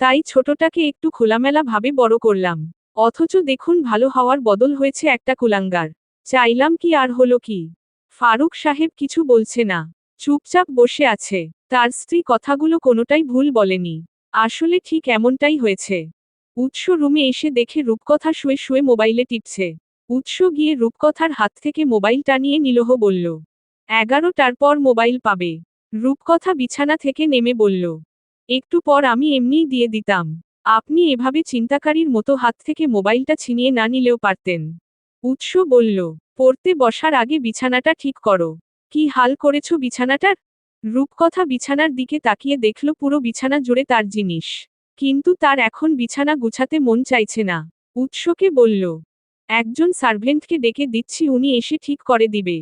তাই ছোটটাকে একটু খোলামেলা ভাবে বড় করলাম। অথচ দেখুন ভালো হওয়ার বদল হয়েছে একটা কুলাঙ্গার। চাইলাম কি আর হলো কি? ফারুক সাহেব কিছু বলছে না, চুপচাপ বসে আছে। তার স্ত্রী কথাগুলো কোনোটাই ভুল বলেনি। আসলে ঠিক এমনটাই হয়েছে। উৎস রুমে এসে দেখে রূপকথা শুয়ে শুয়ে মোবাইলে টিপছে। উৎস গিয়ে রূপকথার হাত থেকে মোবাইলটা নিয়ে নিলহ বলল, 11টার পর মোবাইল পাবে। রূপকথা বিছানা থেকে নেমে বলল, একটু পর আমি এমনিই দিয়ে দিতাম। আপনি এভাবে চিন্তাকারীর মতো হাত থেকে মোবাইলটা ছিনিয়ে না নিলেও পারতেন। উৎস বলল, পড়তে বসার আগে বিছানাটা ঠিক করো। কি হাল করেছো বিছানাটার? রূপকথা বিছানার দিকে তাকিয়ে দেখল পুরো বিছানা জুড়ে তার জিনিস। কিন্তু তার এখন বিছানা গুছাতে মন চাইছে না। উৎসকে বলল, একজন সার্ভেন্টকে ডেকে দিচ্ছি, উনি এসে ঠিক করে দিবে।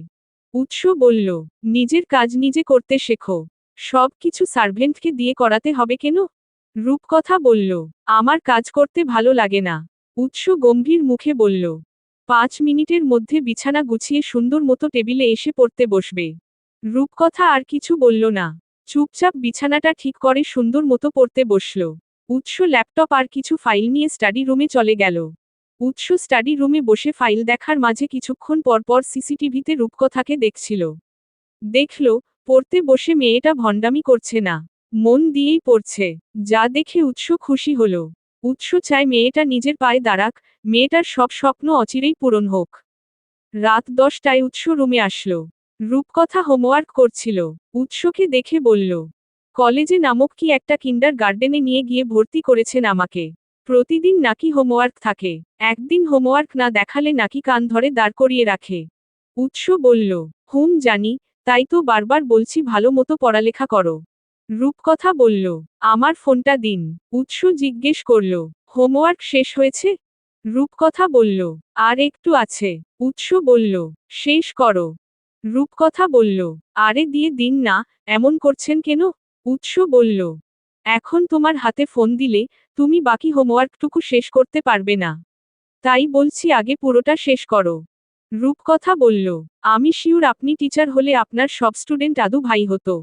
উৎস বলল, নিজের কাজ নিজে করতে শেখো। সব কিছু সার্ভেন্টকে দিয়ে করাতে হবে কেন? রূপকথা বলল, আমার কাজ করতে ভালো লাগে না। উৎস গম্ভীর মুখে বলল, 5 মিনিটের মধ্যে বিছানা গুছিয়ে সুন্দর মতো টেবিলে এসে পড়তে বসবে। রূপকথা আর কিছু বলল না, চুপচাপ বিছানাটা ঠিক করে সুন্দর মতো পড়তে বসল। উৎস ল্যাপটপ আর কিছু ফাইল নিয়ে স্টাডি রুমে চলে গেল। উৎস স্টাডি রুমে বসে ফাইল দেখার মাঝে কিছুক্ষণ পর পর সিসিটিভিতে রূপকথাকে দেখছিল। দেখল, পড়তে বসে মেয়েটা ভণ্ডামি করছে না, মন দিয়েই পড়ছে। যা দেখে উৎস খুশি হল। উৎস চায় মেয়েটা নিজের পায়ে দাঁড়াক, মেয়েটার সব স্বপ্ন অচিরেই পূরণ হোক। রাত 10টায় উৎস রুমে আসলো। রূপকথা হোমওয়ার্ক করছিল। উৎসকে দেখে বলল, কলেজে নামক কি একটা কিন্ডার গার্ডেনে নিয়ে গিয়ে ভর্তি করেছেন আমাকে। প্রতিদিন নাকি হোমওয়ার্ক থাকে, একদিন হোমওয়ার্ক না দেখালে নাকি কান ধরে দাঁড় করিয়ে রাখে। উৎস বলল, জানি, তাই তো বারবার বলছি ভালো মতো পড়ালেখা করো। রূপকথা বলল, আমার ফোনটা দিন। উৎস জিজ্ঞেস করল, হোমওয়ার্ক শেষ হয়েছে? রূপকথা বলল, আর একটু আছে। উৎস বলল, শেষ করো। রূপকথা বলল, আরে দিয়ে দিন না, এমন করছেন কেন? উৎস বলল, এখন তোমার হাতে ফোন দিলে তুমি বাকি হোমওয়ার্কটুকু শেষ করতে পারবে না। তাই বলছি আগে পুরোটা শেষ করো। রূপকথা বলল, আমি শিওর আপনি টিচার হলে আপনার সব স্টুডেন্ট আদু ভাই হতো।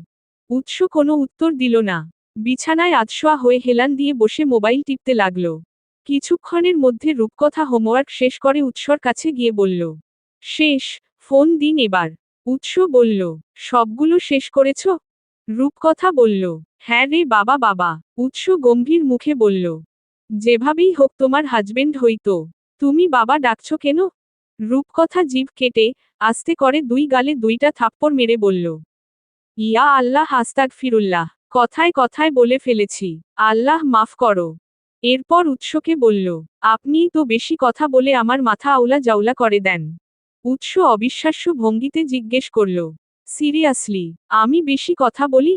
উৎস কোনো উত্তর দিল না। বিছানায় আধশোয়া হয়ে হেলান দিয়ে বসে মোবাইল টিপতে লাগল। কিছুক্ষণের মধ্যে রূপকথা হোমওয়ার্ক শেষ করে উৎসর কাছে গিয়ে বলল, শেষ, ফোন দিন এবার। উৎস বলল, সবগুলো শেষ করেছ? রূপকথা বলল, হ্যাঁ রে বাবা বাবা। উৎস গম্ভীর মুখে বলল, যেভাবেই হোক তোমার হাজবেন্ড হইতো। তুমি বাবা ডাকছ কেন? রূপকথা জিভ কেটে আস্তে করে 2 গালে 2টা থাপ্পড় মেরে বলল, ইয়া আল্লাহ আস্তাগফিরুল্লাহ, কথায় কথায় বলে ফেলেছি, আল্লাহ মাফ করো। এরপর উৎসকে বলল, আপনিই তো বেশি কথা বলে আমার মাথা আউলা জাউলা করে দেন। উৎস অবিশ্বাস্য ভঙ্গিতে জিজ্ঞেস করল, সিরিয়াসলি, আমি বেশি কথা বলি?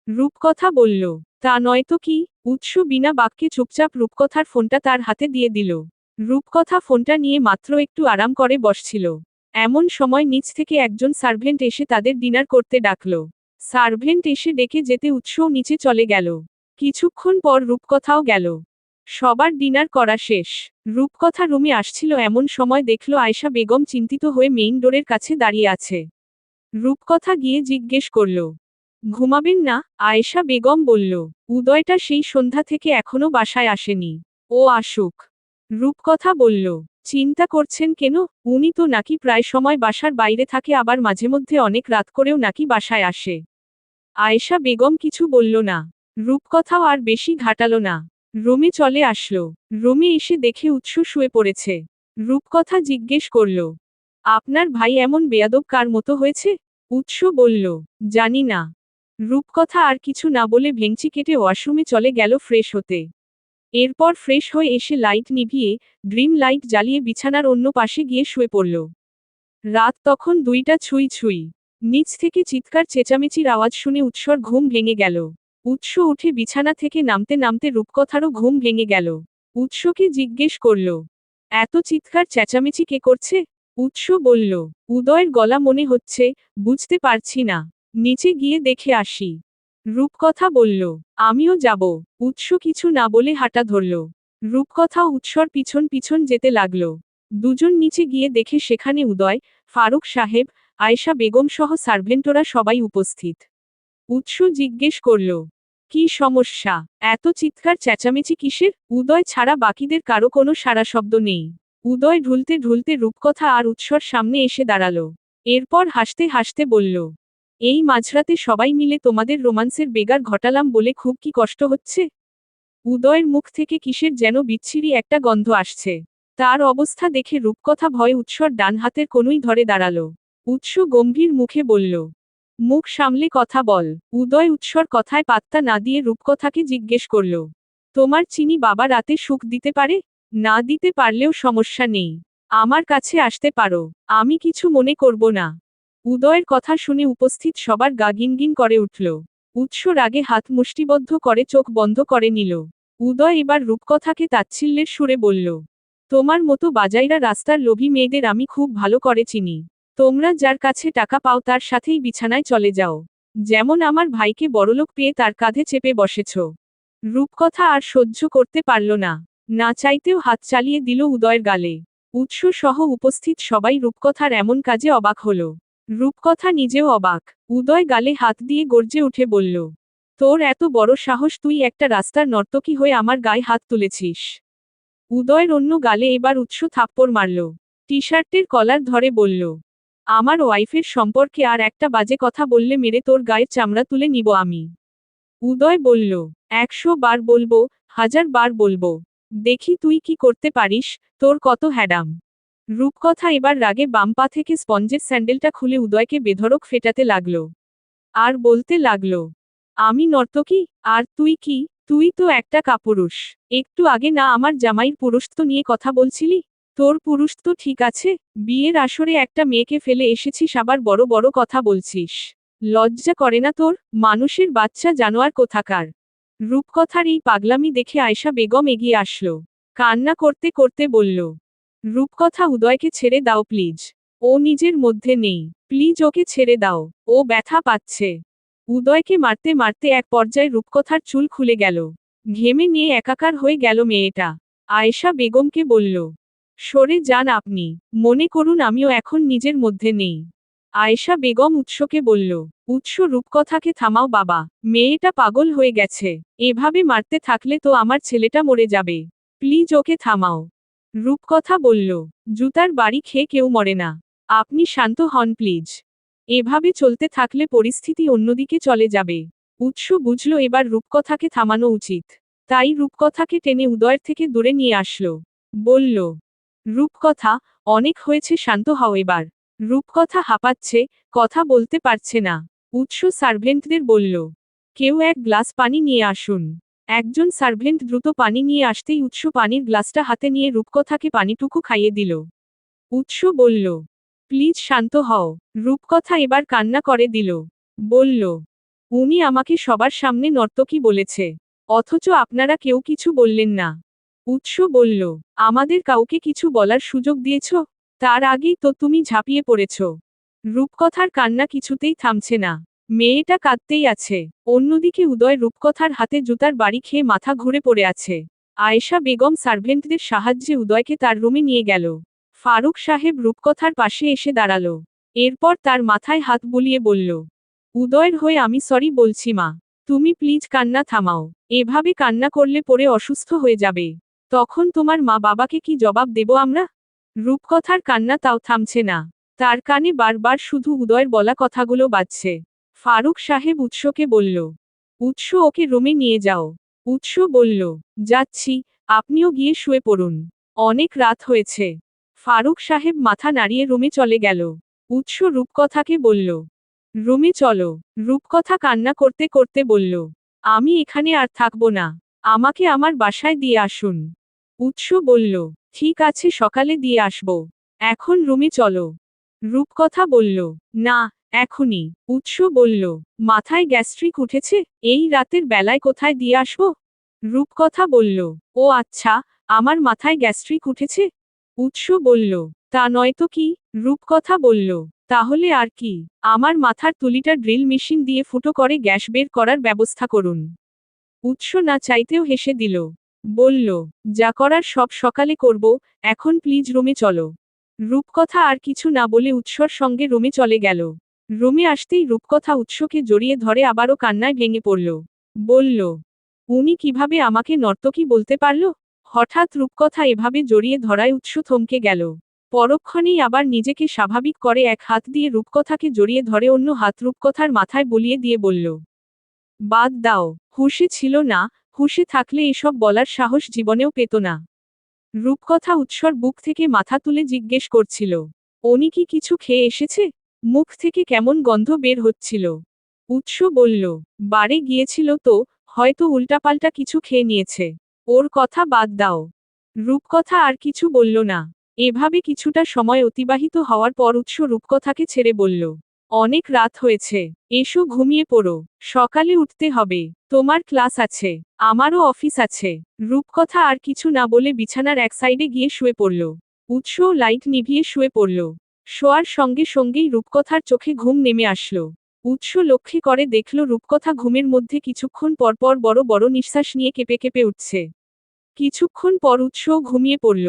রূপকথা বলল, তা নয় তো কি। উৎস বিনা বাক্যে চুপচাপ রূপকথার ফোনটা তার হাতে দিয়ে দিল। রূপকথা ফোনটা নিয়ে মাত্র একটু আরাম করে বসছিল। এমন সময় নিচ থেকে একজন সার্ভেন্ট এসে তাদের ডিনার করতে ডাকল। সার্ভেন্ট এসে ডেকে যেতে উৎসও নিচে চলে গেল। কিছুক্ষণ পর রূপকথাও গেল। সবার ডিনার করা শেষ। রূপকথা রুমে আসছিল এমন সময় দেখল আয়েশা বেগম চিন্তিত হয়ে মেইন ডোরের কাছে দাঁড়িয়ে আছে। রূপকথা গিয়ে জিজ্ঞেস করল, ঘুমাবেন না? আয়েশা বেগম বলল, উদয়টা সেই সন্ধ্যা থেকে এখনো বাসায় আসেনি। ও আসুক। রূপকথা বলল, চিন্তা করছেন কেন? উনি তো নাকি প্রায় সময় বাসার বাইরে থাকে, আবার মাঝে মধ্যে অনেক রাত করেও নাকি বাসায় আসে। আয়েশা বেগম কিছু বলল না। রূপকথাও আর বেশি ঘাটালো না। রুমে চলে আসলো। রুমে এসে দেখে উৎস শুয়ে পড়েছে। রূপকথা জিজ্ঞেস করল, আপনার ভাই এমন বেয়াদব কার মতো হয়েছে? উৎস বলল, জানি না। রূপকথা আর কিছু না বলে ভেংচি কেটে ওয়াশরুমে চলে গেল ফ্রেশ হতে। এরপর ফ্রেশ হয়ে এসে লাইট নিভিয়ে ড্রিম লাইট জ্বালিয়ে বিছানার অন্য পাশে গিয়ে শুয়ে পড়ল। রাত তখন 2টা ছুঁই ছুঁই। নিচ থেকে চিৎকার চেঁচামেচির আওয়াজ শুনে উৎসর ঘুম ভেঙে গেল। উৎস উঠে বিছানা থেকে নামতে নামতে রূপকথারও ঘুম ভেঙে গেল। উৎসকে জিজ্ঞেস করল, এত চিৎকার চেঁচামেচি কে করছে? উৎস বলল, উদয়ের গলা মনে হচ্ছে, বুঝতে পারছি না। নিচে গিয়ে দেখে আসি। রূপকথা বলল, আমিও যাব। উৎস কিছু না বলে হাঁটা ধরল। রূপকথা উৎসর পিছন পিছন যেতে লাগল। দুজন নিচে গিয়ে দেখে সেখানে উদয়, ফারুক সাহেব, আয়েশা বেগম সহ সার্ভেন্টরা সবাই উপস্থিত। উৎস জিজ্ঞেস করল, কি সমস্যা? এত চিৎকার চেঁচামেচি কিসের? উদয় ছাড়া বাকিদের কারো কোনো সাড়া শব্দ নেই। উদয় ঢুলতে ঢুলতে রূপকথা আর উৎসর সামনে এসে দাঁড়ালো। এরপর হাসতে হাসতে বলল, এই মাঝরাতে সবাই মিলে তোমাদের রোমান্সের বেগার ঘটালাম বলে খুব কি কষ্ট হচ্ছে? উদয়ের মুখ থেকে কিসের যেন বিচ্ছিরি একটা গন্ধ আসছে। তার অবস্থা দেখে রূপকথা ভয়ে উৎসর ডান হাতের কনুই ধরে দাঁড়ালো। উৎস গম্ভীর মুখে বলল, মুখ সামলে কথা বল। উদয় উৎসর কথায় পাত্তা না দিয়ে রূপকথাকে জিজ্ঞেস করল, তোমার চিনি বাবা রাতে সুখ দিতে পারে? না দিতে পারলেও সমস্যা নেই। আমার কাছে আসতে পারো। আমি কিছু মনে করব না। উদয়ের কথা শুনে উপস্থিত সবার গা গিনগিন করে উঠল। উৎস রাগে হাত মুষ্টিবদ্ধ করে চোখ বন্ধ করে নিল। উদয় এবার রূপকথাকে তাচ্ছিল্যের সুরে বলল, তোমার মতো বাজাইরা রাস্তার লোভী মেয়েদের আমি খুব ভালো করে চিনি। তোমরা যার কাছে টাকা পাও তার সাথেই বিছানায় চলে যাও। যেমন আমার ভাইকে বড়লোক পেয়ে তার কাঁধে চেপে বসেছ। রূপকথা আর সহ্য করতে পারল না। না চাইতেও হাত চালিয়ে দিল উদয়ের গালে। উৎস সহ উপস্থিত সবাই রূপকথার এমন কাজে অবাক হল। রূপকথা নিজেও অবাক। উদয় গালে হাত দিয়ে গর্জে উঠে বলল, তোর এত বড় সাহস, তুই একটা রাস্তার নর্তকী হয়ে আমার গায়ে হাত তুলেছিস? উদয়ের অন্য গালে এবার উৎস থাপ্পড় মারল। টি শার্টের কলার ধরে বলল, আমার ওয়াইফের সম্পর্কে আর একটা বাজে কথা বললে মেরে তোর গায়ের চামড়া তুলে নিব আমি। উদয় বলল, 100 বার বলবো, 1000 বার বলবো। দেখি তুই কি করতে পারিস, তোর কত হ্যাডাম। রূপকথা এবার রাগে বাম পা থেকে স্পঞ্জের স্যান্ডেলটা খুলে উদয়কে বেধড়ক ফেটাতে লাগল। আর বলতে লাগল, আমি নর্তকী? আর তুই কি? তুই তো একটা কাপুরুষ। একটু আগে না আমার জামাইয়ের পুরুষত্ব নিয়ে কথা বলছিলি? তোর পুরুষত্ব ঠিক আছে, বিয়ের আসরে একটা মেয়েকে ফেলে এসেছিস, আবার বড় বড় কথা বলছিস। লজ্জা করে না তোর? মানুষের বাচ্চা জানোয়ার কোথাকার। রূপকথার এই পাগলামি দেখে আয়েশা বেগম এগিয়ে আসলো। কান্না করতে করতে বলল, রূপকথা, উদয়কে ছেড়ে দাও প্লিজ। ও নিজের মধ্যে নেই। প্লিজ ওকে ছেড়ে দাও। ও ব্যথা পাচ্ছে। উদয়কে মারতে মারতে এক পর্যায়ে রূপকথার চুল খুলে গেল। ঘেমে নিয়ে একাকার হয়ে গেল মেয়েটা। আয়েশা বেগমকে বলল, সরে যান আপনি। মনে করুন আমিও এখন নিজের মধ্যে নেই। আয়েশা বেগম উৎসকে বলল, উৎস, রূপকথাকে থামাও বাবা। মেয়েটা পাগল হয়ে গেছে। এভাবে মারতে থাকলে তো আমার ছেলেটা মরে যাবে। প্লিজ ওকে থামাও। রূপকথা বলল, জুতার বাড়ি খেয়ে কেউ মরে না। আপনি শান্ত হন প্লিজ। এভাবে চলতে থাকলে পরিস্থিতি অন্যদিকে চলে যাবে। উৎস বুঝল এবার রূপকথাকে থামানো উচিত। তাই রূপকথাকে টেনে উদয়ের থেকে দূরে নিয়ে আসলো। বলল, রূপকথা, অনেক হয়েছে, শান্ত হও এবার। রূপকথা হাঁপাচ্ছে, কথা বলতে পারছে না। উৎস সার্ভেন্টদের বলল, কেউ এক গ্লাস পানি নিয়ে আসুন। একজন সার্ভেন্ট দ্রুত পানি নিয়ে আসতেই উৎস পানির গ্লাসটা হাতে নিয়ে রূপকথাকে পানিটুকু খাইয়ে দিল। উৎস বলল, প্লিজ শান্ত হও। রূপকথা এবার কান্না করে দিল। বলল, উনি আমাকে সবার সামনে নর্তকী বলেছে। অথচ আপনারা কেউ কিছু বললেন না। উৎস বলল, আমাদের কাউকে কিছু বলার সুযোগ দিয়েছ? তার আগেই তো তুমি ঝাঁপিয়ে পড়েছ। রূপকথার কান্না কিছুতেই থামছে না। মেয়েটা কাঁদতেই আছে। অন্যদিকে উদয় রূপকথার হাতে জুতার বাড়ি খেয়ে মাথা ঘুরে পড়ে আছে। আয়েশা বেগম সার্ভেন্টদের সাহায্যে উদয়কে তার রুমে নিয়ে গেল। ফারুক সাহেব রূপকথার পাশে এসে দাঁড়ালো। এরপর তার মাথায় হাত বুলিয়ে বলল, উদয়ের হয়ে আমি সরি বলছি মা। তুমি প্লিজ কান্না থামাও। এভাবে কান্না করলে পরে অসুস্থ হয়ে যাবে। তখন তোমার মা বাবাকে কি জবাব দেব আমরা? রূপকথার কান্না তাও থামছে না। তার কানে বারবার শুধু উদয়ের বলা কথাগুলো বাজছে। ফারুক সাহেব উৎসকে বলল, উৎস ওকে রুমে নিয়ে যাও। উৎস বলল, যাচ্ছি, আপনিও গিয়ে শুয়ে পড়ুন। অনেক রাত হয়েছে। ফারুক সাহেব মাথা নাড়িয়ে রুমে চলে গেল। উৎস রূপকথাকে বলল, রুমে চলো। রূপকথা কান্না করতে করতে বলল, আমি এখানে আর থাকব না। আমাকে আমার বাসায় দিয়ে আসুন। উৎস বলল, ঠিক আছে, সকালে দিয়ে আসব। এখন রুমে চলো। রূপকথা বলল, না, এখনই। উৎস বলল, মাথায় গ্যাস্ট্রিক উঠেছে, এই রাতের বেলায় কোথায় দিয়ে আসব? রূপকথা বলল, ও আচ্ছা, আমার মাথায় গ্যাস্ট্রিক উঠেছে। উৎস বলল, তা নয়তো কি? রূপকথা বলল, তাহলে আর কি? আমার মাথার তুলিটা ড্রিল মেশিন দিয়ে ফুটো করে গ্যাস বের করার ব্যবস্থা করুন। উৎস না চাইতেও হেসে দিল। বলল, যা করার সব সকালে করব, এখন প্লিজ রুমে চলো। রূপকথা আর কিছু না বলে উৎসর সঙ্গে রুমে চলে গেল। রুমে আসতেই রূপকথা উৎসকে জড়িয়ে ধরে আবারও কান্নায় ভেঙে পড়ল। বলল, উনি কিভাবে আমাকে নর্তকী বলতে পারল? হঠাৎ রূপকথা এভাবে জড়িয়ে ধরায় উৎস থমকে গেল। পরক্ষণেই আবার নিজেকে স্বাভাবিক করে এক হাত দিয়ে রূপকথাকে জড়িয়ে ধরে অন্য হাত রূপকথার মাথায় বুলিয়ে দিয়ে বলল, বাদ দাও। হুঁশে ছিল না, হুঁশে থাকলে এসব বলার সাহস জীবনেও পেত না। রূপকথা উৎসর বুক থেকে মাথা তুলে জিজ্ঞেস করছিল, উনি কি কিছু খেয়ে এসেছে? মুখ থেকে কেমন গন্ধ বের হচ্ছিল। উৎস বলল, বারে গিয়েছিল তো, হয়তো উল্টাপাল্টা কিছু খেয়ে নিয়েছে। ওর কথা বাদ দাও। রূপকথা আর কিছু বলল না। এভাবে কিছুটা সময় অতিবাহিত হওয়ার পর উৎস রূপকথাকে ছেড়ে বলল, অনেক রাত হয়েছে, এসো ঘুমিয়ে পড়ো। সকালে উঠতে হবে, তোমার ক্লাস আছে, আমারও অফিস আছে। রূপকথা আর কিছু না বলে বিছানার এক সাইডে গিয়ে শুয়ে পড়ল। উৎসও লাইট নিভিয়ে শুয়ে পড়ল। শোয়ার সঙ্গে সঙ্গেই রূপকথার চোখে ঘুম নেমে আসলো। উৎস লক্ষ্যে করে দেখল রূপকথা ঘুমের মধ্যে কিছুক্ষণ পরপর বড় বড় নিঃশ্বাস নিয়ে কেঁপে কেঁপে উঠছে। কিছুক্ষণ পর উৎসও ঘুমিয়ে পড়ল।